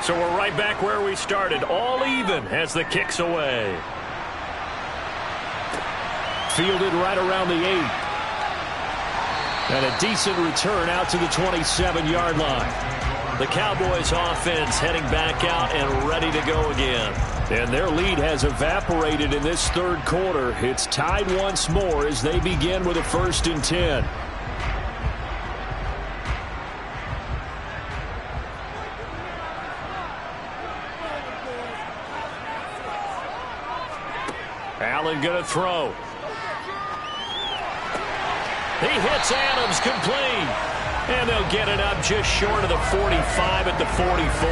So we're right back where we started, all even as the kick's away. Fielded right around the 8. And a decent return out to the 27-yard line. The Cowboys offense heading back out and ready to go again. And their lead has evaporated in this third quarter. It's tied once more as they begin with a 1st and 10. Allen going to throw. He hits Adams complete. And they'll get it up just short of the 45 at the 44.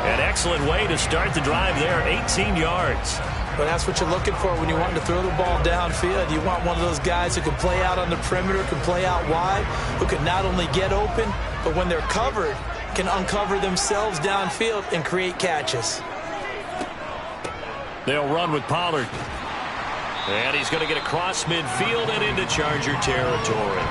An excellent way to start the drive there, 18 yards. But that's what you're looking for when you want to throw the ball downfield. You want one of those guys who can play out on the perimeter, can play out wide, who can not only get open, but when they're covered, can uncover themselves downfield and create catches. They'll run with Pollard. And he's going to get across midfield and into Charger territory.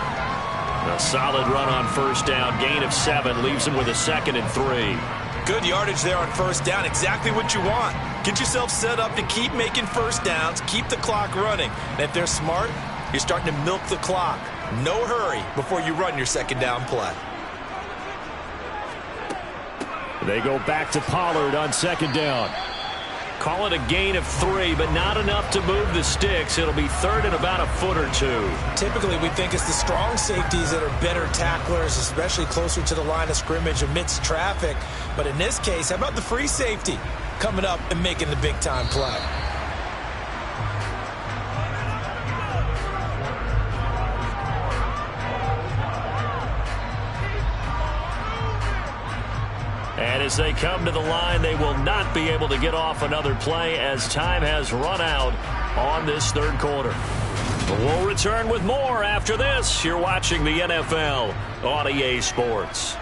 A solid run on first down. Gain of 7 leaves him with a 2nd and 3. Good yardage there on first down. Exactly what you want. Get yourself set up to keep making first downs, keep the clock running. And if they're smart, you're starting to milk the clock. No hurry before you run your second down play. They go back to Pollard on 2nd down. Call it a gain of 3, but not enough to move the sticks. It'll be 3rd and about a foot or 2. Typically, we think it's the strong safeties that are better tacklers, especially closer to the line of scrimmage amidst traffic. But in this case, how about the free safety coming up and making the big-time play? And as they come to the line, they will not be able to get off another play as time has run out on this 3rd quarter. We'll return with more after this. You're watching the NFL on EA Sports.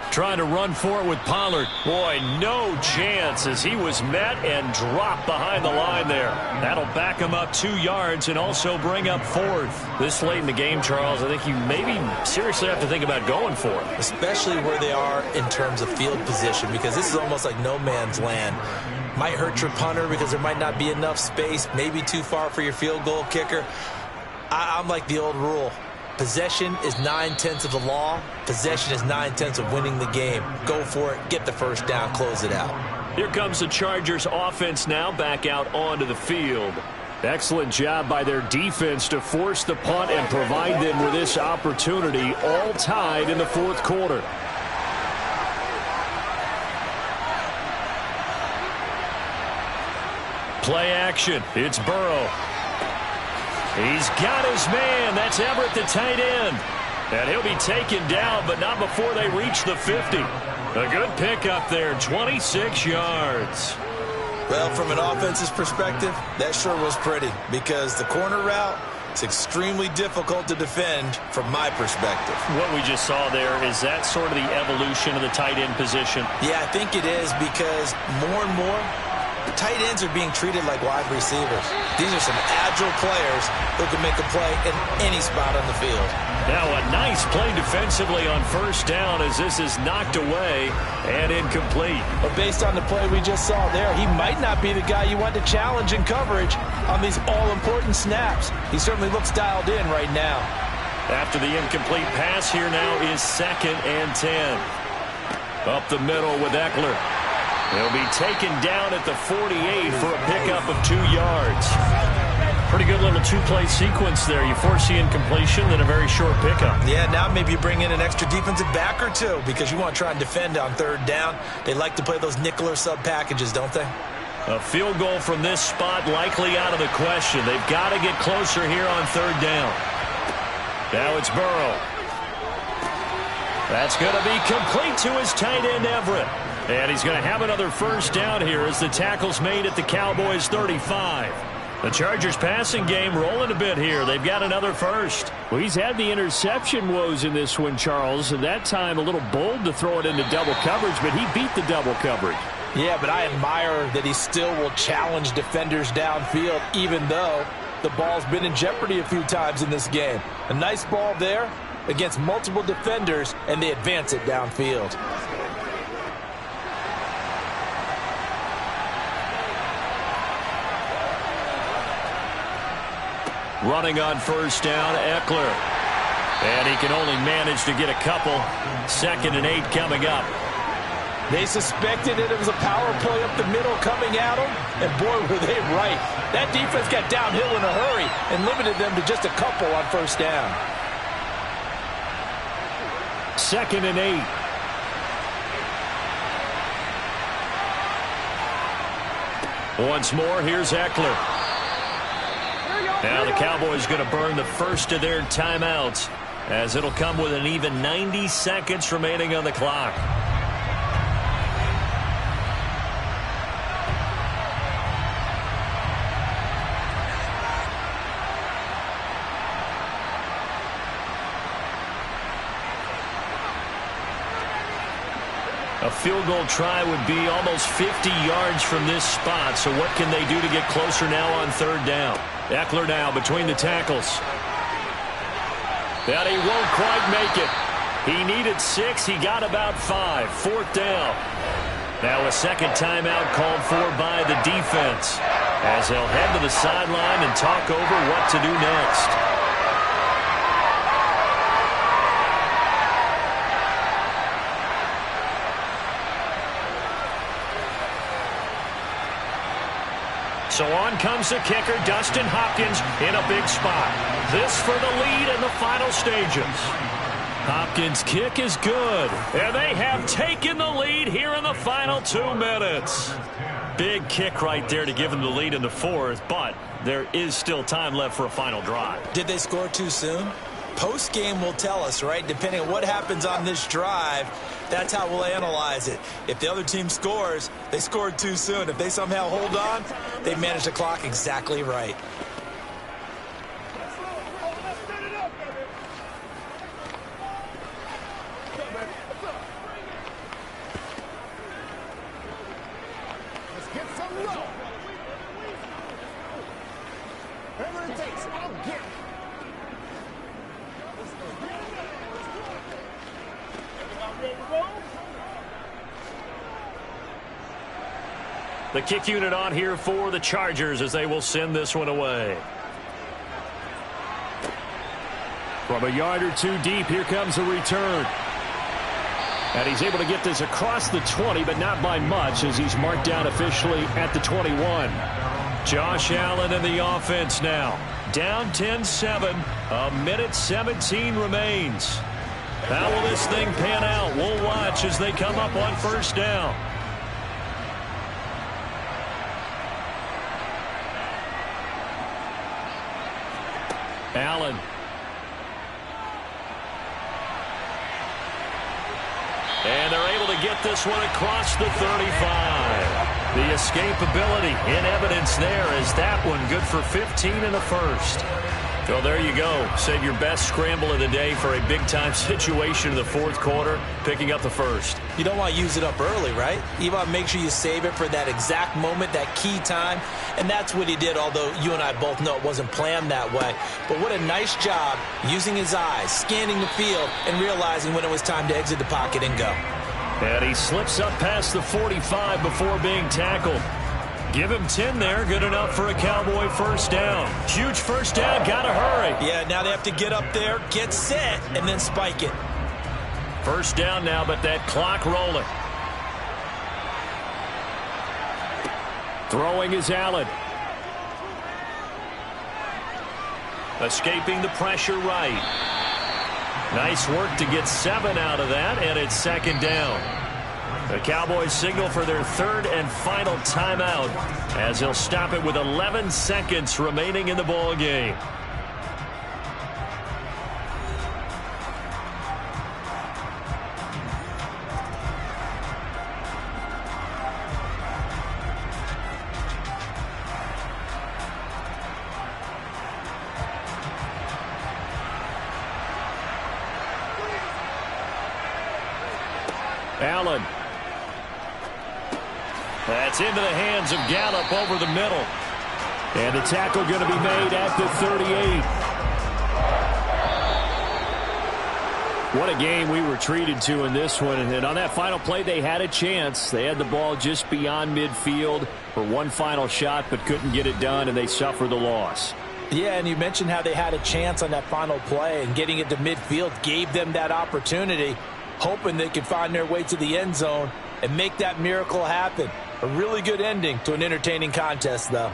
Trying to run for it with Pollard. Boy, no chance as he was met and dropped behind the line there. That'll back him up 2 yards and also bring up 4th. This late in the game, Charles, I think you maybe seriously have to think about going for it. Especially where they are in terms of field position, because this is almost like no man's land. Might hurt your punter because there might not be enough space, maybe too far for your field goal kicker. I'm like the old rule. Possession is 9/10 of the law. Possession is 9/10 of winning the game. Go for it. Get the first down. Close it out. Here comes the Chargers offense now back out onto the field. Excellent job by their defense to force the punt and provide them with this opportunity, all tied in the 4th quarter. Play action. It's Burrow. He's got his man. That's Everett, the tight end. And he'll be taken down, but not before they reach the 50. A good pickup there, 26 yards. Well, from an offense's perspective, that sure was pretty because the corner route is extremely difficult to defend from my perspective. What we just saw there, is that sort of the evolution of the tight end position? Yeah, I think it is because more and more, tight ends are being treated like wide receivers. These are some agile players who can make a play in any spot on the field. Now a nice play defensively on first down as this is knocked away and incomplete. But based on the play we just saw there, he might not be the guy you want to challenge in coverage on these all-important snaps. He certainly looks dialed in right now. After the incomplete pass, here now is 2nd and 10. Up the middle with Eckler. He'll be taken down at the 48 for a pickup of 2 yards. Pretty good little 2-play sequence there. You force the incompletion, then a very short pickup. Yeah, now maybe you bring in an extra defensive back or 2 because you want to try and defend on 3rd down. They like to play those nickel or sub packages, don't they? A field goal from this spot likely out of the question. They've got to get closer here on 3rd down. Now it's Burrow. That's going to be complete to his tight end, Everett. And he's going to have another first down here as the tackle's made at the Cowboys' 35. The Chargers passing game rolling a bit here. They've got another first. Well, he's had the interception woes in this one, Charles, and that time a little bold to throw it into double coverage, but he beat the double coverage. Yeah, but I admire that he still will challenge defenders downfield, even though the ball's been in jeopardy a few times in this game. A nice ball there against multiple defenders, and they advance it downfield. Running on first down, Eckler. And he can only manage to get a couple. 2nd and 8 coming up. They suspected that it was a power play up the middle coming at them, and boy, were they right. That defense got downhill in a hurry and limited them to just a couple on first down. 2nd and 8. Once more, here's Eckler. Now the Cowboys going to burn the first of their timeouts as it'll come with an even 90 seconds remaining on the clock. A field goal try would be almost 50 yards from this spot. So what can they do to get closer now on third down? Eckler now between the tackles. And he won't quite make it. He needed 6. He got about 5. Fourth down. Now a second timeout called for by the defense, as they'll head to the sideline and talk over what to do next. So on comes the kicker, Dustin Hopkins, in a big spot. This for the lead in the final stages. Hopkins' kick is good, and they have taken the lead here in the final 2 minutes. Big kick right there to give them the lead in the fourth, but there is still time left for a final drive. Did they score too soon? Post-game will tell us, right? Depending on what happens on this drive, that's how we'll analyze it. If the other team scores, they scored too soon. If they somehow hold on, they managed the clock exactly right. Let's get some love. Whatever it takes, I'll get it. The kick unit on here for the Chargers as they will send this one away. From a yard or two deep, here comes a return. And he's able to get this across the 20, but not by much, as he's marked down officially at the 21. Josh Allen in the offense now. Down 10-7. A minute 17 remains. How will this thing pan out? We'll watch as they come up on first down. Allen. And they're able to get this one across the 35. The escapability in evidence there as that one good for 15 in the first. Well, there you go. Save your best scramble of the day for a big-time situation in the fourth quarter, picking up the first. You don't want to use it up early, right? You want to make sure you save it for that exact moment, that key time. And that's what he did, although you and I both know it wasn't planned that way. But what a nice job using his eyes, scanning the field, and realizing when it was time to exit the pocket and go. And he slips up past the 45 before being tackled. Give him 10 there. Good enough for a Cowboy first down. Huge first down. Got to hurry. Yeah, now they have to get up there, get set, and then spike it. First down now, but that clock rolling. Throwing is Allen. Escaping the pressure right. Nice work to get 7 out of that, and it's second down. The Cowboys signal for their third and final timeout as they'll stop it with 11 seconds remaining in the ball game. Allen. That's into the hands of Gallup over the middle. And the tackle going to be made at the 38. What a game we were treated to in this one. And on that final play, they had a chance. They had the ball just beyond midfield for one final shot, but couldn't get it done, and they suffered the loss. Yeah, and you mentioned how they had a chance on that final play, and getting it to midfield gave them that opportunity, hoping they could find their way to the end zone and make that miracle happen. A really good ending to an entertaining contest, though.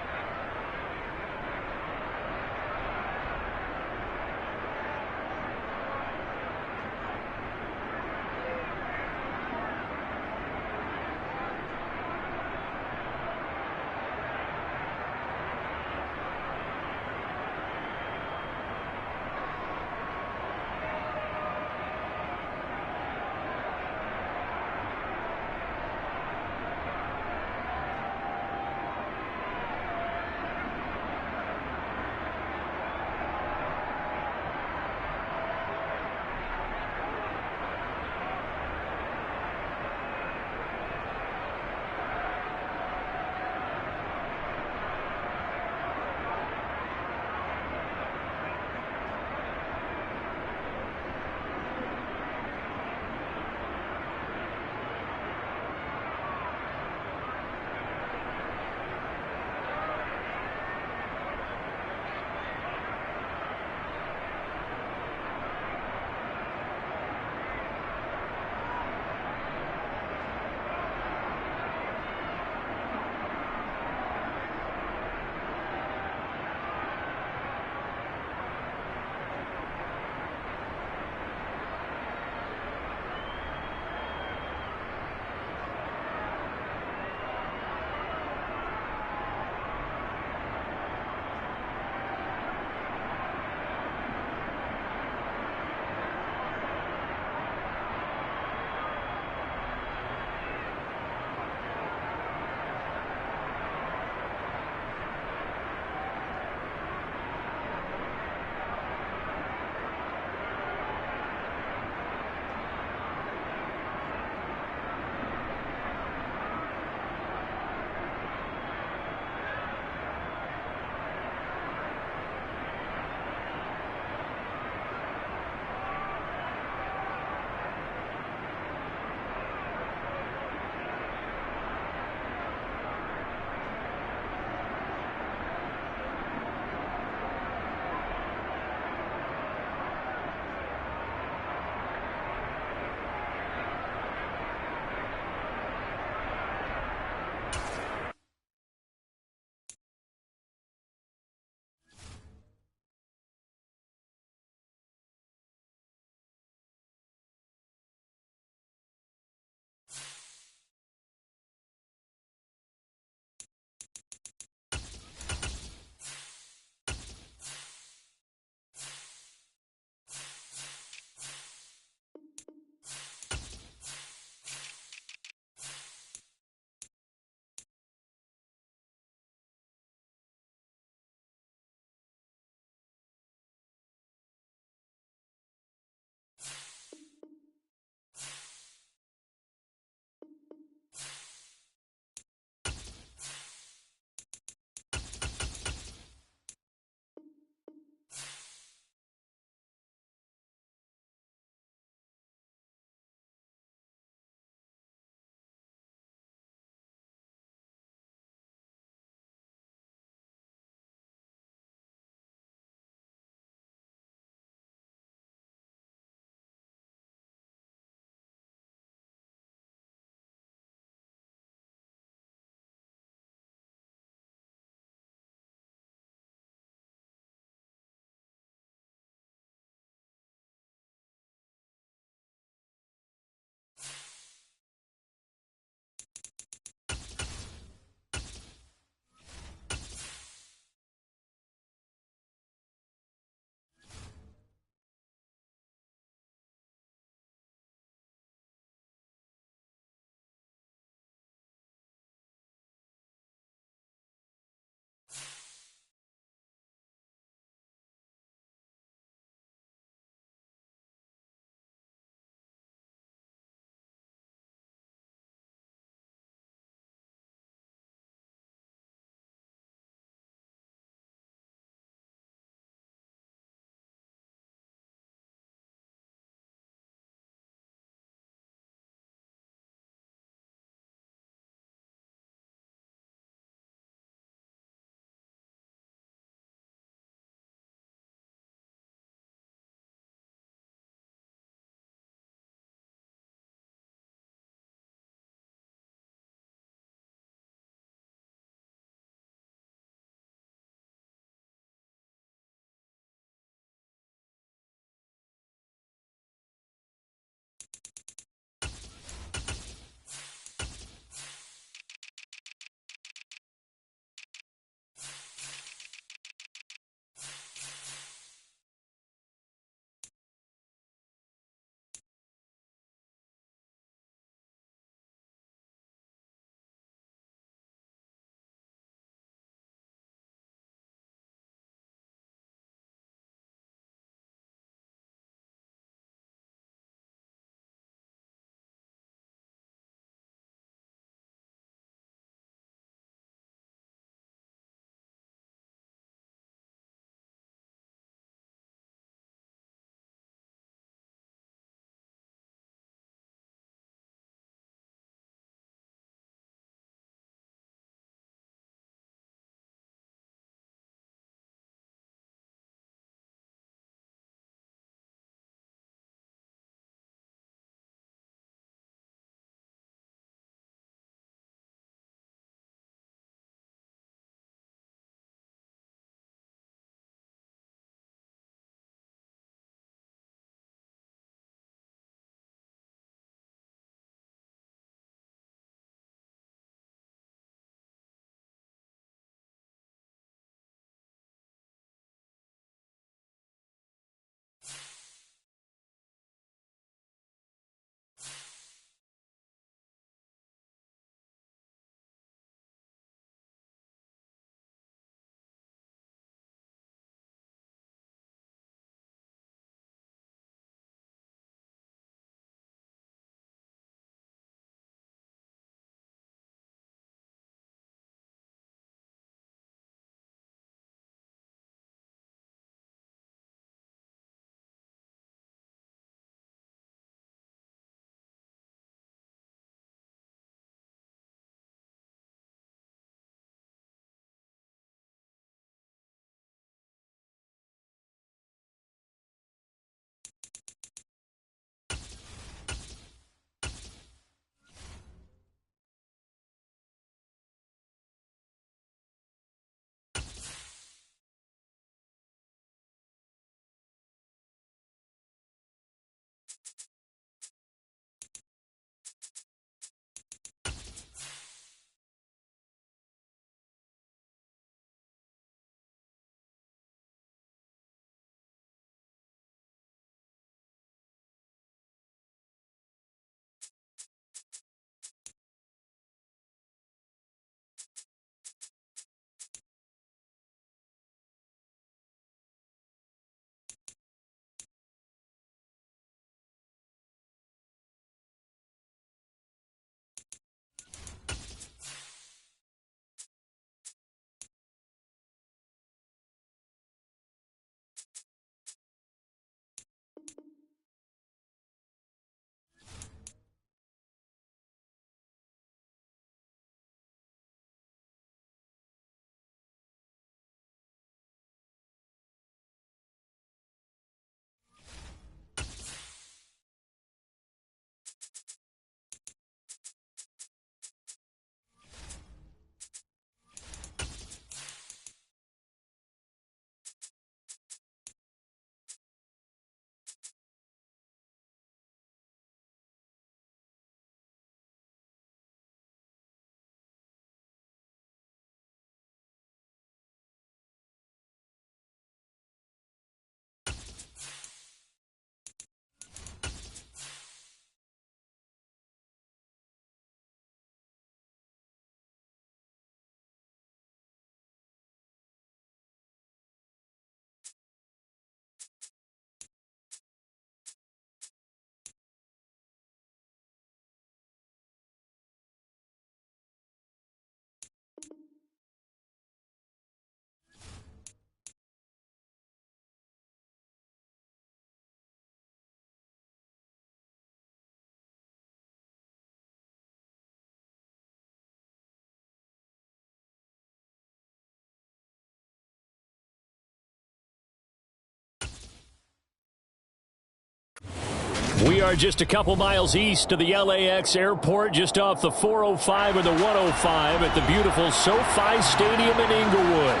We are just a couple miles east of the LAX airport, just off the 405 or the 105 at the beautiful SoFi Stadium in Inglewood.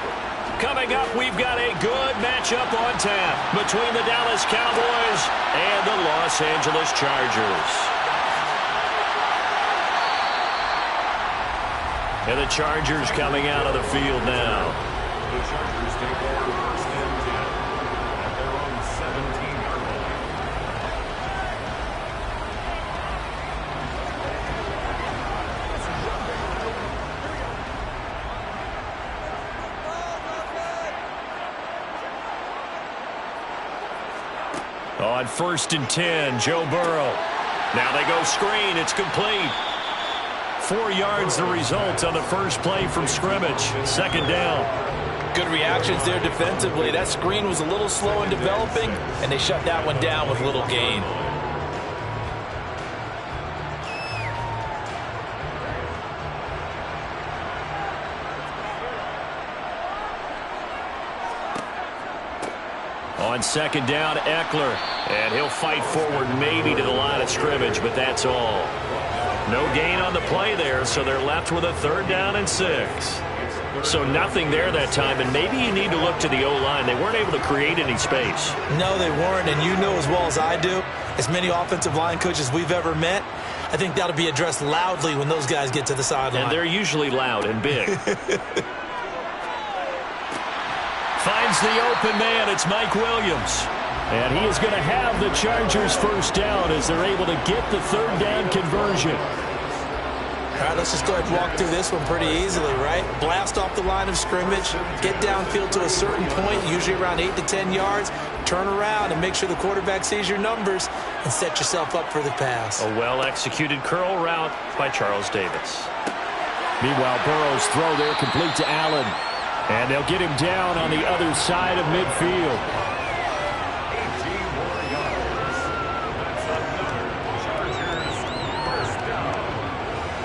Coming up, we've got a good matchup on tap between the Dallas Cowboys and the Los Angeles Chargers. And the Chargers coming out of the field now. The Chargers take over first and 10 at their own 17-yard line. On first and 10, Joe Burrow. Now they go screen. It's complete. 4 yards the result on the first play from scrimmage. Second down. Good reactions there defensively. That screen was a little slow in developing, and they shut that one down with little gain. On second down, Eckler. And he'll fight forward maybe to the line of scrimmage, but that's all. No gain on the play there, so they're left with a 3rd down and 6. So nothing there that time, and maybe you need to look to the O-line. They weren't able to create any space. No, they weren't, and you know as well as I do, as many offensive line coaches we've ever met, I think that'll be addressed loudly when those guys get to the sideline. And they're usually loud and big. Finds the open man. It's Mike Williams. And he is going to have the Chargers first down as they're able to get the 3rd down conversion. All right, let's just go ahead and walk through this one pretty easily, right? Blast off the line of scrimmage, get downfield to a certain point, usually around 8 to 10 yards, turn around and make sure the quarterback sees your numbers and set yourself up for the pass. A well-executed curl route by Charles Davis. Meanwhile, Burrow's throw there complete to Allen. And they'll get him down on the other side of midfield. 18 more yards. That's another Chargers first down.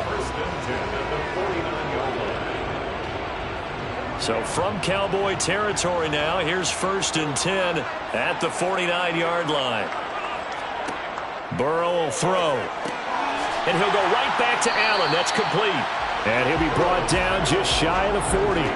First and 10 at the 49-yard line. So from Cowboy territory now, here's first and 10 at the 49-yard line. Burrow will throw. And he'll go right back to Allen. That's complete. And he'll be brought down just shy of the 40.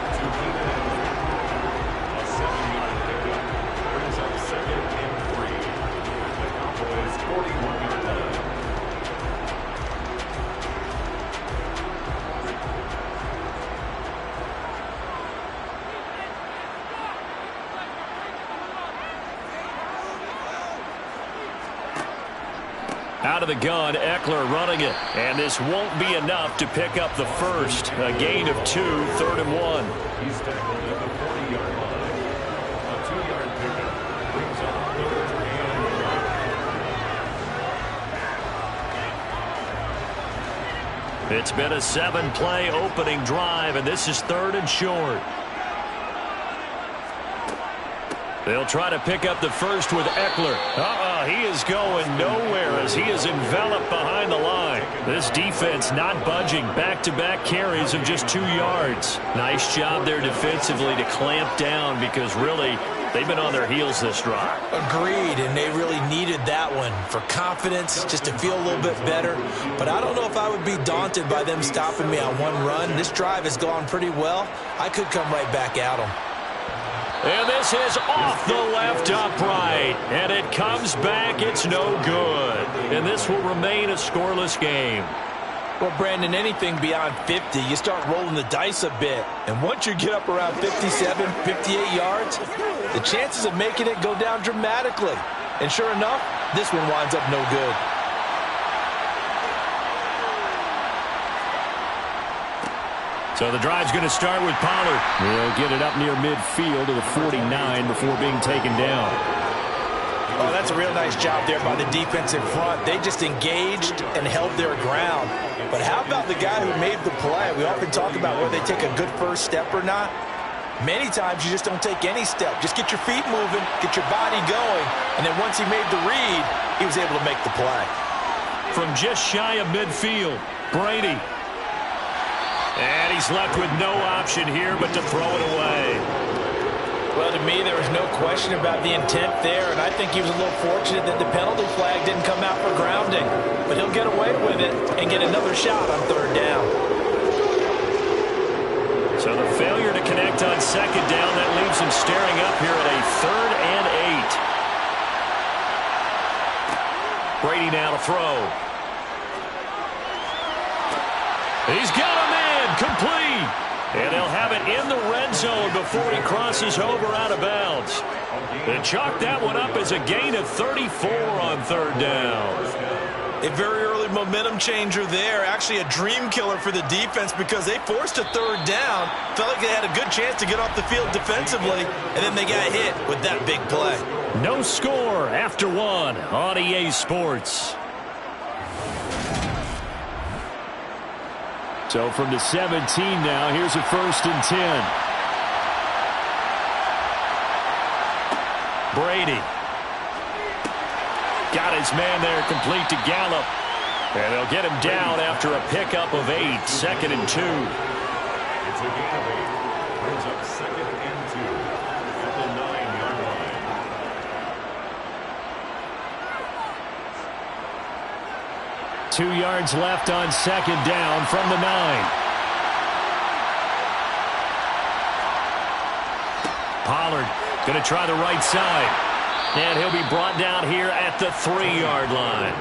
Out of the gun, Eckler running it. And this won't be enough to pick up the first. A gain of 2, 3rd and 1. He's tackled at the 40-yard line. A 2-yard pickup brings up 3rd and 9. It's been a 7-play opening drive, and this is 3rd and short. They'll try to pick up the first with Eckler. He is going nowhere as he is enveloped behind the line. This defense not budging. Back-to-back carries of just 2 yards. Nice job there defensively to clamp down because really they've been on their heels this drive. Agreed, and they really needed that one for confidence, just to feel a little bit better. But I don't know if I would be daunted by them stopping me on one run. This drive has gone pretty well. I could come right back at them. And this is off the left upright. And it comes back. It's no good. And this will remain a scoreless game. Well, Brandon, anything beyond 50, you start rolling the dice a bit. And once you get up around 57, 58 yards, the chances of making it go down dramatically. And sure enough, this one winds up no good. So the drive's going to start with Pollard. He'll get it up near midfield to the 49 before being taken down. Oh, that's a real nice job there by the defense in front. They just engaged and held their ground. But how about the guy who made the play? We often talk about whether they take a good first step or not. Many times you just don't take any step. Just get your feet moving, get your body going, and then once he made the read, he was able to make the play. From just shy of midfield, Brady. And he's left with no option here but to throw it away. Well, to me, there was no question about the intent there, and I think he was a little fortunate that the penalty flag didn't come out for grounding. But he'll get away with it and get another shot on third down. So the failure to connect on second down, that leaves him staring up here at a 3rd and 8. Brady now to throw. He's got a man, complete. And they'll have it in the red zone before he crosses over out of bounds. They chalk that one up as a gain of 34 on third down. A very early momentum changer there. Actually a dream killer for the defense because they forced a third down. Felt like they had a good chance to get off the field defensively, and then they got hit with that big play. No score after one on EA Sports. So from the 17 now, here's a 1st and 10. Brady. Got his man there, complete to Gallup. And they'll get him down after a pickup of 8, 2nd and 2. It's a gain of 8. Brings up 2nd and 2 at the 9-yard line. 2 yards left on second down from the 9. Pollard going to try the right side. And he'll be brought down here at the 3-yard line.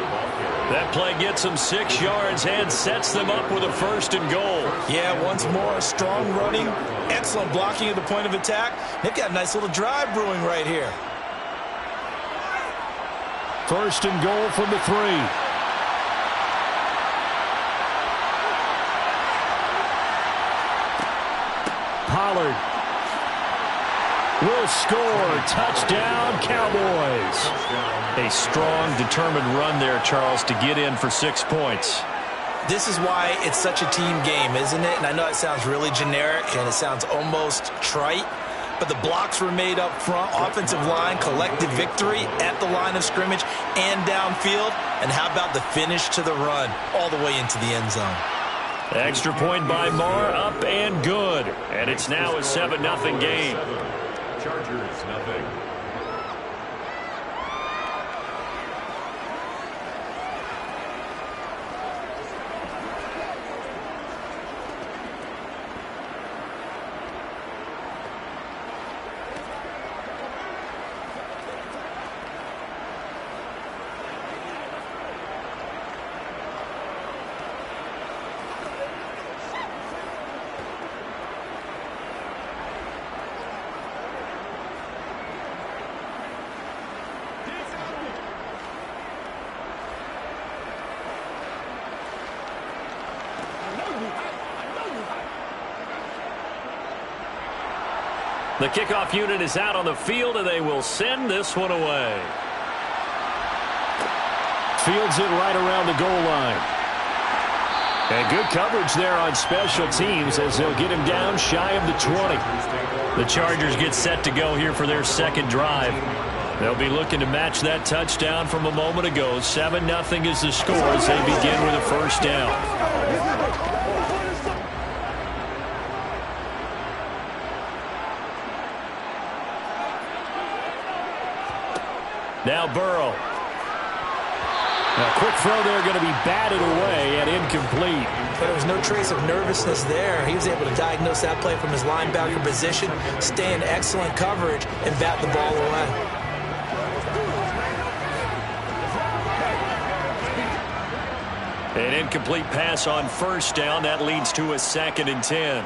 That play gets them 6 yards and sets them up with a 1st and goal. Yeah, once more, strong running, excellent blocking at the point of attack. They've got a nice little drive brewing right here. 1st and goal from the 3. Pollard will score. Touchdown, Cowboys. A strong, determined run there, Charles, to get in for 6 points. This is why it's such a team game, isn't it? And I know it sounds really generic and it sounds almost trite, but the blocks were made up front, offensive line, collective victory at the line of scrimmage and downfield. And how about the finish to the run all the way into the end zone? Extra point by Marr, up and good. And it's now a 7-0 game. Chargers, nothing. The kickoff unit is out on the field, and they will send this one away. Fields it right around the goal line. And good coverage there on special teams as they'll get him down shy of the 20. The Chargers get set to go here for their second drive. They'll be looking to match that touchdown from a moment ago. 7-0 is the score as they begin with a 1st down. Now Burrow. A quick throw there going to be batted away and incomplete. But there was no trace of nervousness there. He was able to diagnose that play from his linebacker position, stay in excellent coverage, and bat the ball away. An incomplete pass on 1st down. That leads to a 2nd and 10.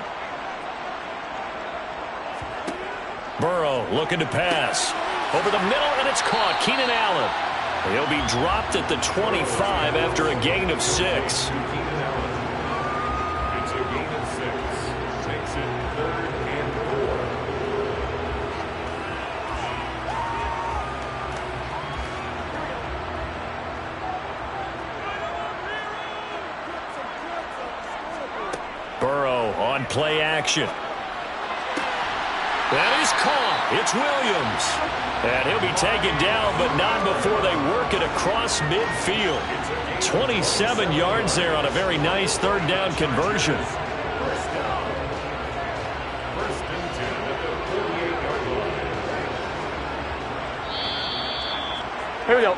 Burrow looking to pass. Over the middle, and it's caught. Keenan Allen. He'll be dropped at the 25 after a gain of 6. It's a gain of 6. Makes it 3rd and 4. Burrow on play action. That is caught. It's Williams. And he'll be taken down, but not before they work it across midfield. 27 yards there on a very nice 3rd down conversion. 1st and 10 at the 48-yard line. Here we go.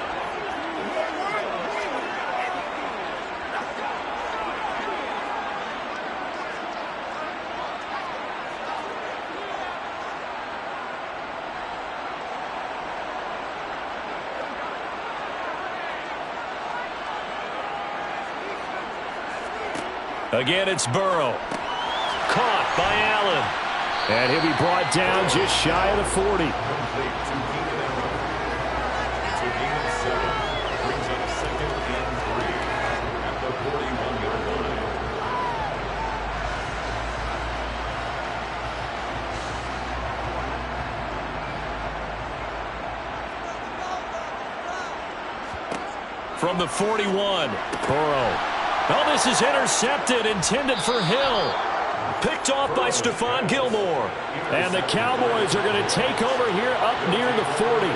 Again, it's Burrow. Caught by Allen. And he'll be brought down just shy of the 40. From the 41, Burrow. Oh, this is intercepted, intended for Hill. Picked off by Stephon Gilmore. And the Cowboys are going to take over here up near the 40.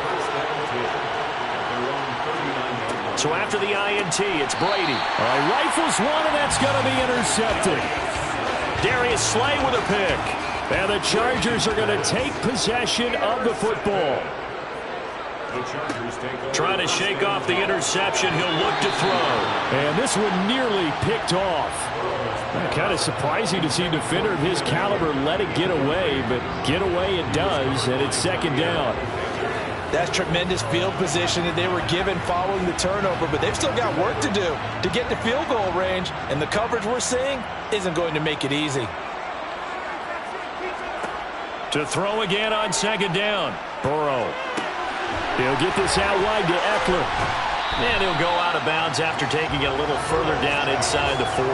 So after the INT, it's Brady. All right, rifles one, and that's going to be intercepted. Darius Slay with a pick. And the Chargers are going to take possession of the football. Trying to shake off the interception. He'll look to throw. And this one nearly picked off. Kind of surprising to see a defender of his caliber let it get away, but get away it does, and it's second down. That's tremendous field position that they were given following the turnover, but they've still got work to do to get to field goal range, and the coverage we're seeing isn't going to make it easy. To throw again on second down. Burrow. He'll get this out wide to Eckler. And he'll go out of bounds after taking it a little further down inside the 40.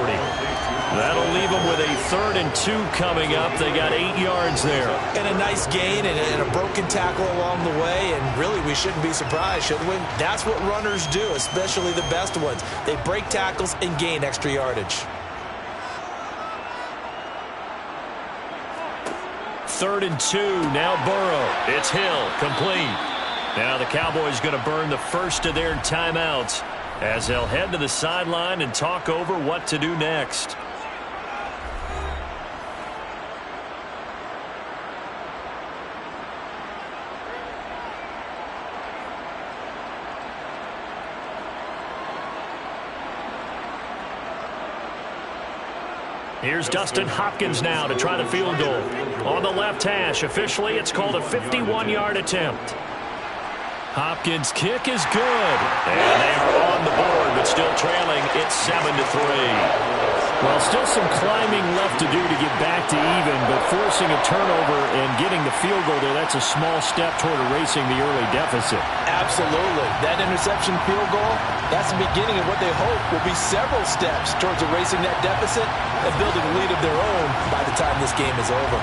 That'll leave them with a 3rd and 2 coming up. They got 8 yards there. And a nice gain and a broken tackle along the way, and really we shouldn't be surprised, should we? That's what runners do, especially the best ones. They break tackles and gain extra yardage. 3rd and 2, now Burrow. It's Hill, complete. Now the Cowboys going to burn the first of their timeouts as they'll head to the sideline and talk over what to do next. Here's Dustin Hopkins now to try the field goal. On the left hash, officially it's called a 51-yard attempt. Hopkins' kick is good. And they are on the board, but still trailing. It's 7-3. Well, still some climbing left to do to get back to even, but forcing a turnover and getting the field goal there, that's a small step toward erasing the early deficit. Absolutely. That interception field goal, that's the beginning of what they hope will be several steps towards erasing that deficit and building a lead of their own by the time this game is over.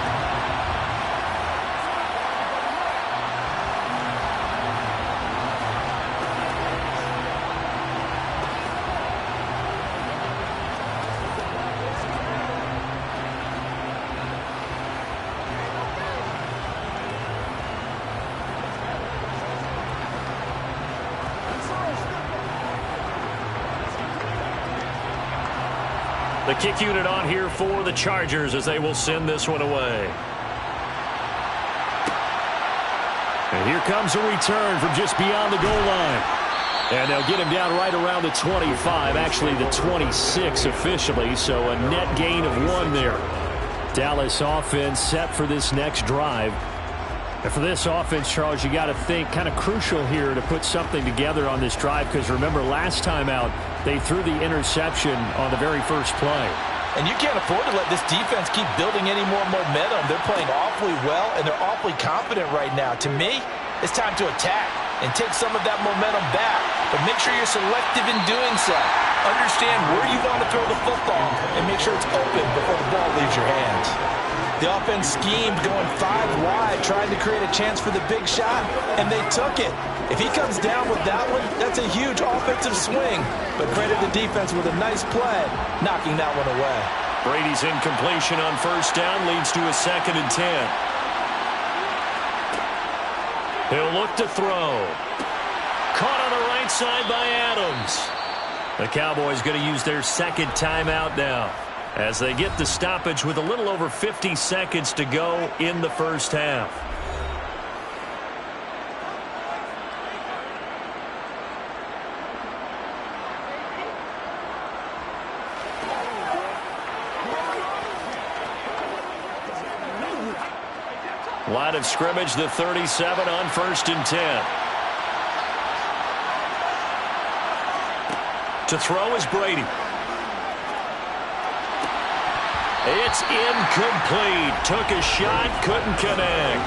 The kick unit on here for the Chargers as they will send this one away. And here comes a return from just beyond the goal line. And they'll get him down right around the 25, actually the 26 officially, so a net gain of 1 there. Dallas offense set for this next drive. And for this offense, Charles, you got to think kind of crucial here to put something together on this drive, because remember last time out they threw the interception on the very first play. And you can't afford to let this defense keep building any more momentum. They're playing awfully well, and they're awfully confident right now. To me, it's time to attack and take some of that momentum back. But make sure you're selective in doing so. Understand where you want to throw the football and make sure it's open before the ball leaves your hands. The offense schemed going 5 wide, trying to create a chance for the big shot, and they took it. If he comes down with that one, that's a huge offensive swing. But credit the defense with a nice play, knocking that one away. Brady's incompletion on first down leads to a 2nd and 10. He'll look to throw. Caught on the right side by Adams. The Cowboys going to use their 2nd timeout now as they get the stoppage with a little over 50 seconds to go in the first half. Line of scrimmage, the 37 on 1st and 10. To throw is Brady. It's incomplete. Took a shot, couldn't connect.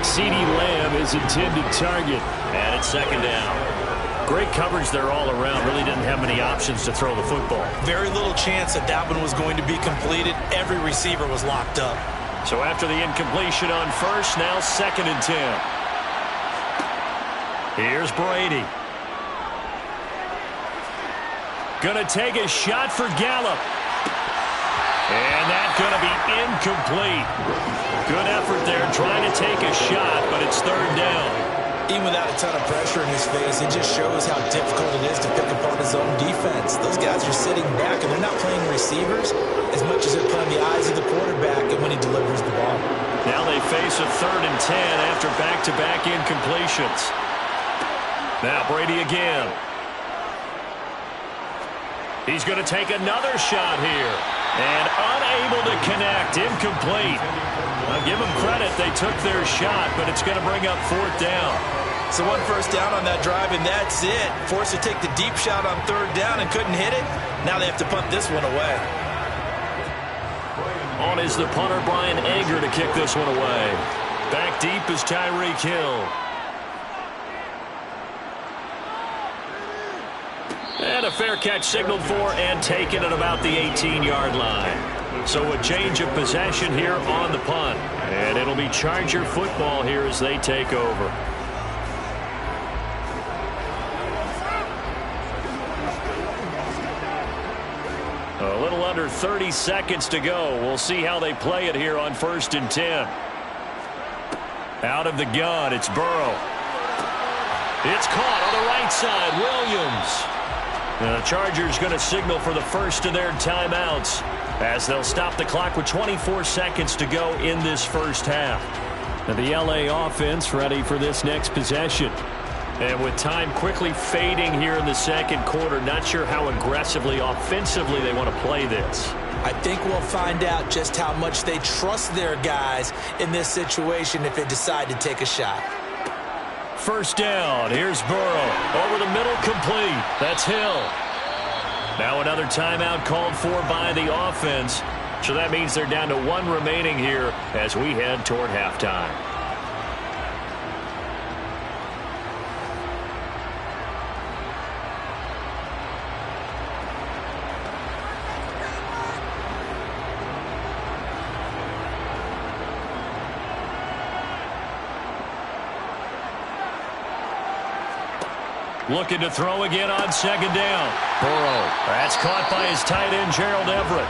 CeeDee Lamb is intended target. And it's 2nd down. Great coverage there all around. Really didn't have many options to throw the football. Very little chance that that one was going to be completed. Every receiver was locked up. So after the incompletion on 1st, now 2nd and 10. Here's Brady. Gonna take a shot for Gallup. And that's gonna be incomplete. Good effort there trying to take a shot, but it's 3rd down. Even without a ton of pressure in his face, it just shows how difficult it is to pick apart his own defense. Those guys are sitting back, and they're not playing receivers as much as they're playing the eyes of the quarterback and when he delivers the ball. Now they face a 3rd and 10 after back-to-back incompletions. Now Brady again. He's going to take another shot here. And unable to connect. Incomplete. I'll give them credit. They took their shot, but it's going to bring up 4th down. So 1 first down on that drive, and that's it. Forced to take the deep shot on 3rd down and couldn't hit it. Now they have to punt this one away. On is the punter, Brian Ager, to kick this one away. Back deep is Tyreek Hill. And a fair catch signaled for and taken at about the 18-yard line. So a change of possession here on the punt. And it'll be Charger football here as they take over. A little under 30 seconds to go. We'll see how they play it here on 1st and 10. Out of the gun, it's Burrow. It's caught on the right side. Williams. The Chargers going to signal for the first of their timeouts as they'll stop the clock with 24 seconds to go in this first half. And the LA offense ready for this next possession. And with time quickly fading here in the 2nd quarter, not sure how aggressively, offensively they want to play this. I think we'll find out just how much they trust their guys in this situation if they decide to take a shot. 1st down. Here's Burrow. Over the middle, complete. That's Hill. Now another timeout called for by the offense. So that means they're down to 1 remaining here as we head toward halftime. Looking to throw again on 2nd down. Burrow. That's caught by his tight end, Gerald Everett.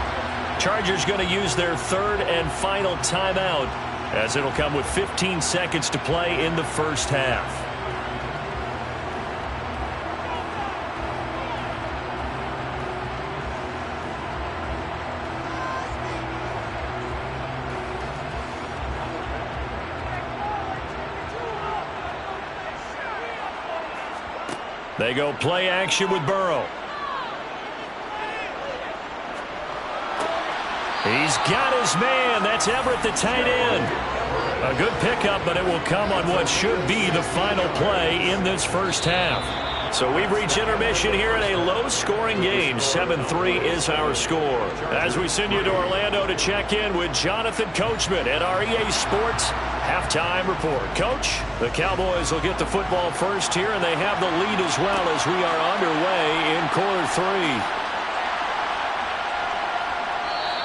Chargers going to use their 3rd and final timeout as it'll come with 15 seconds to play in the first half. They go play action with Burrow. He's got his man. That's Everett, the tight end. A good pickup, but it will come on what should be the final play in this first half. So we've reached intermission here in a low-scoring game. 7-3 is our score. As we send you to Orlando to check in with Jonathan Coachman at our EA Sports Halftime Report. Coach, the Cowboys will get the football first here, and they have the lead as well as we are underway in quarter 3.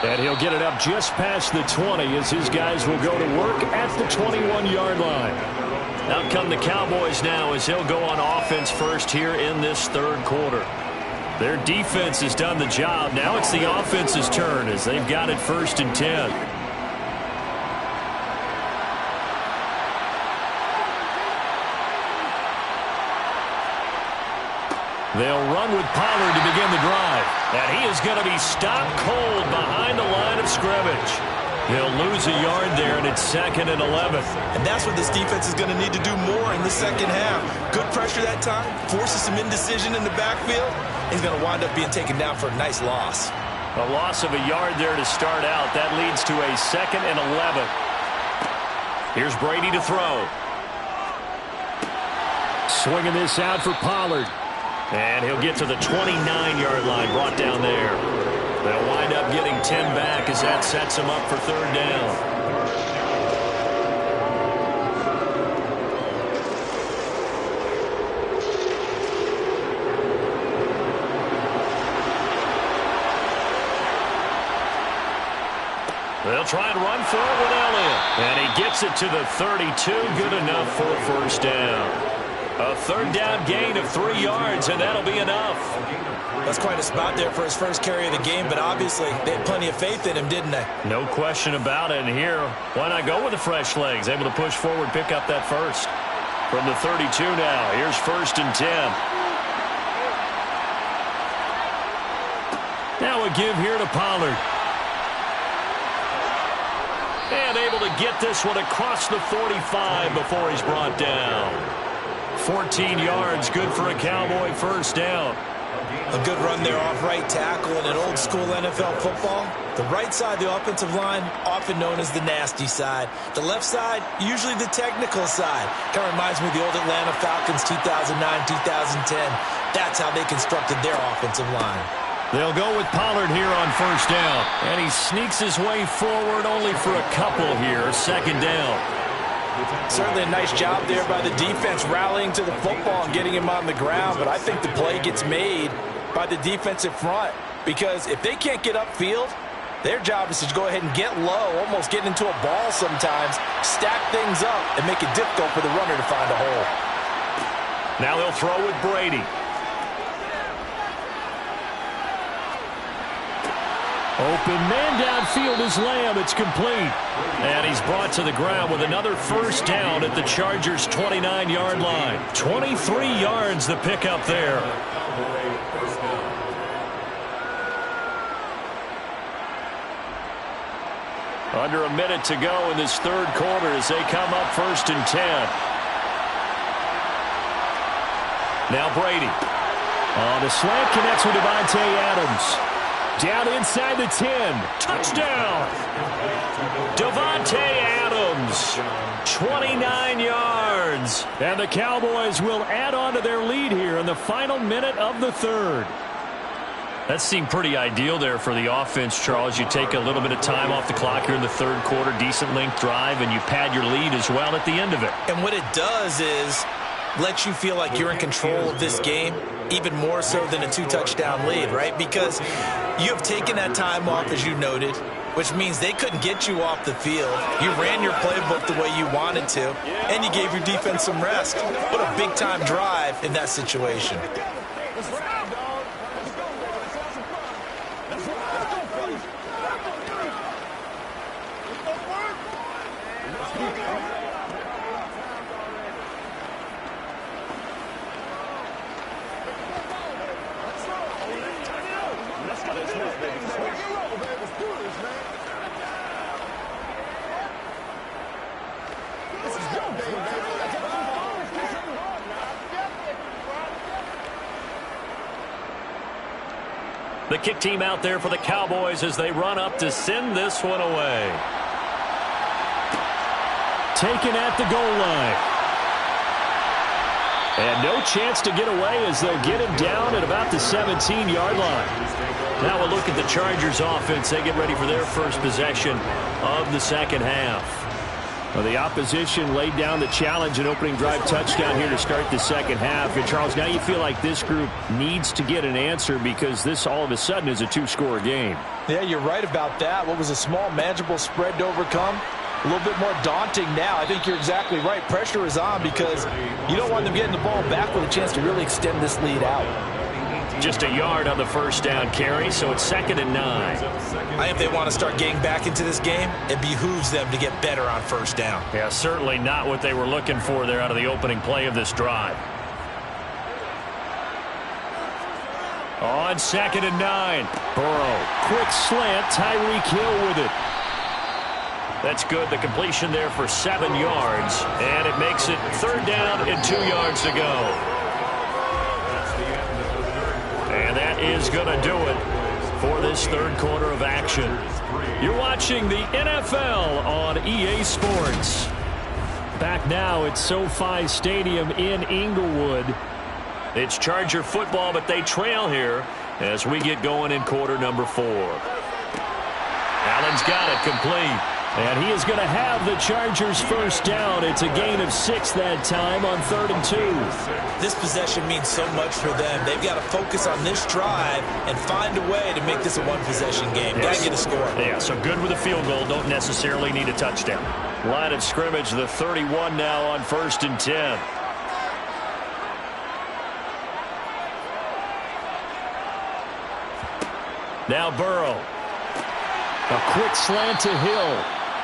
And he'll get it up just past the 20 as his guys will go to work at the 21-yard line. Out come the Cowboys now as he'll go on offense first here in this 3rd quarter. Their defense has done the job. Now it's the offense's turn as they've got it 1st and 10. They'll run with Pollard to begin the drive. And he is going to be stopped cold behind the line of scrimmage. They'll lose a yard there, and it's 2nd and 11. And that's what this defense is going to need to do more in the second half. Good pressure that time, forces some indecision in the backfield. He's going to wind up being taken down for a nice loss. A loss of a yard there to start out. That leads to a 2nd and 11. Here's Brady to throw. Swinging this out for Pollard. And he'll get to the 29-yard line, brought down there. They'll wind up getting 10 back as that sets them up for third down. They'll try and run for it with Elliott. And he gets it to the 32. Good enough for a first down. A third down gain of 3 yards, and that'll be enough. That's quite a spot there for his first carry of the game, but obviously they had plenty of faith in him, didn't they? No question about it. And here, why not go with the fresh legs? Able to push forward, pick up that first. From the 32 now, here's 1st and 10. Now a give here to Pollard. And able to get this one across the 45 before he's brought down. 14 yards, good for a Cowboy first down. A good run there off right tackle in an old-school NFL football. The right side of the offensive line, often known as the nasty side. The left side, usually the technical side. Kind of reminds me of the old Atlanta Falcons 2009-2010. That's how they constructed their offensive line. They'll go with Pollard here on first down. And he sneaks his way forward only for a couple here. Second down. Certainly a nice job there by the defense rallying to the football and getting him on the ground. But I think the play gets made by the defensive front. Because if they can't get upfield, their job is to go ahead and get low, almost get into a ball sometimes, stack things up, and make it difficult for the runner to find a hole. Now they'll throw with Brady. Open man downfield is Lamb. It's complete. And he's brought to the ground with another first down at the Chargers' 29-yard line. 23 yards the pickup there. Under a minute to go in this third quarter as they come up 1st and 10. Now Brady. The slant connects with Davante Adams. Down inside the 10. Touchdown! Davante Adams, 29 yards. And the Cowboys will add on to their lead here in the final minute of the third. That seemed pretty ideal there for the offense, Charles. You take a little bit of time off the clock here in the third quarter, decent length drive, and you pad your lead as well at the end of it. And what it does is let you feel like you're in control of this game, even more so than a 2-touchdown lead, right? Because you have taken that time off, as you noted, which means they couldn't get you off the field. You ran your playbook the way you wanted to, and you gave your defense some rest. What a big-time drive in that situation. The kick team out there for the Cowboys as they run up to send this one away. Taken at the goal line. And no chance to get away as they'll get him down at about the 17-yard line. Now we'll look at the Chargers offense. They get ready for their first possession of the second half. Well, the opposition laid down the challenge and opening drive touchdown here to start the second half. And, Charles, now you feel like this group needs to get an answer because this all of a sudden is a 2-score game. Yeah, you're right about that. What was a small, manageable spread to overcome? A little bit more daunting now. I think you're exactly right. Pressure is on because you don't want them getting the ball back with a chance to really extend this lead out. Just a yard on the first down carry, so it's 2nd and 9. I think they want to start getting back into this game. It behooves them to get better on first down. Yeah, certainly not what they were looking for there out of the opening play of this drive. On 2nd and 9. Burrow, quick slant, Tyreek Hill with it. That's good. The completion there for 7 yards, and it makes it 3rd down and 2 yards to go. And that is going to do it for this third quarter of action. You're watching the NFL on EA Sports. Back now at SoFi Stadium in Inglewood. It's Charger football, but they trail here as we get going in quarter number 4. Allen's got it complete. And he is going to have the Chargers first down. It's a gain of 6 that time on 3rd and 2. This possession means so much for them. They've got to focus on this drive and find a way to make this a one-possession game. Yes. Got to get a score. Yeah, so good with a field goal. Don't necessarily need a touchdown. Line of scrimmage, the 31 now on 1st and 10. Now Burrow. A quick slant to Hill.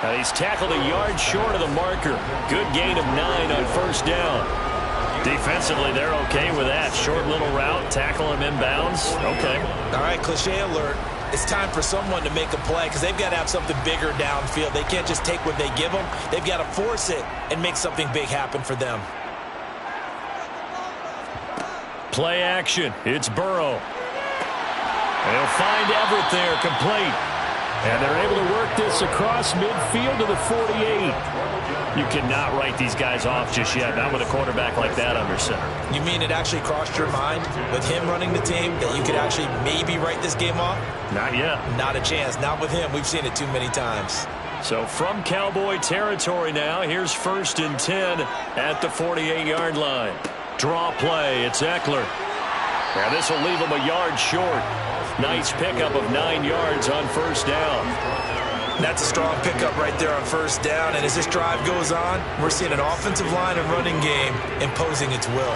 And he's tackled a yard short of the marker. Good gain of 9 on 1st down. Defensively, they're okay with that. Short little route, tackle him inbounds. Okay. All right, cliche alert. It's time for someone to make a play because they've got to have something bigger downfield. They can't just take what they give them. They've got to force it and make something big happen for them. Play action. It's Burrow. And he'll find Everett there, complete. And they're able to work this across midfield to the 48. You cannot write these guys off just yet, not with a quarterback like that under center. You mean it actually crossed your mind with him running the team that you could actually maybe write this game off? Not yet. Not a chance. Not with him. We've seen it too many times. So from Cowboy territory now, here's 1st and 10 at the 48-yard line. Draw play. It's Eckler. Now this will leave him a yard short. Nice pickup of 9 yards on 1st down. That's a strong pickup right there on 1st down. And as this drive goes on, we're seeing an offensive line and running game imposing its will.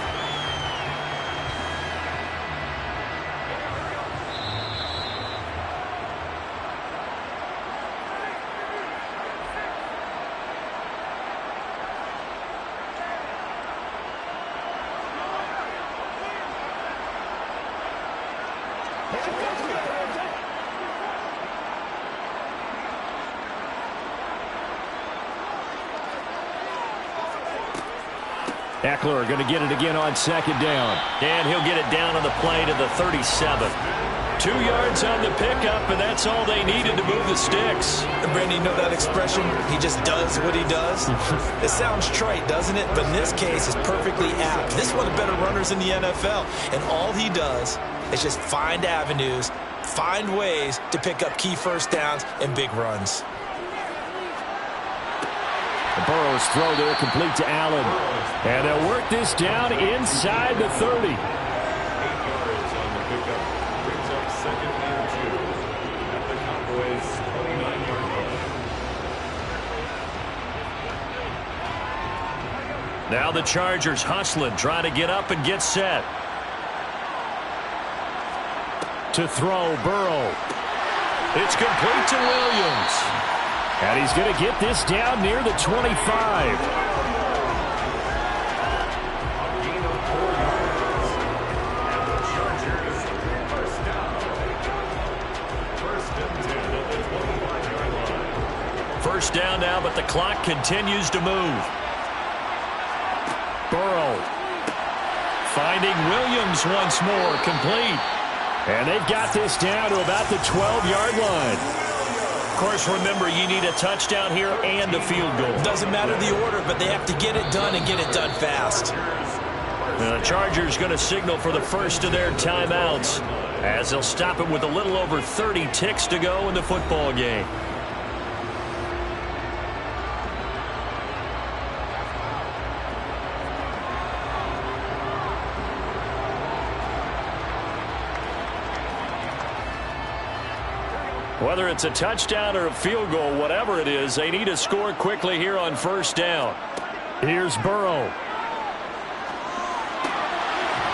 Eckler going to get it again on 2nd down. And he'll get it down on the play to the 37. 2 yards on the pickup, and that's all they needed to move the sticks. And Brandon, you know that expression? He just does what he does. It sounds trite, doesn't it? But in this case, it's perfectly apt. This is one of the better runners in the NFL. And all he does is just find avenues, find ways to pick up key 1st downs and big runs. Burrow's throw there complete to Allen. And they'll work this down inside the 30. 8 yards on the pickup. Brings up 2nd and 2 at the Cowboys' 29-yard line. Now the Chargers hustling, trying to get up and get set. To throw, Burrow. It's complete to Williams. And he's going to get this down near the 25. First down now, but the clock continues to move. Burrow finding Williams once more, complete. And they've got this down to about the 12-yard line. Of course, remember, you need a touchdown here and a field goal. Doesn't matter the order, but they have to get it done and get it done fast. The Chargers going to signal for the first of their timeouts as they'll stop it with a little over 30 ticks to go in the football game. Whether it's a touchdown or a field goal, whatever it is, they need to score quickly here on 1st down. Here's Burrow.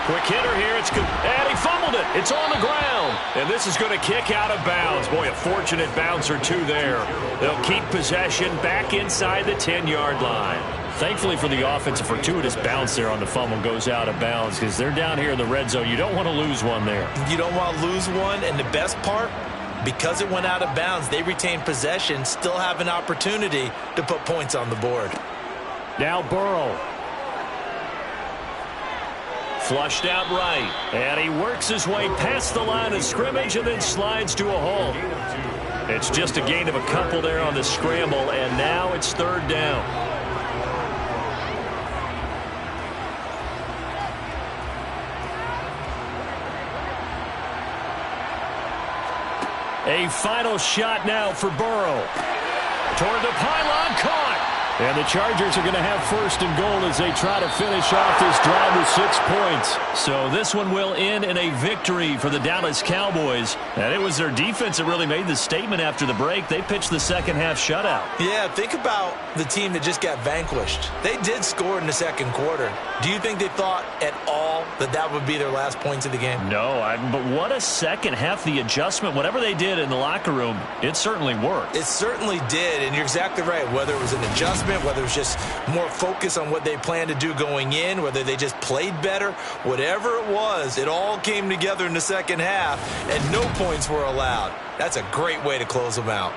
Quick hitter here. It's good. And he fumbled it. It's on the ground. And this is going to kick out of bounds. Boy, a fortunate bounce or two there. They'll keep possession back inside the 10-yard line. Thankfully for the offense, a fortuitous bounce there on the fumble goes out of bounds because they're down here in the red zone. You don't want to lose one there. You don't want to lose one, and the best part, because it went out of bounds, they retain possession, still have an opportunity to put points on the board. Now Burrow. Flushed out right. And he works his way past the line of scrimmage and then slides to a halt. It's just a gain of a couple there on the scramble, and now it's 3rd down. A final shot now for Burrow. Toward the pylon, caught. And the Chargers are going to have first and goal as they try to finish off this drive with 6 points. So this one will end in a victory for the Dallas Cowboys. And it was their defense that really made the statement after the break. They pitched the second half shutout. Yeah, think about the team that just got vanquished. They did score in the second quarter. Do you think they thought at all that that would be their last points of the game? No, but what a second half. The adjustment, whatever they did in the locker room, it certainly worked. It certainly did, and you're exactly right. Whether it was an adjustment, whether it was just more focus on what they planned to do going in, whether they just played better, whatever it was, it all came together in the second half, and no points were allowed. That's a great way to close them out.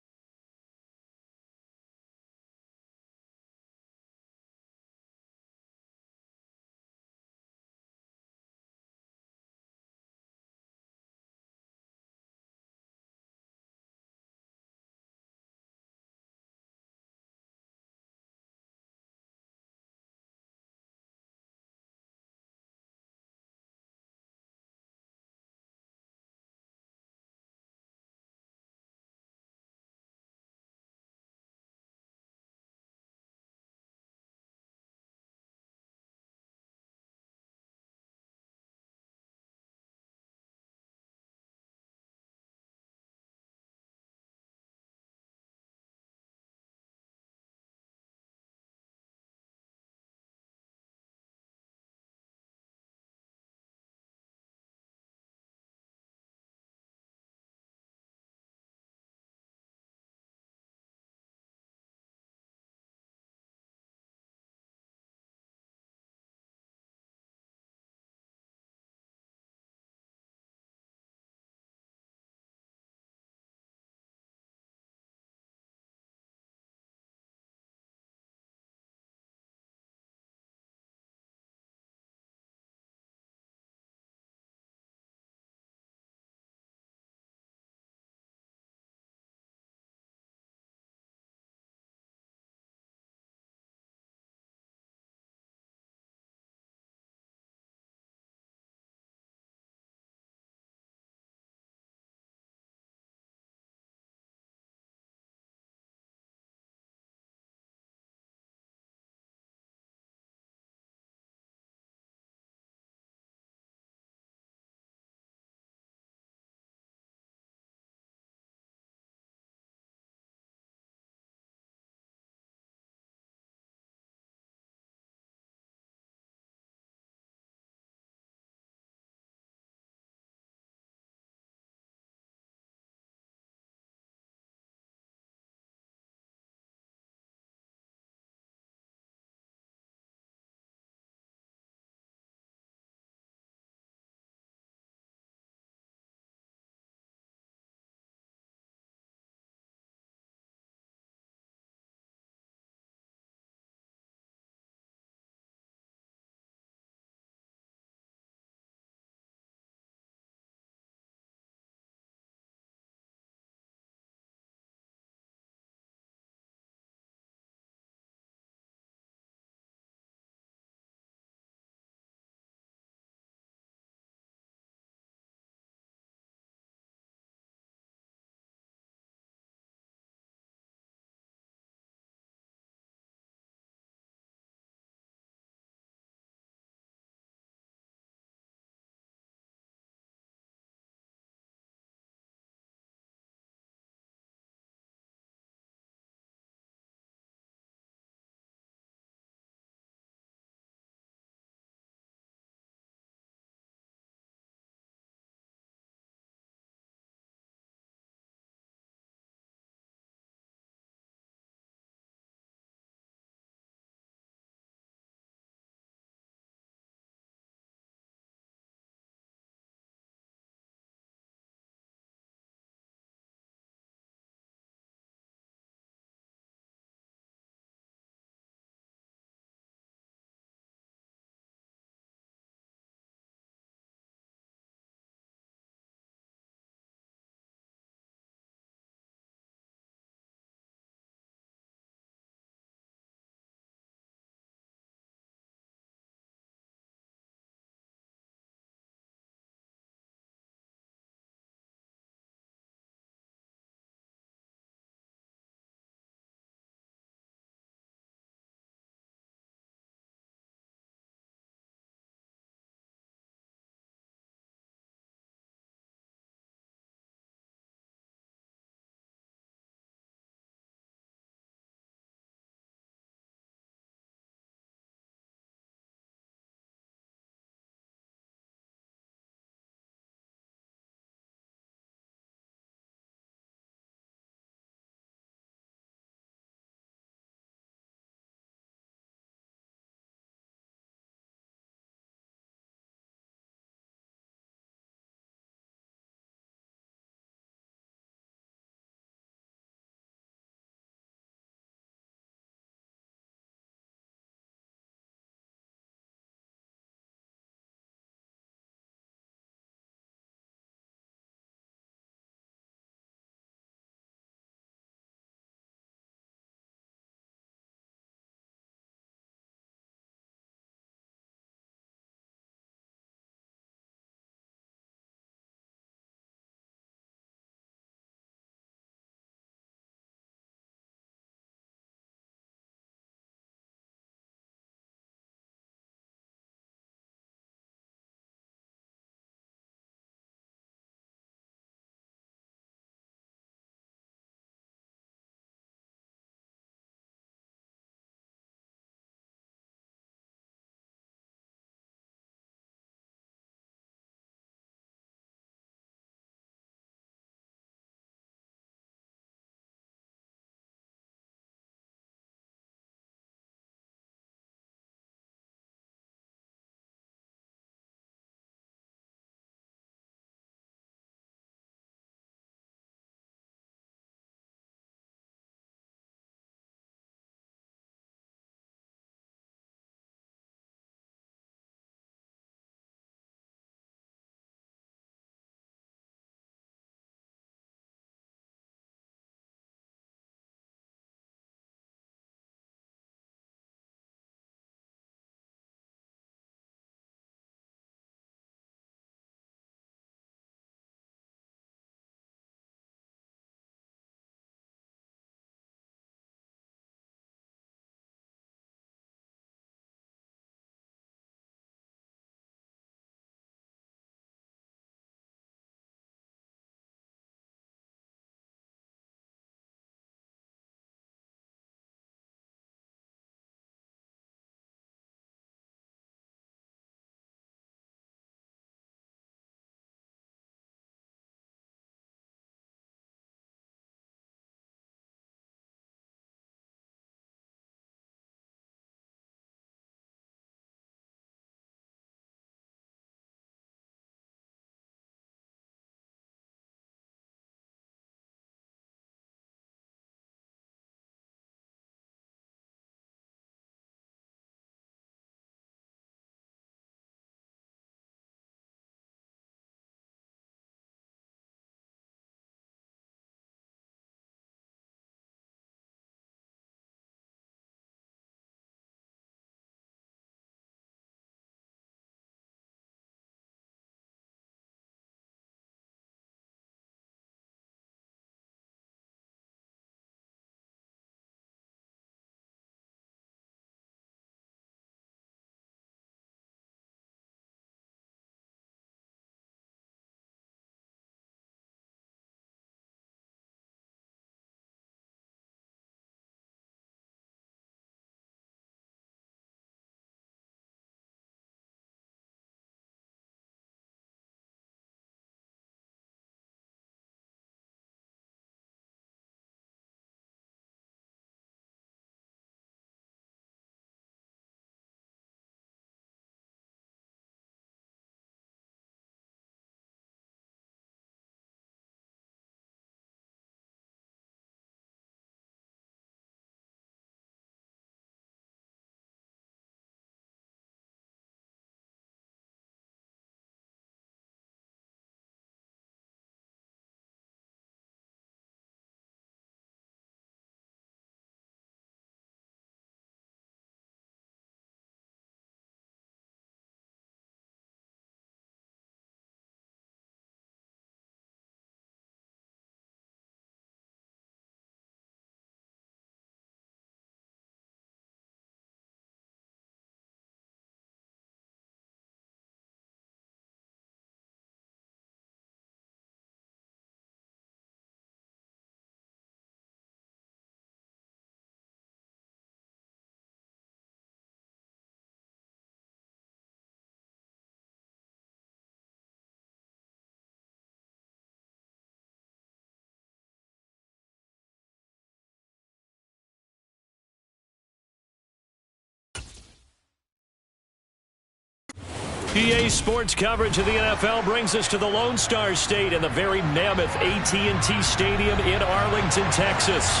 EA Sports coverage of the NFL brings us to the Lone Star State and the very mammoth AT&T Stadium in Arlington, Texas.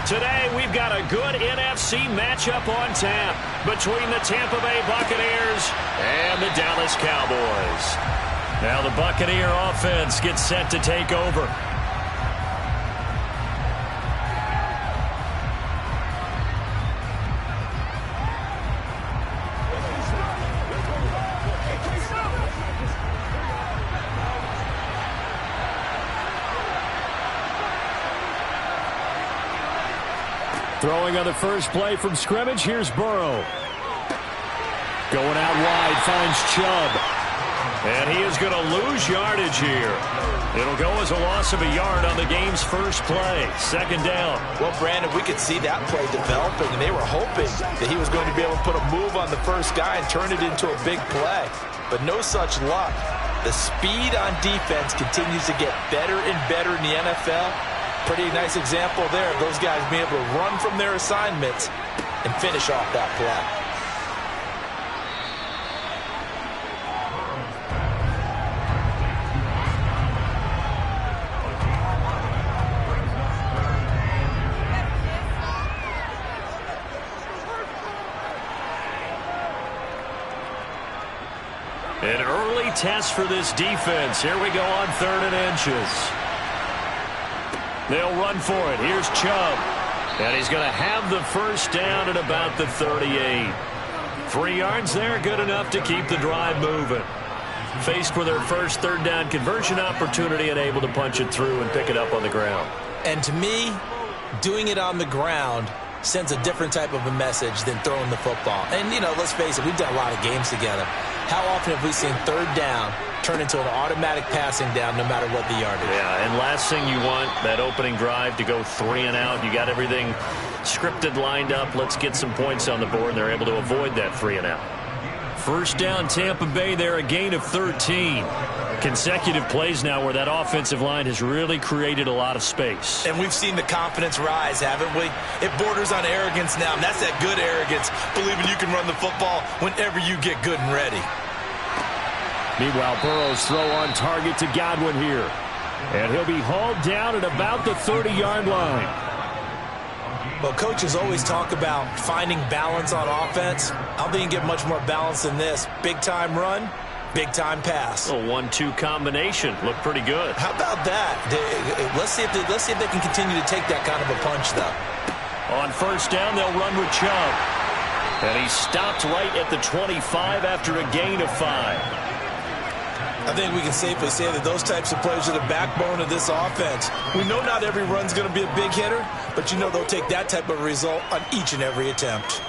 Today, we've got a good NFC matchup on tap between the Tampa Bay Buccaneers and the Dallas Cowboys. Now the Buccaneer offense gets set to take over. Throwing on the first play from scrimmage, here's Burrow. Going out wide, finds Chubb. And he is going to lose yardage here. It'll go as a loss of a yard on the game's first play. Second down. Well, Brandon, we could see that play developing, and they were hoping that he was going to be able to put a move on the first guy and turn it into a big play. But no such luck. The speed on defense continues to get better and better in the NFL. Pretty nice example there of those guys being able to run from their assignments and finish off that play. An early test for this defense. Here we go on 3rd and inches. They'll run for it. Here's Chubb. And he's going to have the first down at about the 38. 3 yards there, good enough to keep the drive moving. Faced with their first 3rd down conversion opportunity and able to punch it through and pick it up on the ground. And to me, doing it on the ground sends a different type of a message than throwing the football. And, you know, let's face it, we've done a lot of games together. How often have we seen 3rd down turn into an automatic passing down no matter what the yardage? Yeah, and last thing you want, that opening drive to go 3 and out. You got everything scripted, lined up. Let's get some points on the board, and they're able to avoid that 3 and out. First down, Tampa Bay there, a gain of 13. Consecutive plays now where that offensive line has really created a lot of space. And we've seen the confidence rise, haven't we? It borders on arrogance now, and that's that good arrogance, believing you can run the football whenever you get good and ready. Meanwhile, Burrow's throw on target to Godwin here. And he'll be hauled down at about the 30-yard line. Well, coaches always talk about finding balance on offense. I don't think you can get much more balance than this. Big-time run, big-time pass. A 1-2 combination. Looked pretty good. How about that? Let's see if they can continue to take that kind of a punch, though. On first down, they'll run with Chubb. And he stopped right at the 25 after a gain of 5. I think we can safely say that those types of plays are the backbone of this offense. We know not every run's going to be a big hitter, but you know they'll take that type of result on each and every attempt.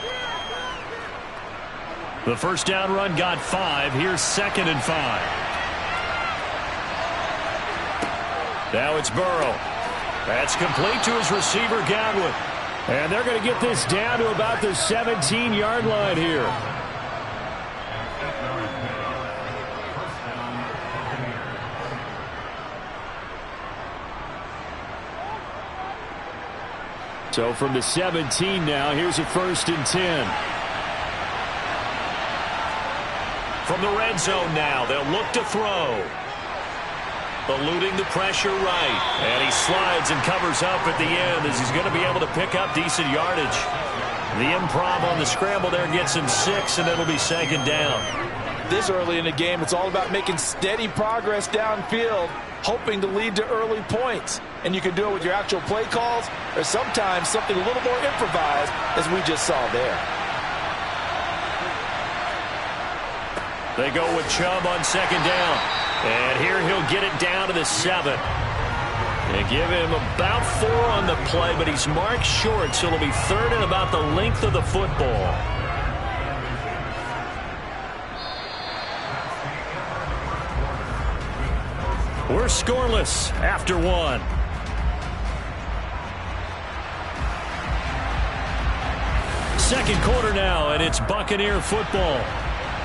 The first down run got 5. Here's 2nd and 5. Now it's Burrow. That's complete to his receiver, Godwin. And they're going to get this down to about the 17-yard line here. So from the 17 now, here's a 1st and 10. From the red zone now, they'll look to throw. Eluding the pressure right. And he slides and covers up at the end as he's going to be able to pick up decent yardage. The improv on the scramble there gets him 6, and it'll be 2nd down. This early in the game, it's all about making steady progress downfield, hoping to lead to early points. And you can do it with your actual play calls or sometimes something a little more improvised, as we just saw there. They go with Chubb on 2nd down. And here he'll get it down to the 7. They give him about 4 on the play, but he's marked short, so it'll be 3rd and about the length of the football. We're scoreless after 1. Second quarter now, and it's Buccaneer football.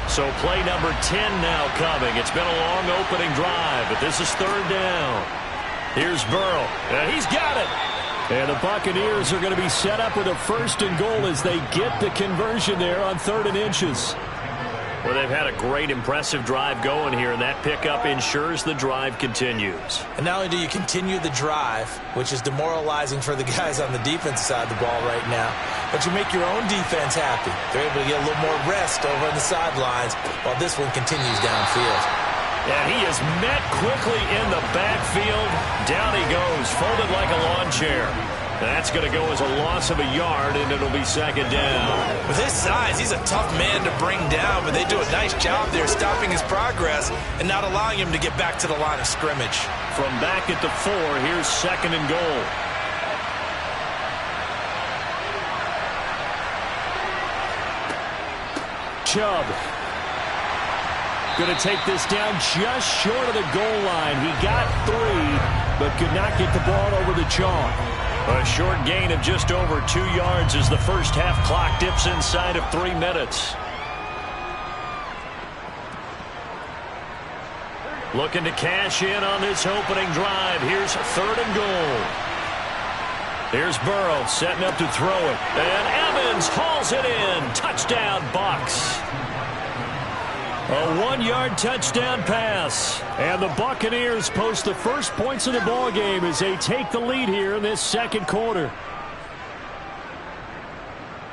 So play number 10 now coming. It's been a long opening drive, but this is 3rd down. Here's Burrow, and he's got it. And the Buccaneers are going to be set up with a 1st and goal as they get the conversion there on 3rd and inches. Well, they've had a great, impressive drive going here, and that pickup ensures the drive continues. And not only do you continue the drive, which is demoralizing for the guys on the defense side of the ball right now, but you make your own defense happy. They're able to get a little more rest over on the sidelines while this one continues downfield. And he is met quickly in the backfield. Down he goes, folded like a lawn chair. That's going to go as a loss of a yard, and it'll be second down. With his size, he's a tough man to bring down, but they do a nice job there stopping his progress and not allowing him to get back to the line of scrimmage. From back at the 4, here's second and goal. Chubb going to take this down just short of the goal line. He got 3, but could not get the ball over the chalk. A short gain of just over 2 yards as the first half clock dips inside of 3 minutes. Looking to cash in on this opening drive. Here's third and goal. Here's Burrow setting up to throw it. And Evans hauls it in. Touchdown, Bucs. A 1-yard touchdown pass. And the Buccaneers post the first points of the ball game as they take the lead here in this second quarter.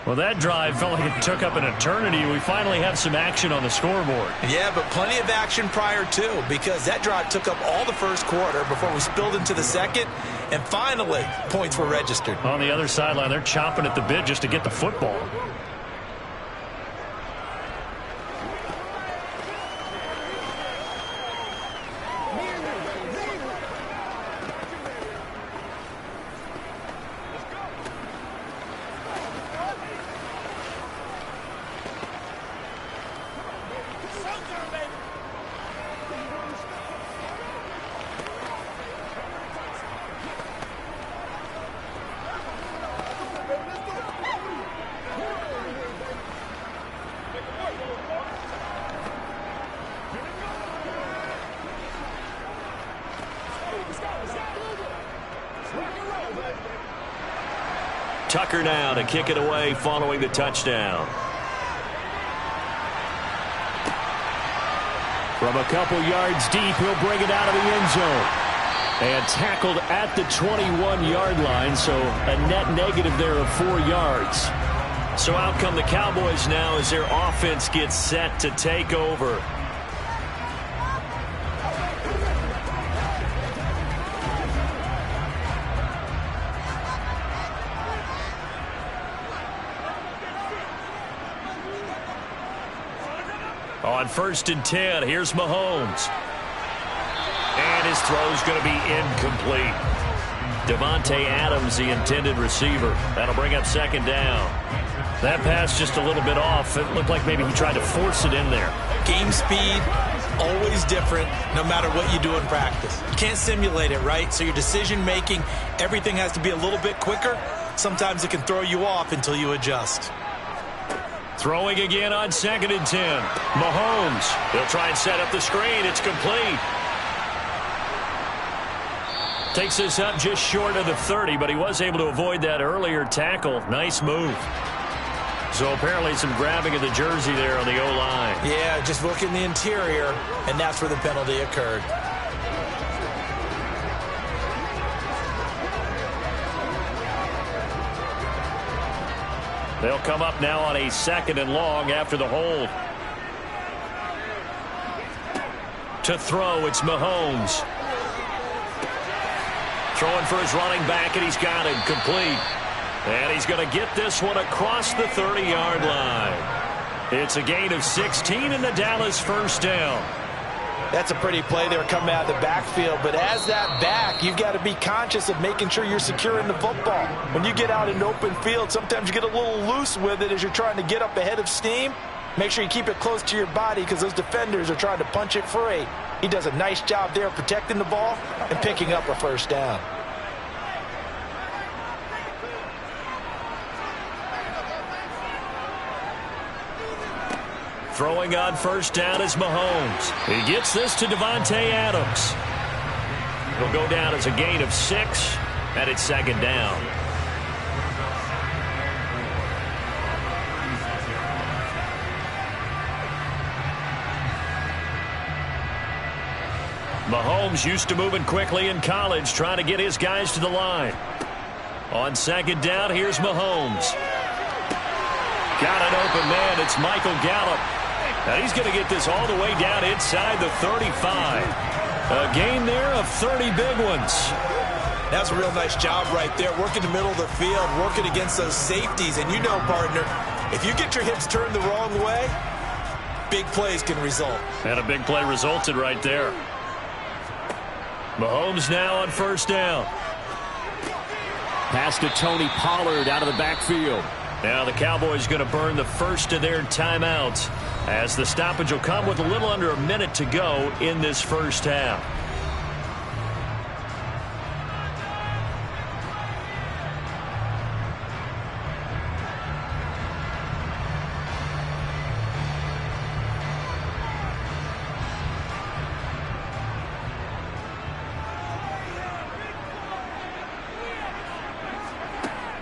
Well, that drive felt like it took up an eternity. We finally have some action on the scoreboard. Yeah, but plenty of action prior to, because that drive took up all the first quarter before we spilled into the second, and finally, points were registered. On the other sideline, they're chomping at the bit just to get the football. Tucker now to kick it away following the touchdown. From a couple yards deep, he'll bring it out of the end zone. And tackled at the 21-yard line, so a net negative there of 4 yards. So out come the Cowboys now as their offense gets set to take over. On 1st and 10, here's Mahomes. And his throw's going to be incomplete. Davante Adams, the intended receiver. That'll bring up second down. That pass just a little bit off. It looked like maybe he tried to force it in there. Game speed, always different, no matter what you do in practice. You can't simulate it, right? So your decision-making, everything has to be a little bit quicker. Sometimes it can throw you off until you adjust. Throwing again on 2nd and 10. Mahomes. He'll try and set up the screen. It's complete. Takes this up just short of the 30, but he was able to avoid that earlier tackle. Nice move. So apparently some grabbing of the jersey there on the O-line. Yeah, just look in the interior, and that's where the penalty occurred. They'll come up now on a 2nd and long after the hold. To throw, it's Mahomes. Throwing for his running back, and he's got it complete. And he's going to get this one across the 30-yard line. It's a gain of 16 in the Dallas first down. That's a pretty play there coming out of the backfield. But as that back, you've got to be conscious of making sure you're securing the football. When you get out in open field, sometimes you get a little loose with it as you're trying to get up ahead of steam. Make sure you keep it close to your body because those defenders are trying to punch it free. He does a nice job there protecting the ball and picking up a first down. Throwing on first down is Mahomes. He gets this to Davante Adams. He'll go down as a gain of 6, and it's 2nd down. Mahomes used to moving quickly in college, trying to get his guys to the line. On second down, here's Mahomes. Got an open man. It's Michael Gallup. And he's going to get this all the way down inside the 35. A gain there of 30 big ones. That's a real nice job right there, working the middle of the field, working against those safeties. And you know, partner, if you get your hips turned the wrong way, big plays can result. And a big play resulted right there. Mahomes now on first down. Pass to Tony Pollard out of the backfield. Now the Cowboys going to burn the first of their timeouts as the stoppage will come with a little under a minute to go in this first half.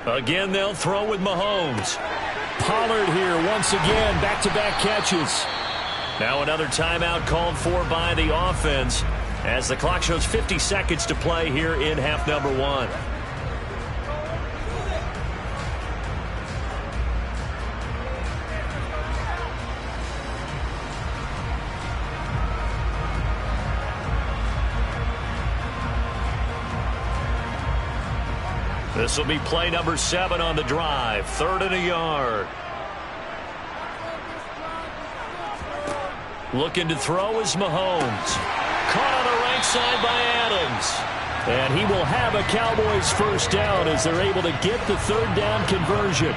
Again, they'll throw with Mahomes. Pollard here once again, back-to-back catches. Now another timeout called for by the offense as the clock shows 50 seconds to play here in half number one. This will be play number 7 on the drive. 3rd and a yard. Looking to throw is Mahomes. Caught on the right side by Adams. And he will have a Cowboys first down as they're able to get the 3rd down conversion.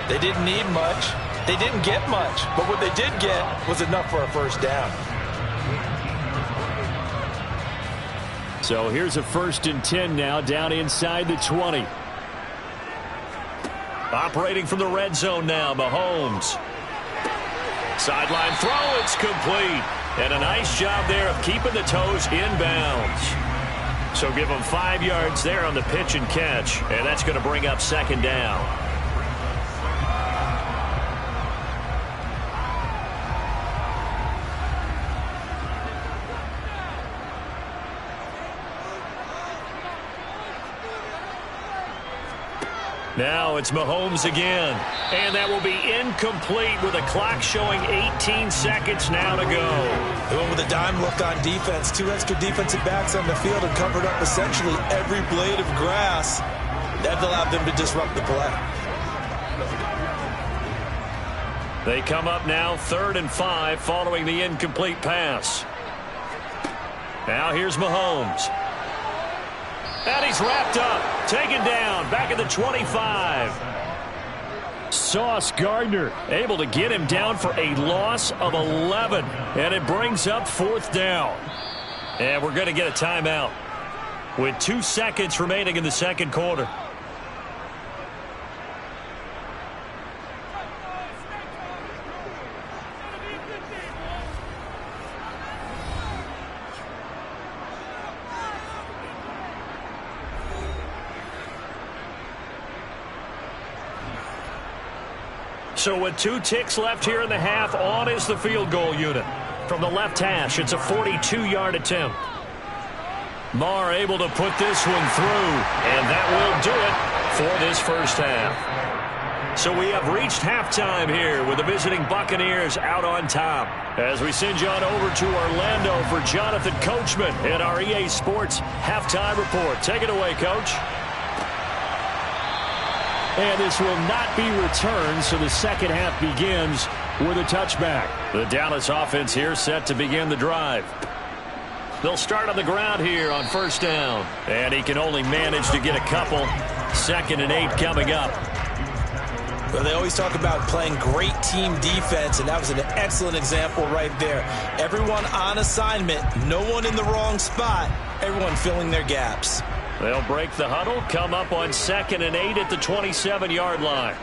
They didn't need much. They didn't get much. But what they did get was enough for a first down. So here's a 1st and 10 now down inside the 20. Operating from the red zone now, Mahomes. Sideline throw, it's complete. And a nice job there of keeping the toes inbounds. So give them 5 yards there on the pitch and catch. And that's going to bring up 2nd down. Now it's Mahomes again. And that will be incomplete with a clock showing 18 seconds now to go. They went with a dime look on defense. 2 extra defensive backs on the field and covered up essentially every blade of grass. That allowed them to disrupt the play. They come up now 3rd and 5 following the incomplete pass. Now here's Mahomes. And he's wrapped up, taken down, back at the 25. Sauce Gardner able to get him down for a loss of 11. And it brings up 4th down. And we're going to get a timeout with 2 seconds remaining in the second quarter. So with 2 ticks left here in the half, on is the field goal unit. From the left hash, it's a 42-yard attempt. Marr able to put this one through, and that will do it for this first half. So we have reached halftime here with the visiting Buccaneers out on top. As we send you on over to Orlando for Jonathan Coachman in our EA Sports Halftime Report. Take it away, Coach. And this will not be returned, so the second half begins with a touchback. The Dallas offense here set to begin the drive. They'll start on the ground here on first down. And he can only manage to get a couple. 2nd and 8 coming up. Well, they always talk about playing great team defense, and that was an excellent example right there. Everyone on assignment, no one in the wrong spot, everyone filling their gaps. They'll break the huddle, come up on 2nd and 8 at the 27-yard line.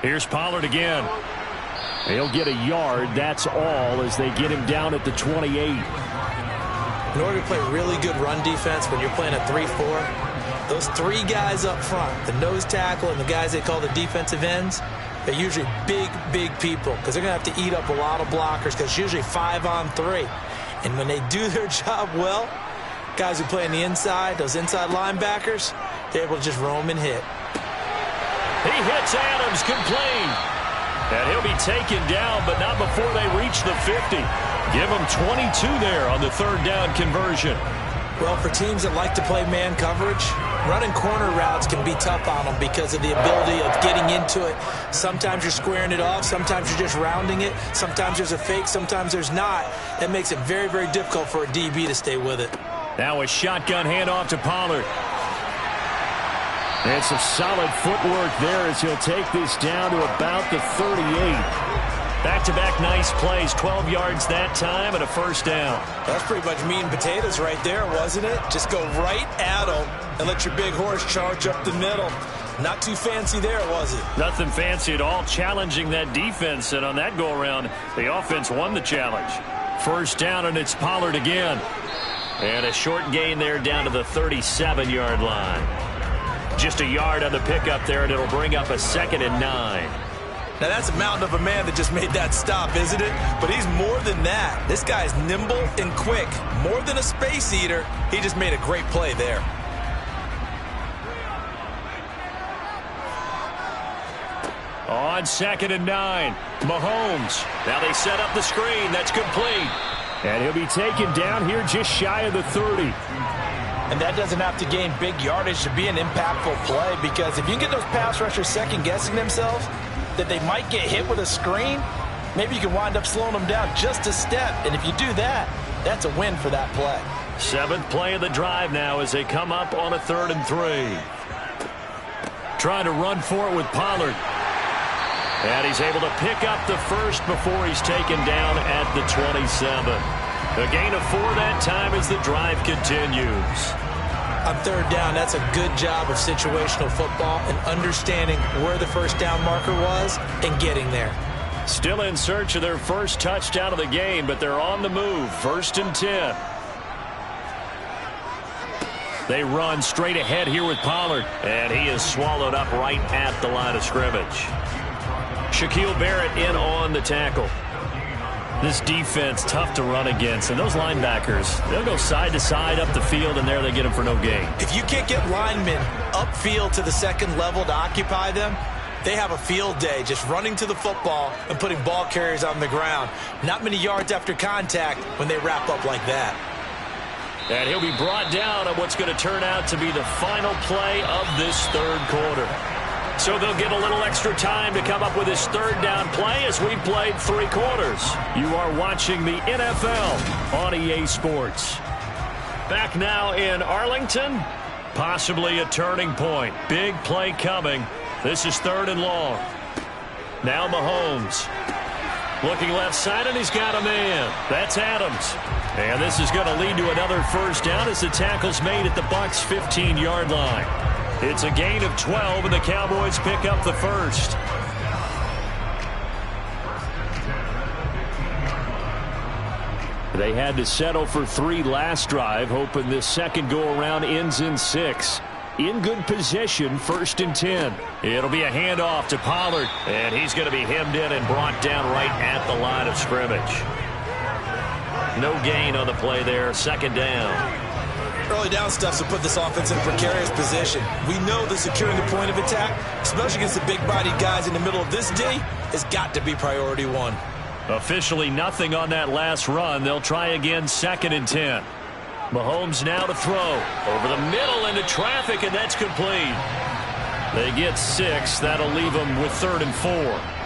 Here's Pollard again. He'll get a yard, that's all, as they get him down at the 28. In order to play really good run defense when you're playing a 3-4, those 3 guys up front, the nose tackle and the guys they call the defensive ends, They're usually big people because they're going to have to eat up a lot of blockers because it's usually 5-on-3. And when they do their job well, guys who play on the inside, those inside linebackers, they're able to just roam and hit. He hits Adams, complete. And he'll be taken down, but not before they reach the 50. Give him 22 there on the third down conversion. Well, for teams that like to play man coverage, running corner routes can be tough on them because of the ability of getting into it. Sometimes you're squaring it off. Sometimes you're just rounding it. Sometimes there's a fake. Sometimes there's not. That makes it very, very difficult for a DB to stay with it. Now a shotgun handoff to Pollard. And some solid footwork there as he'll take this down to about the 38. Back-to-back nice plays, 12 yards that time and a first down. That's pretty much meat and potatoes right there, wasn't it? Just go right at them and let your big horse charge up the middle. Not too fancy there, was it? Nothing fancy at all, challenging that defense, and on that go-around, the offense won the challenge. First down, and it's Pollard again. And a short gain there down to the 37-yard line. Just a yard on the pickup there, and it'll bring up a 2nd and 9. Now, that's a mountain of a man that just made that stop, isn't it? But he's more than that. This guy's nimble and quick. More than a space eater, he just made a great play there. On 2nd and 9, Mahomes. Now they set up the screen. That's complete. And he'll be taken down here just shy of the 30. And that doesn't have to gain big yardage to be an impactful play, because if you can get those pass rushers second-guessing themselves that they might get hit with a screen, maybe you can wind up slowing them down just a step. And if you do that, that's a win for that play. 7th play of the drive now as they come up on a 3rd and 3. Trying to run for it with Pollard. And he's able to pick up the first before he's taken down at the 27. A gain of 4 that time as the drive continues. On 3rd down, that's a good job of situational football and understanding where the first down marker was and getting there. Still in search of their first touchdown of the game, but they're on the move. 1st and 10. They run straight ahead here with Pollard, and he is swallowed up right at the line of scrimmage. Shaquille Barrett in on the tackle. This defense, tough to run against. And those linebackers, they'll go side to side up the field, and there they get them for no gain. If you can't get linemen upfield to the second level to occupy them, they have a field day just running to the football and putting ball carriers on the ground. Not many yards after contact when they wrap up like that. And he'll be brought down on what's going to turn out to be the final play of this 3rd quarter. So they'll get a little extra time to come up with his 3rd down play as we played 3 quarters. You are watching the NFL on EA Sports. Back now in Arlington, possibly a turning point. Big play coming. This is 3rd and long. Now Mahomes. Looking left side, and he's got a man. That's Adams. And this is going to lead to another first down as the tackle's made at the Bucs' 15-yard line. It's a gain of 12, and the Cowboys pick up the first. They had to settle for 3 last drive, hoping this second go-around ends in 6. In good position, 1st and 10. It'll be a handoff to Pollard, and he's going to be hemmed in and brought down right at the line of scrimmage. No gain on the play there, 2nd down. Early down stuffs will put this offense in a precarious position. We know that securing the point of attack, especially against the big-bodied guys in the middle of this D, has got to be priority 1. Officially nothing on that last run. They'll try again, 2nd and 10. Mahomes now to throw. Over the middle into traffic, and that's complete. They get 6. That'll leave them with 3rd and 4.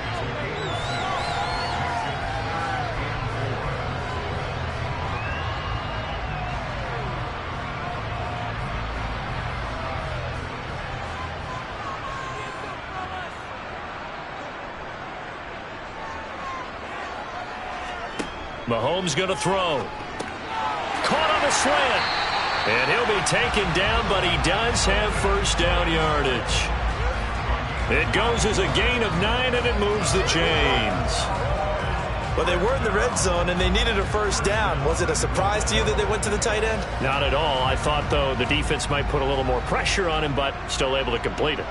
Mahomes going to throw. Caught on a slant. And he'll be taken down, but he does have first down yardage. It goes as a gain of 9, and it moves the chains. Well, they were in the red zone, and they needed a first down. Was it a surprise to you that they went to the tight end? Not at all. I thought, though, the defense might put a little more pressure on him, but still able to complete it.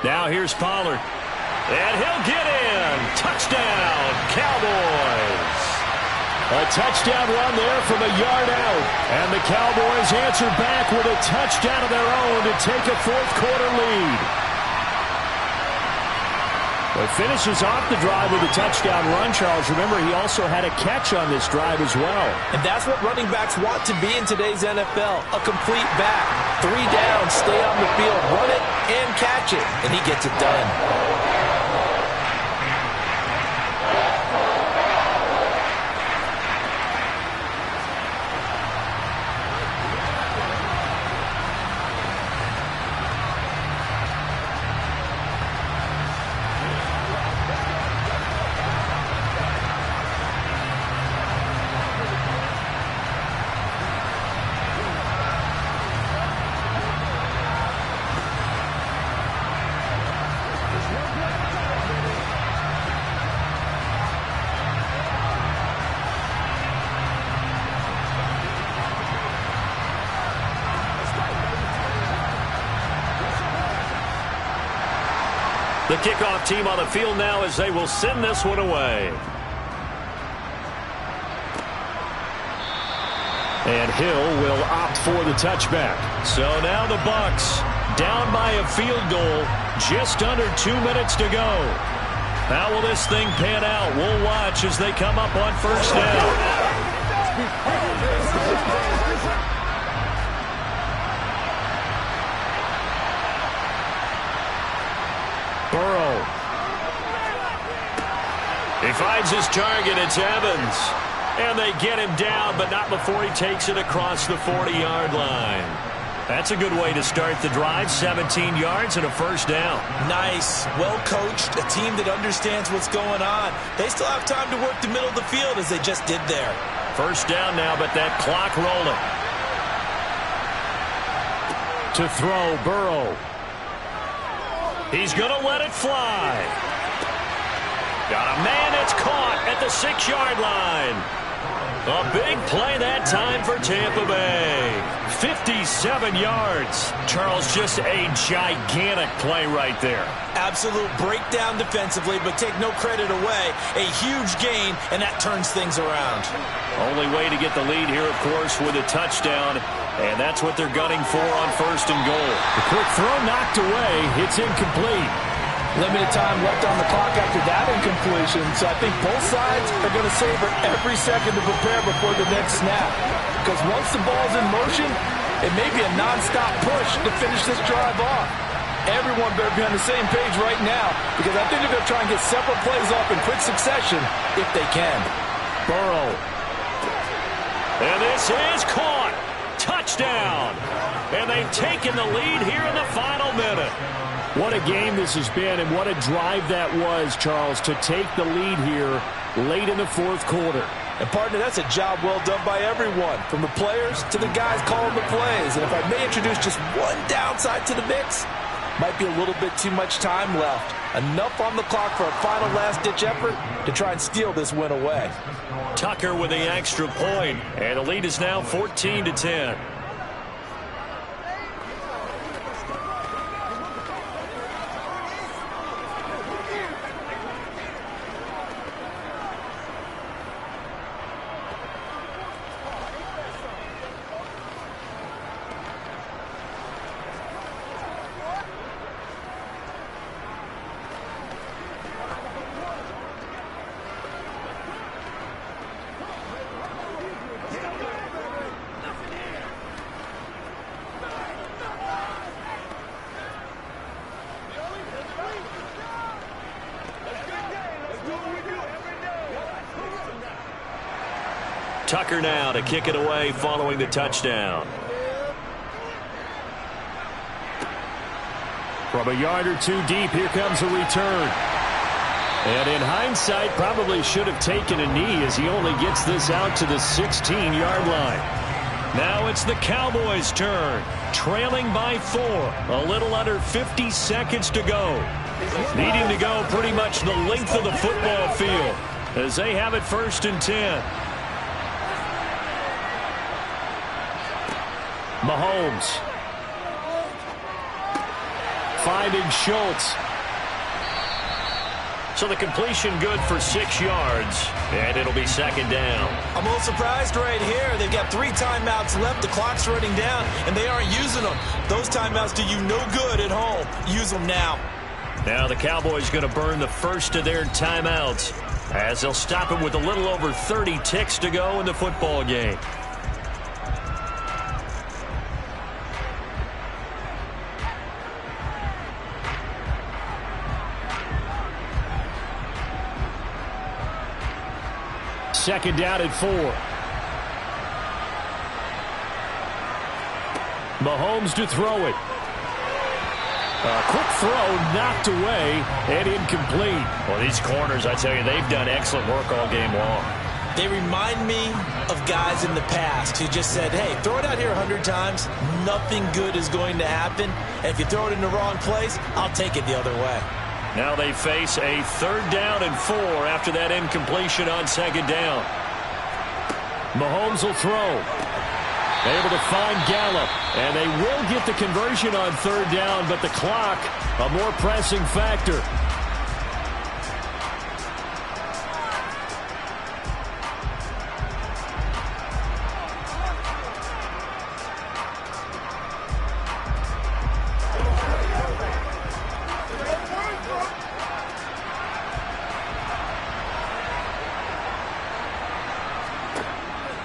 Now here's Pollard. And he'll get in. Touchdown, Cowboys. A touchdown run there from a yard out. And the Cowboys answer back with a touchdown of their own to take a fourth-quarter lead. But finishes off the drive with a touchdown run, Charles. Remember, he also had a catch on this drive as well. And that's what running backs want to be in today's NFL, a complete back. 3 down, stay on the field, run it, and catch it. And he gets it done. The kickoff team on the field now as they will send this one away. And Hill will opt for the touchback. So now the Bucs down by a field goal. Just under 2 minutes to go. How will this thing pan out? We'll watch as they come up on first down. Burrow. He finds his target. It's Evans. And they get him down, but not before he takes it across the 40-yard line. That's a good way to start the drive. 17 yards and a first down. Nice. Well coached. A team that understands what's going on. They still have time to work the middle of the field as they just did there. First down now, but that clock rolling. To throw, Burrow. He's going to let it fly. Got a man that's caught at the 6-yard line. A big play that time for Tampa Bay. 57 yards. Charles, just a gigantic play right there. Absolute breakdown defensively, but take no credit away. A huge gain, and that turns things around. Only way to get the lead here, of course, with a touchdown. And that's what they're gunning for on first and goal. The quick throw knocked away. It's incomplete. Limited time left on the clock after that incompletion, so I think both sides are going to savor every second to prepare before the next snap. Because once the ball's in motion, it may be a nonstop push to finish this drive off. Everyone better be on the same page right now, because I think they're going to try and get several plays off in quick succession if they can. Burrow. And this is caught. Touchdown. And they've taken the lead here in the final minute. What a game this has been, and what a drive that was, Charles, to take the lead here late in the fourth quarter. And, partner, that's a job well done by everyone, from the players to the guys calling the plays. And if I may introduce just one downside to the mix, might be a little bit too much time left. Enough on the clock for a final last-ditch effort to try and steal this win away. Tucker with the extra point, and the lead is now 14-10. Tucker now to kick it away following the touchdown. From a yard or two deep, here comes a return. And in hindsight, probably should have taken a knee as he only gets this out to the 16-yard line. Now it's the Cowboys' turn, trailing by 4. A little under 50 seconds to go. Needing to go pretty much the length of the football field as they have it 1st and 10. Mahomes. finding Schultz. So the completion good for 6 yards, and it'll be second down. I'm a little surprised right here. They've got 3 timeouts left. The clock's running down, and they aren't using them. Those timeouts do you no good at home. Use them now. Now the Cowboys going to burn the first of their timeouts as they'll stop it with a little over 30 ticks to go in the football game. Second down at 4. Mahomes to throw it. A quick throw knocked away and incomplete. Well, these corners, I tell you, they've done excellent work all game long. They remind me of guys in the past who just said, hey, throw it out here 100 times. Nothing good is going to happen. And if you throw it in the wrong place, I'll take it the other way. Now they face a 3rd down and 4 after that incompletion on 2nd down. Mahomes will throw. Able to find Gallup. And they will get the conversion on 3rd down, but the clock, a more pressing factor.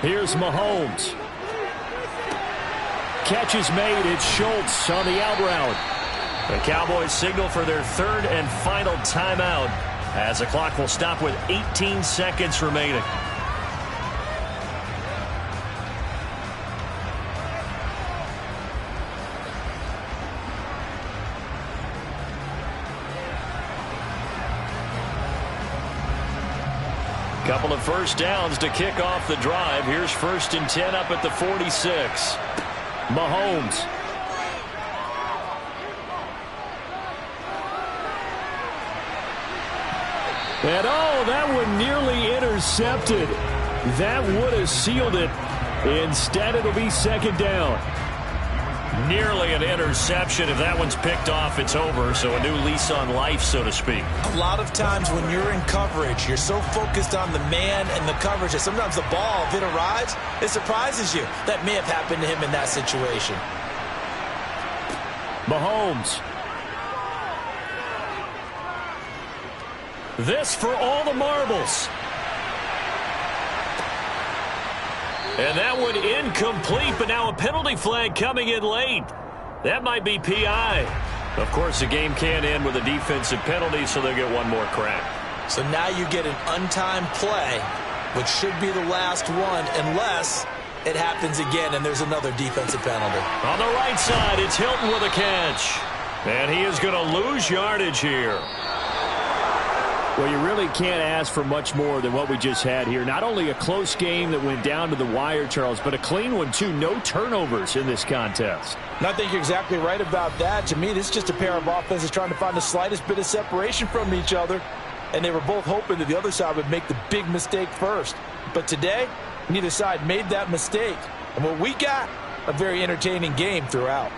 Here's Mahomes. Catch is made. It's Schultz on the out route. The Cowboys signal for their 3rd and final timeout as the clock will stop with 18 seconds remaining. Couple of first downs to kick off the drive. Here's 1st and 10 up at the 46. Mahomes. And oh, that one nearly intercepted. That would have sealed it. Instead, it'll be 2nd down. Nearly an interception. If that one's picked off, it's over. So a new lease on life, so to speak. A lot of times when you're in coverage, you're so focused on the man and the coverage that sometimes the ball, if it arrives, it surprises you. That may have happened to him in that situation. Mahomes. This for all the marbles. And that one incomplete, but now a penalty flag coming in late. That might be PI. Of course, the game can end with a defensive penalty, so they'll get one more crack. So now you get an untimed play, which should be the last one, unless it happens again and there's another defensive penalty. On the right side, it's Hilton with a catch. And he is going to lose yardage here. Well, you really can't ask for much more than what we just had here. Not only a close game that went down to the wire, Charles, but a clean one, too. No turnovers in this contest. And I think you're exactly right about that. To me, this is just a pair of offenses trying to find the slightest bit of separation from each other. And they were both hoping that the other side would make the big mistake first. But today, neither side made that mistake. And what we got, a very entertaining game throughout.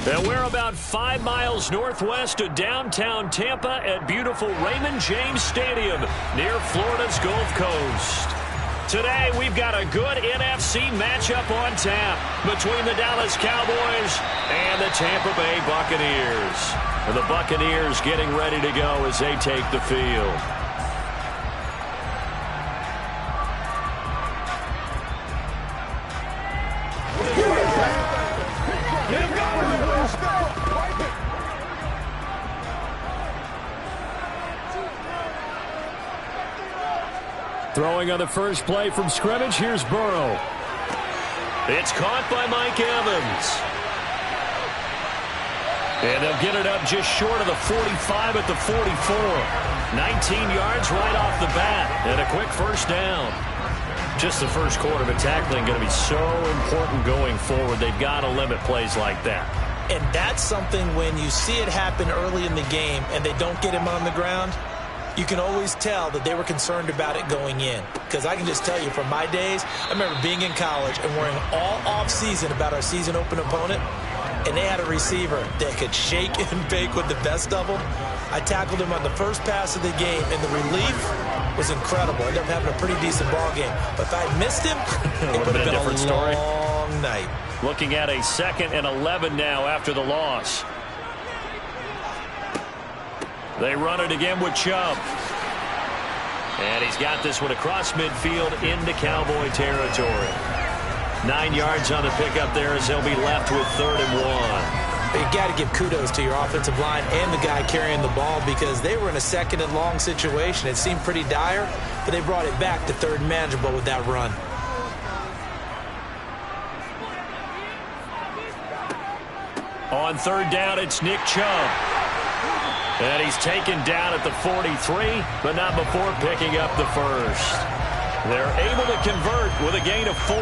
And we're about 5 miles northwest of downtown Tampa at beautiful Raymond James Stadium near Florida's Gulf Coast. Today, we've got a good NFC matchup on tap between the Dallas Cowboys and the Tampa Bay Buccaneers. And the Buccaneers getting ready to go as they take the field. Throwing on the first play from scrimmage, here's Burrow. It's caught by Mike Evans. And they'll get it up just short of the 45 at the 44. 19 yards right off the bat, and a quick first down. Just the first quarter, but tackling going to be so important going forward. They've got to limit plays like that. And that's something when you see it happen early in the game and they don't get him on the ground, you can always tell that they were concerned about it going in. Because I can just tell you from my days, I remember being in college and worrying all off-season about our season open opponent, and they had a receiver that could shake and bake with the best of them. I tackled him on the first pass of the game, and the relief was incredible. I ended up having a pretty decent ball game. But if I had missed him, it would have been a different story. Long night. Looking at a 2nd and 11 now after the loss. They run it again with Chubb. And he's got this one across midfield into Cowboy territory. 9 yards on the pickup there as they'll be left with 3rd and 1. You got to give kudos to your offensive line and the guy carrying the ball because they were in a 2nd and long situation. It seemed pretty dire, but they brought it back to 3rd and manageable with that run. On 3rd down, it's Nick Chubb. And he's taken down at the 43, but not before picking up the first. They're able to convert with a gain of 4.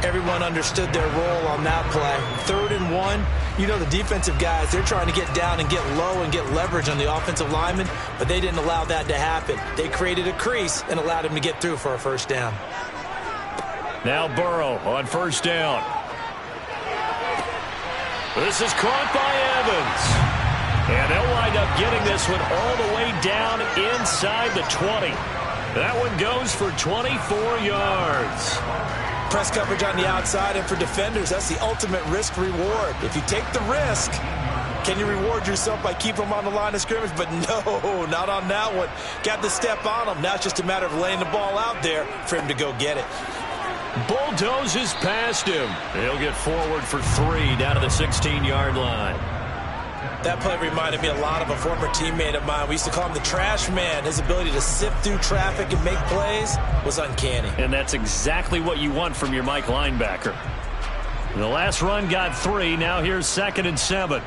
Everyone understood their role on that play. 3rd and 1. You know the defensive guys, they're trying to get down and get low and get leverage on the offensive lineman, but they didn't allow that to happen. They created a crease and allowed him to get through for a first down. Now Burrow on 1st down. This is caught by Evans. And they'll wind up getting this one all the way down inside the 20. That one goes for 24 yards. Press coverage on the outside, and for defenders, that's the ultimate risk reward. If you take the risk, can you reward yourself by keeping them on the line of scrimmage? But no, not on that one. Got to step on them. Now it's just a matter of laying the ball out there for him to go get it. Bulldozes past him. He'll get forward for 3 down to the 16-yard line. That play reminded me a lot of a former teammate of mine. We used to call him the trash man. His ability to sift through traffic and make plays was uncanny. And that's exactly what you want from your Mike linebacker. The last run got 3. Now here's 2nd and 7.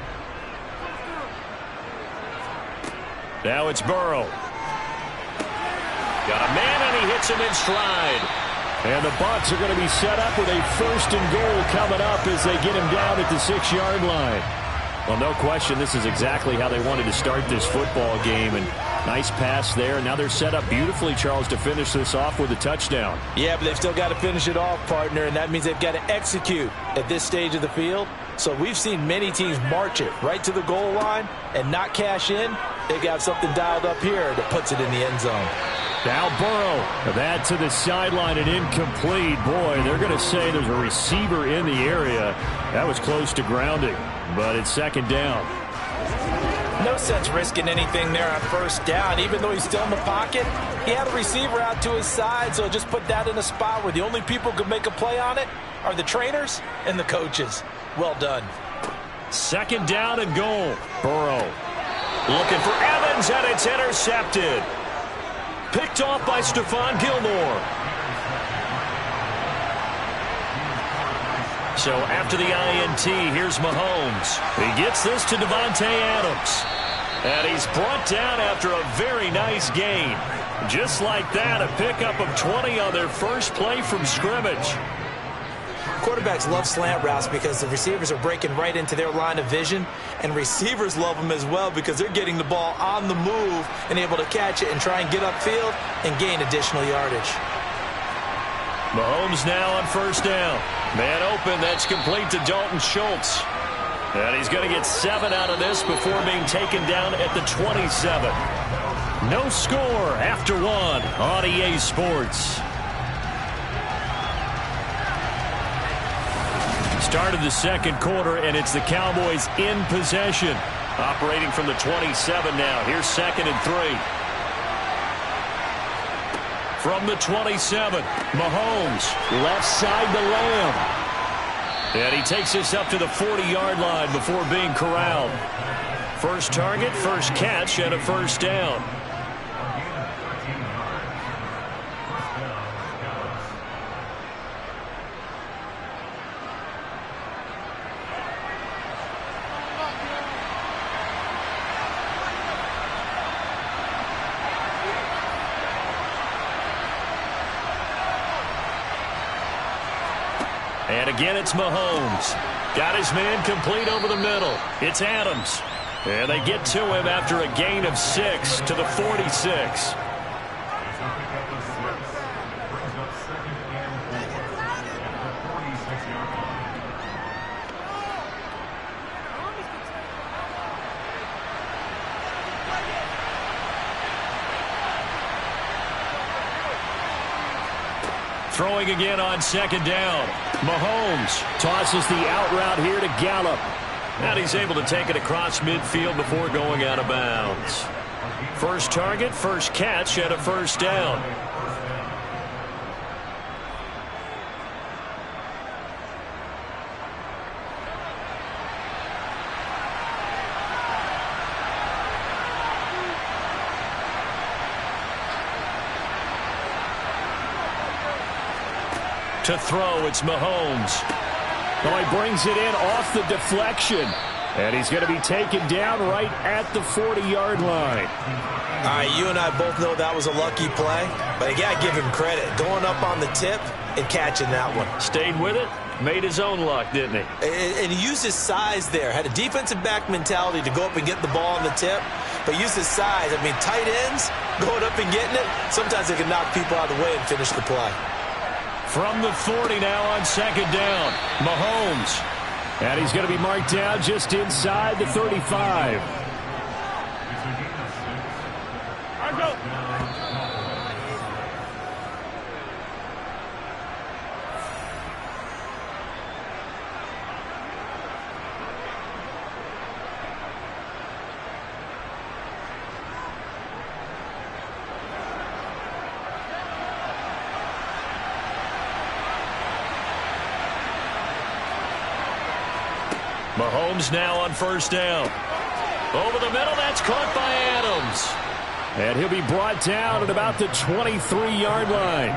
Now it's Burrow. Got a man, and he hits him in stride. And the Bucs are going to be set up with a 1st and goal coming up as they get him down at the 6-yard line. Well, no question, this is exactly how they wanted to start this football game. And nice pass there. Now they're set up beautifully, Charles, to finish this off with a touchdown. Yeah, but they've still got to finish it off, partner, and that means they've got to execute at this stage of the field. So we've seen many teams march it right to the goal line and not cash in. They got something dialed up here that puts it in the end zone. Now Burrow, that to the sideline and incomplete. Boy, they're going to say there's a receiver in the area. That was close to grounding, but it's 2nd down. No sense risking anything there on 1st down. Even though he's still in the pocket, he had a receiver out to his side, so just put that in a spot where the only people who could make a play on it are the trainers and the coaches. Well done. 2nd down and goal. Burrow looking for Evans, and it's intercepted. Picked off by Stephon Gilmore. So after the INT, here's Mahomes. He gets this to Davante Adams. And he's brought down after a very nice gain. Just like that, a pickup of 20 on their first play from scrimmage. Quarterbacks love slant routes because the receivers are breaking right into their line of vision, and receivers love them as well because they're getting the ball on the move and able to catch it and try and get upfield and gain additional yardage. Mahomes now on 1st down. Man open, that's complete to Dalton Schultz. And he's going to get 7 out of this before being taken down at the 27. No score after 1 on EA Sports. Start of the second quarter, and it's the Cowboys in possession. Operating from the 27 now. Here's 2nd and 3. From the 27, Mahomes, left side to Lamb. And he takes this up to the 40-yard line before being corralled. First target, first catch, and a first down. And again, it's Mahomes. Got his man complete over the middle. It's Adams. And they get to him after a gain of 6 to the 46. Throwing again on 2nd down. Mahomes tosses the out route here to Gallup. And he's able to take it across midfield before going out of bounds. First target, first catch, and a first down. To throw, it's Mahomes. Oh, he brings it in off the deflection. And he's going to be taken down right at the 40-yard line. All right, you and I both know that was a lucky play, but you got to give him credit. Going up on the tip and catching that one. Stayed with it, made his own luck, didn't he? And he used his size there. Had a defensive back mentality to go up and get the ball on the tip, but used his size. I mean, tight ends going up and getting it, sometimes they can knock people out of the way and finish the play. From the 40 now on 2nd down, Mahomes. And he's going to be marked down just inside the 35. Mahomes now on 1st down. Over the middle, that's caught by Adams. And he'll be brought down at about the 23-yard line.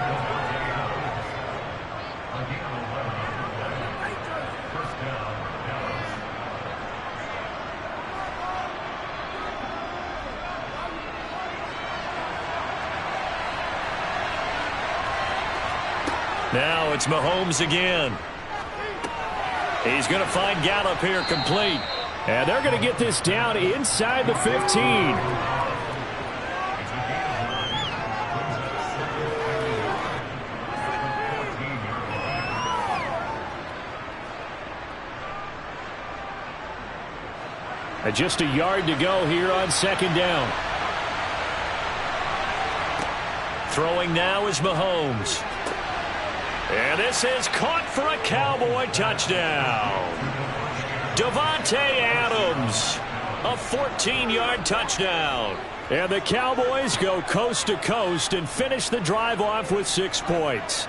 Now it's Mahomes again. He's going to find Gallup here complete. And they're going to get this down inside the 15. And just a yard to go here on 2nd down. Throwing now is Mahomes. And this is caught for a Cowboy touchdown. Davante Adams, a 14-yard touchdown. And the Cowboys go coast to coast and finish the drive off with 6 points.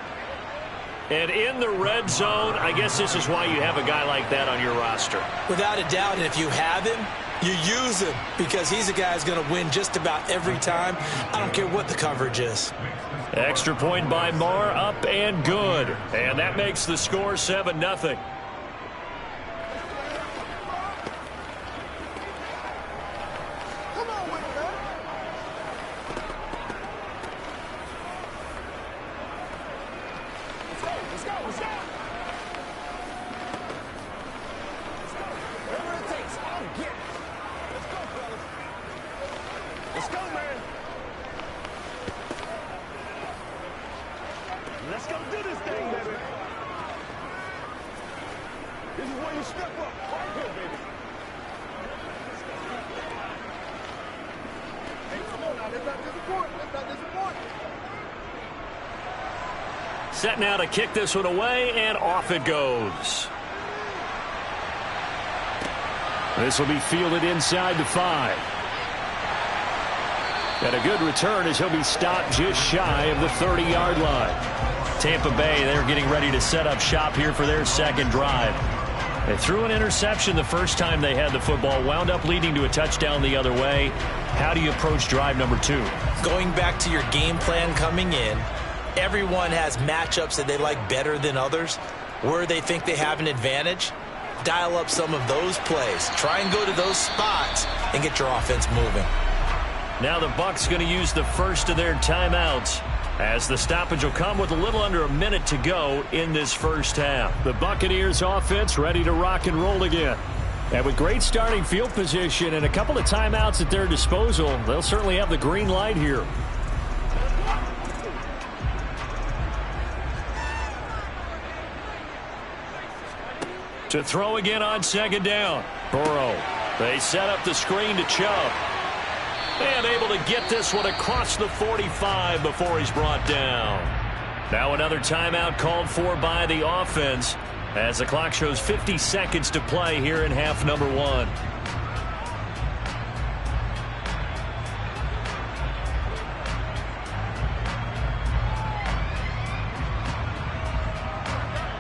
And in the red zone, I guess this is why you have a guy like that on your roster. Without a doubt, and if you have him, you use him because he's a guy who's going to win just about every time. I don't care what the coverage is. Extra point by Marr, up and good. And that makes the score 7-0. This is where you step up. Right here, baby. Hey, come on now. Let's not disappoint. Let's not disappoint. Set now to kick this one away, and off it goes. This will be fielded inside the 5. And a good return as he'll be stopped just shy of the 30-yard line. Tampa Bay, they're getting ready to set up shop here for their second drive. They threw an interception the first time they had the football, wound up leading to a touchdown the other way. How do you approach drive number 2? Going back to your game plan coming in, everyone has matchups that they like better than others. Where they think they have an advantage, dial up some of those plays. Try and go to those spots and get your offense moving. Now the Bucs going to use the first of their timeouts, as the stoppage will come with a little under a minute to go in this first half. The Buccaneers offense ready to rock and roll again. And with great starting field position and a couple of timeouts at their disposal, they'll certainly have the green light here. To throw again on second down. Burrow. They set up the screen to Chubb. And able to get this one across the 45 before he's brought down. Now another timeout called for by the offense as the clock shows 50 seconds to play here in half number 1.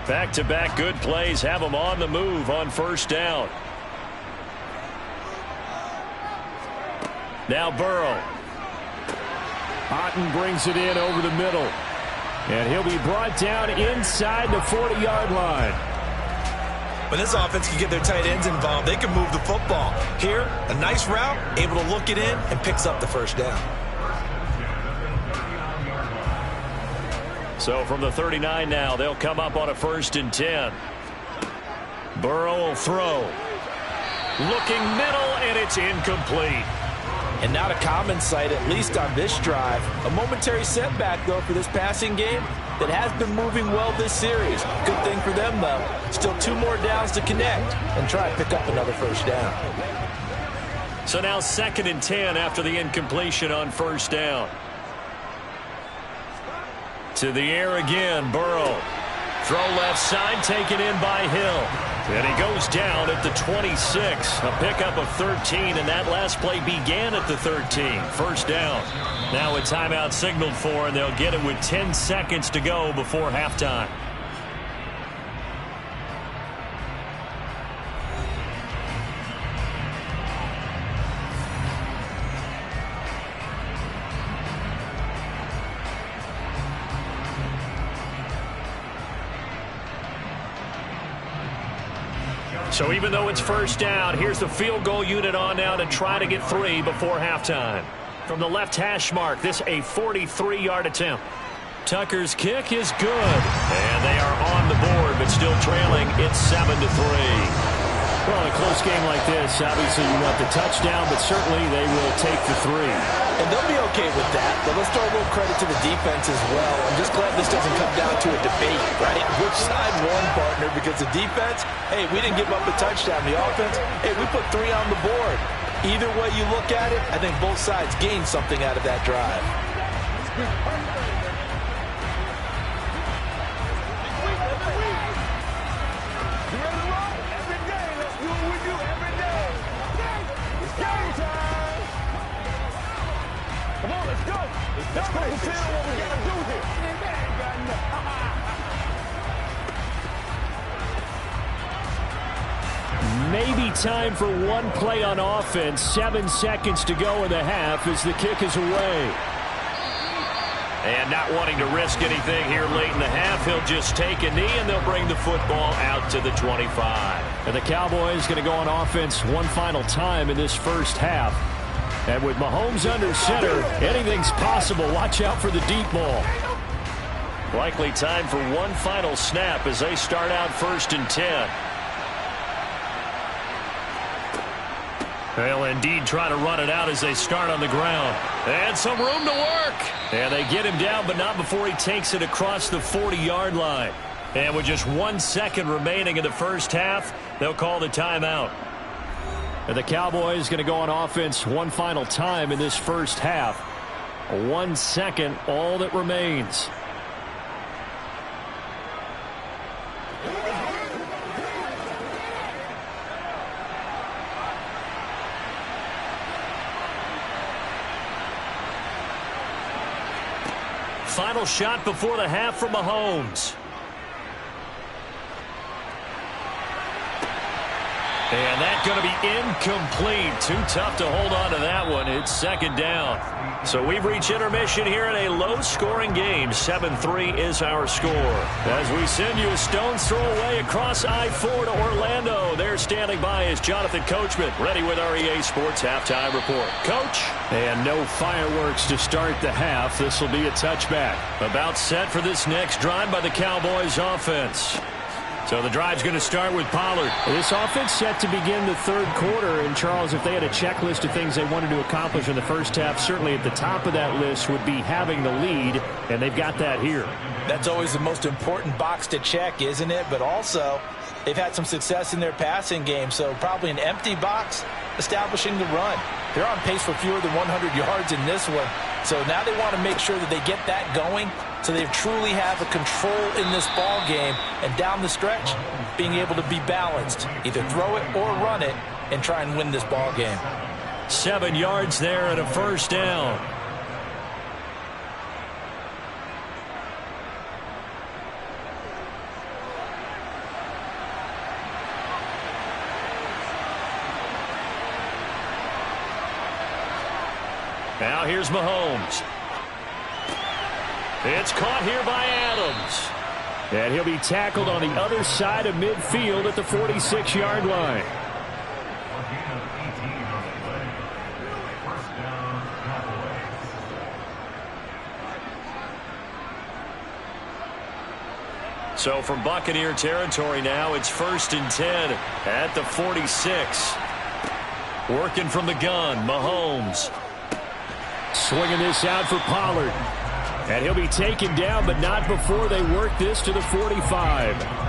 Back-to-back good plays have them on the move on first down. Now Burrow. Otten brings it in over the middle. And he'll be brought down inside the 40-yard line. When this offense can get their tight ends involved, they can move the football. Here, a nice route, able to look it in, and picks up the first down. So from the 39 now, they'll come up on a 1st and 10. Burrow will throw. Looking middle, and it's incomplete. And not a common sight, at least on this drive. A momentary setback, though, for this passing game that has been moving well this series. Good thing for them, though. Still 2 more downs to connect and try and pick up another first down. So now 2nd and 10 after the incompletion on first down. To the air again, Burrow. Throw left side, taken in by Hill. And he goes down at the 26. A pickup of 13, and that last play began at the 13. First down. Now a timeout signaled for, and they'll get it with 10 seconds to go before halftime. So even though it's first down, here's the field goal unit on now to try to get 3 before halftime. From the left hash mark, this a 43-yard attempt. Tucker's kick is good. And they are on the board, but still trailing. It's 7-3. Well, in a close game like this, obviously you want the touchdown, but certainly they will take the 3. And they'll be okay with that, but let's throw a little credit to the defense as well. I'm just glad this doesn't come down to a debate, right? Which side won, partner? Because the defense, hey, we didn't give up a touchdown. The offense, hey, we put 3 on the board. Either way you look at it, I think both sides gained something out of that drive. Let's go. What we gotta do here. Maybe time for one play on offense. 7 seconds to go in the half as the kick is away. And not wanting to risk anything here late in the half, he'll just take a knee, and they'll bring the football out to the 25. And the Cowboys going to go on offense one final time in this first half. And with Mahomes under center, anything's possible. Watch out for the deep ball. Likely time for one final snap as they start out 1st and 10. They'll indeed try to run it out as they start on the ground. And some room to work. And they get him down, but not before he takes it across the 40-yard line. And with just 1 second remaining in the first half, they'll call the timeout. And the Cowboys going to go on offense one final time in this first half. 1 second, all that remains. Final shot before the half from Mahomes. And that's going to be incomplete. Too tough to hold on to that one. It's second down. So we've reached intermission here in a low-scoring game. 7-3 is our score. As we send you a stone's throw away across I-4 to Orlando. There standing by is Jonathan Coachman, ready with our EA Sports Halftime Report. Coach? And no fireworks to start the half. This will be a touchback. About set for this next drive by the Cowboys offense. So the drive's going to start with Pollard. This offense set to begin the third quarter. And, Charles, if they had a checklist of things they wanted to accomplish in the first half, certainly at the top of that list would be having the lead, and they've got that here. That's always the most important box to check, isn't it? But also, they've had some success in their passing game, so probably an empty box establishing the run. They're on pace for fewer than 100 yards in this one. So now they want to make sure that they get that going so they truly have a control in this ball game and down the stretch being able to be balanced. Either throw it or run it and try and win this ball game. 7 yards there and a first down. Now here's Mahomes. It's caught here by Adams. And he'll be tackled on the other side of midfield at the 46-yard line. So from Buccaneer territory now, it's 1st and 10 at the 46. Working from the gun, Mahomes. Swinging this out for Pollard. And he'll be taken down, but not before they work this to the 45.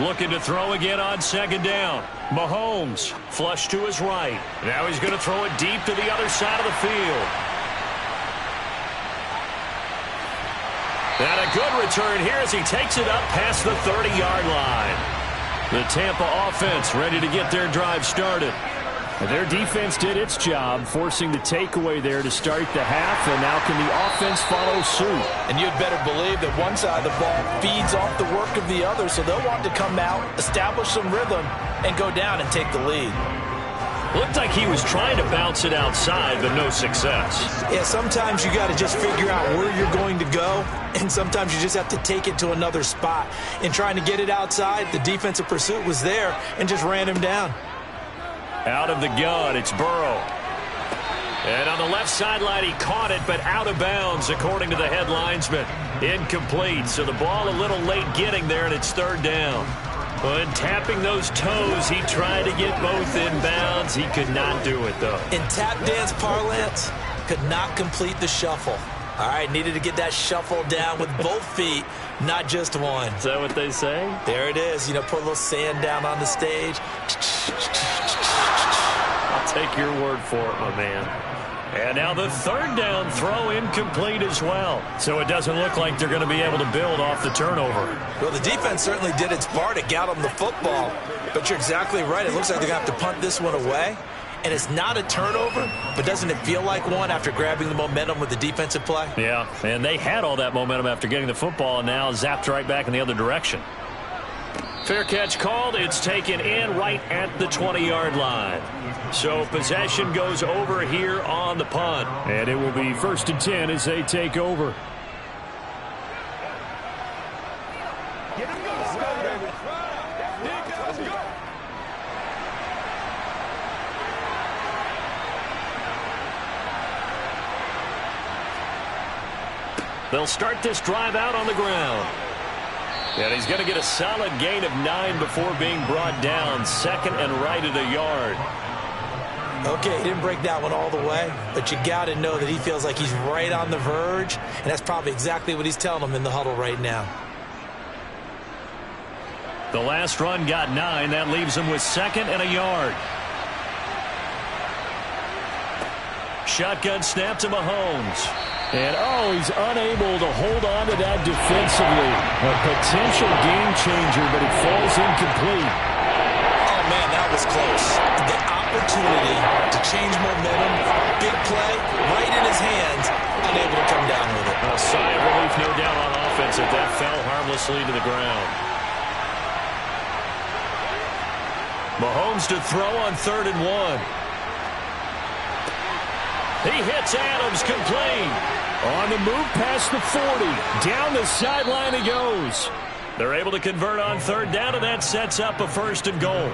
Looking to throw again on second down. Mahomes, flush to his right. Now he's going to throw it deep to the other side of the field. And a good return here as he takes it up past the 30-yard line. The Tampa offense ready to get their drive started. And their defense did its job, forcing the takeaway there to start the half, and now can the offense follow suit? And you'd better believe that one side of the ball feeds off the work of the other, so they'll want to come out, establish some rhythm, and go down and take the lead. Looked like he was trying to bounce it outside, but no success. Yeah, sometimes you got to just figure out where you're going to go, and sometimes you just have to take it to another spot. In trying to get it outside, the defensive pursuit was there and just ran him down. Out of the gun, it's Burrow. And on the left sideline, he caught it, but out of bounds, according to the head linesman. Incomplete, so the ball a little late getting there, and it's third down. But tapping those toes, he tried to get both in bounds. He could not do it, though. In tap dance parlance, could not complete the shuffle. All right, needed to get that shuffle down with both feet, not just one. Is that what they say? There it is. You know, put a little sand down on the stage. I'll take your word for it, my man. And now the third down throw incomplete as well. So it doesn't look like they're going to be able to build off the turnover. Well, the defense certainly did its part to get them the football. But you're exactly right. It looks like they're going to have to punt this one away. And it's not a turnover, but doesn't it feel like one after grabbing the momentum with the defensive play? Yeah, and they had all that momentum after getting the football and now zapped right back in the other direction. Fair catch called. It's taken in right at the 20-yard line. So possession goes over here on the punt. And it will be 1st and 10 as they take over. They'll start this drive out on the ground. And he's going to get a solid gain of 9 before being brought down. Second and right at a yard. Okay, he didn't break that one all the way, but you got to know that he feels like he's right on the verge, and that's probably exactly what he's telling them in the huddle right now. The last run got 9. That leaves him with second and a yard. Shotgun snap to Mahomes. And, he's unable to hold on to that defensively. A potential game changer, but it falls incomplete. Oh, man, that was close. The opportunity to change momentum, big play, right in his hands, unable to come down with it. A sigh of relief, no doubt, on offense if that fell harmlessly to the ground. Mahomes to throw on 3rd and 1. He hits Adams, complete. On the move past the 40. Down the sideline he goes. They're able to convert on 3rd down, and that sets up a 1st and goal.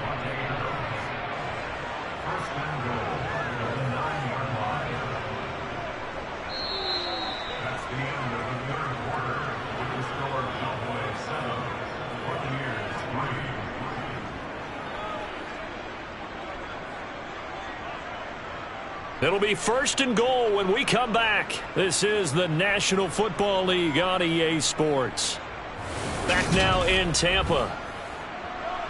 It'll be 1st and goal when we come back. This is the National Football League on EA Sports. Back now in Tampa.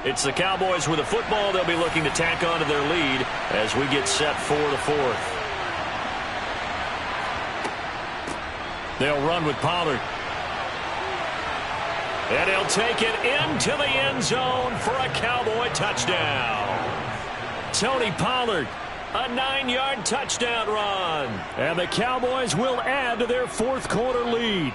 It's the Cowboys with the football. They'll be looking to tack onto their lead as we get set for the 4th. They'll run with Pollard. And he'll take it into the end zone for a Cowboy touchdown. Tony Pollard. A 9-yard touchdown run. And the Cowboys will add to their 4th quarter lead.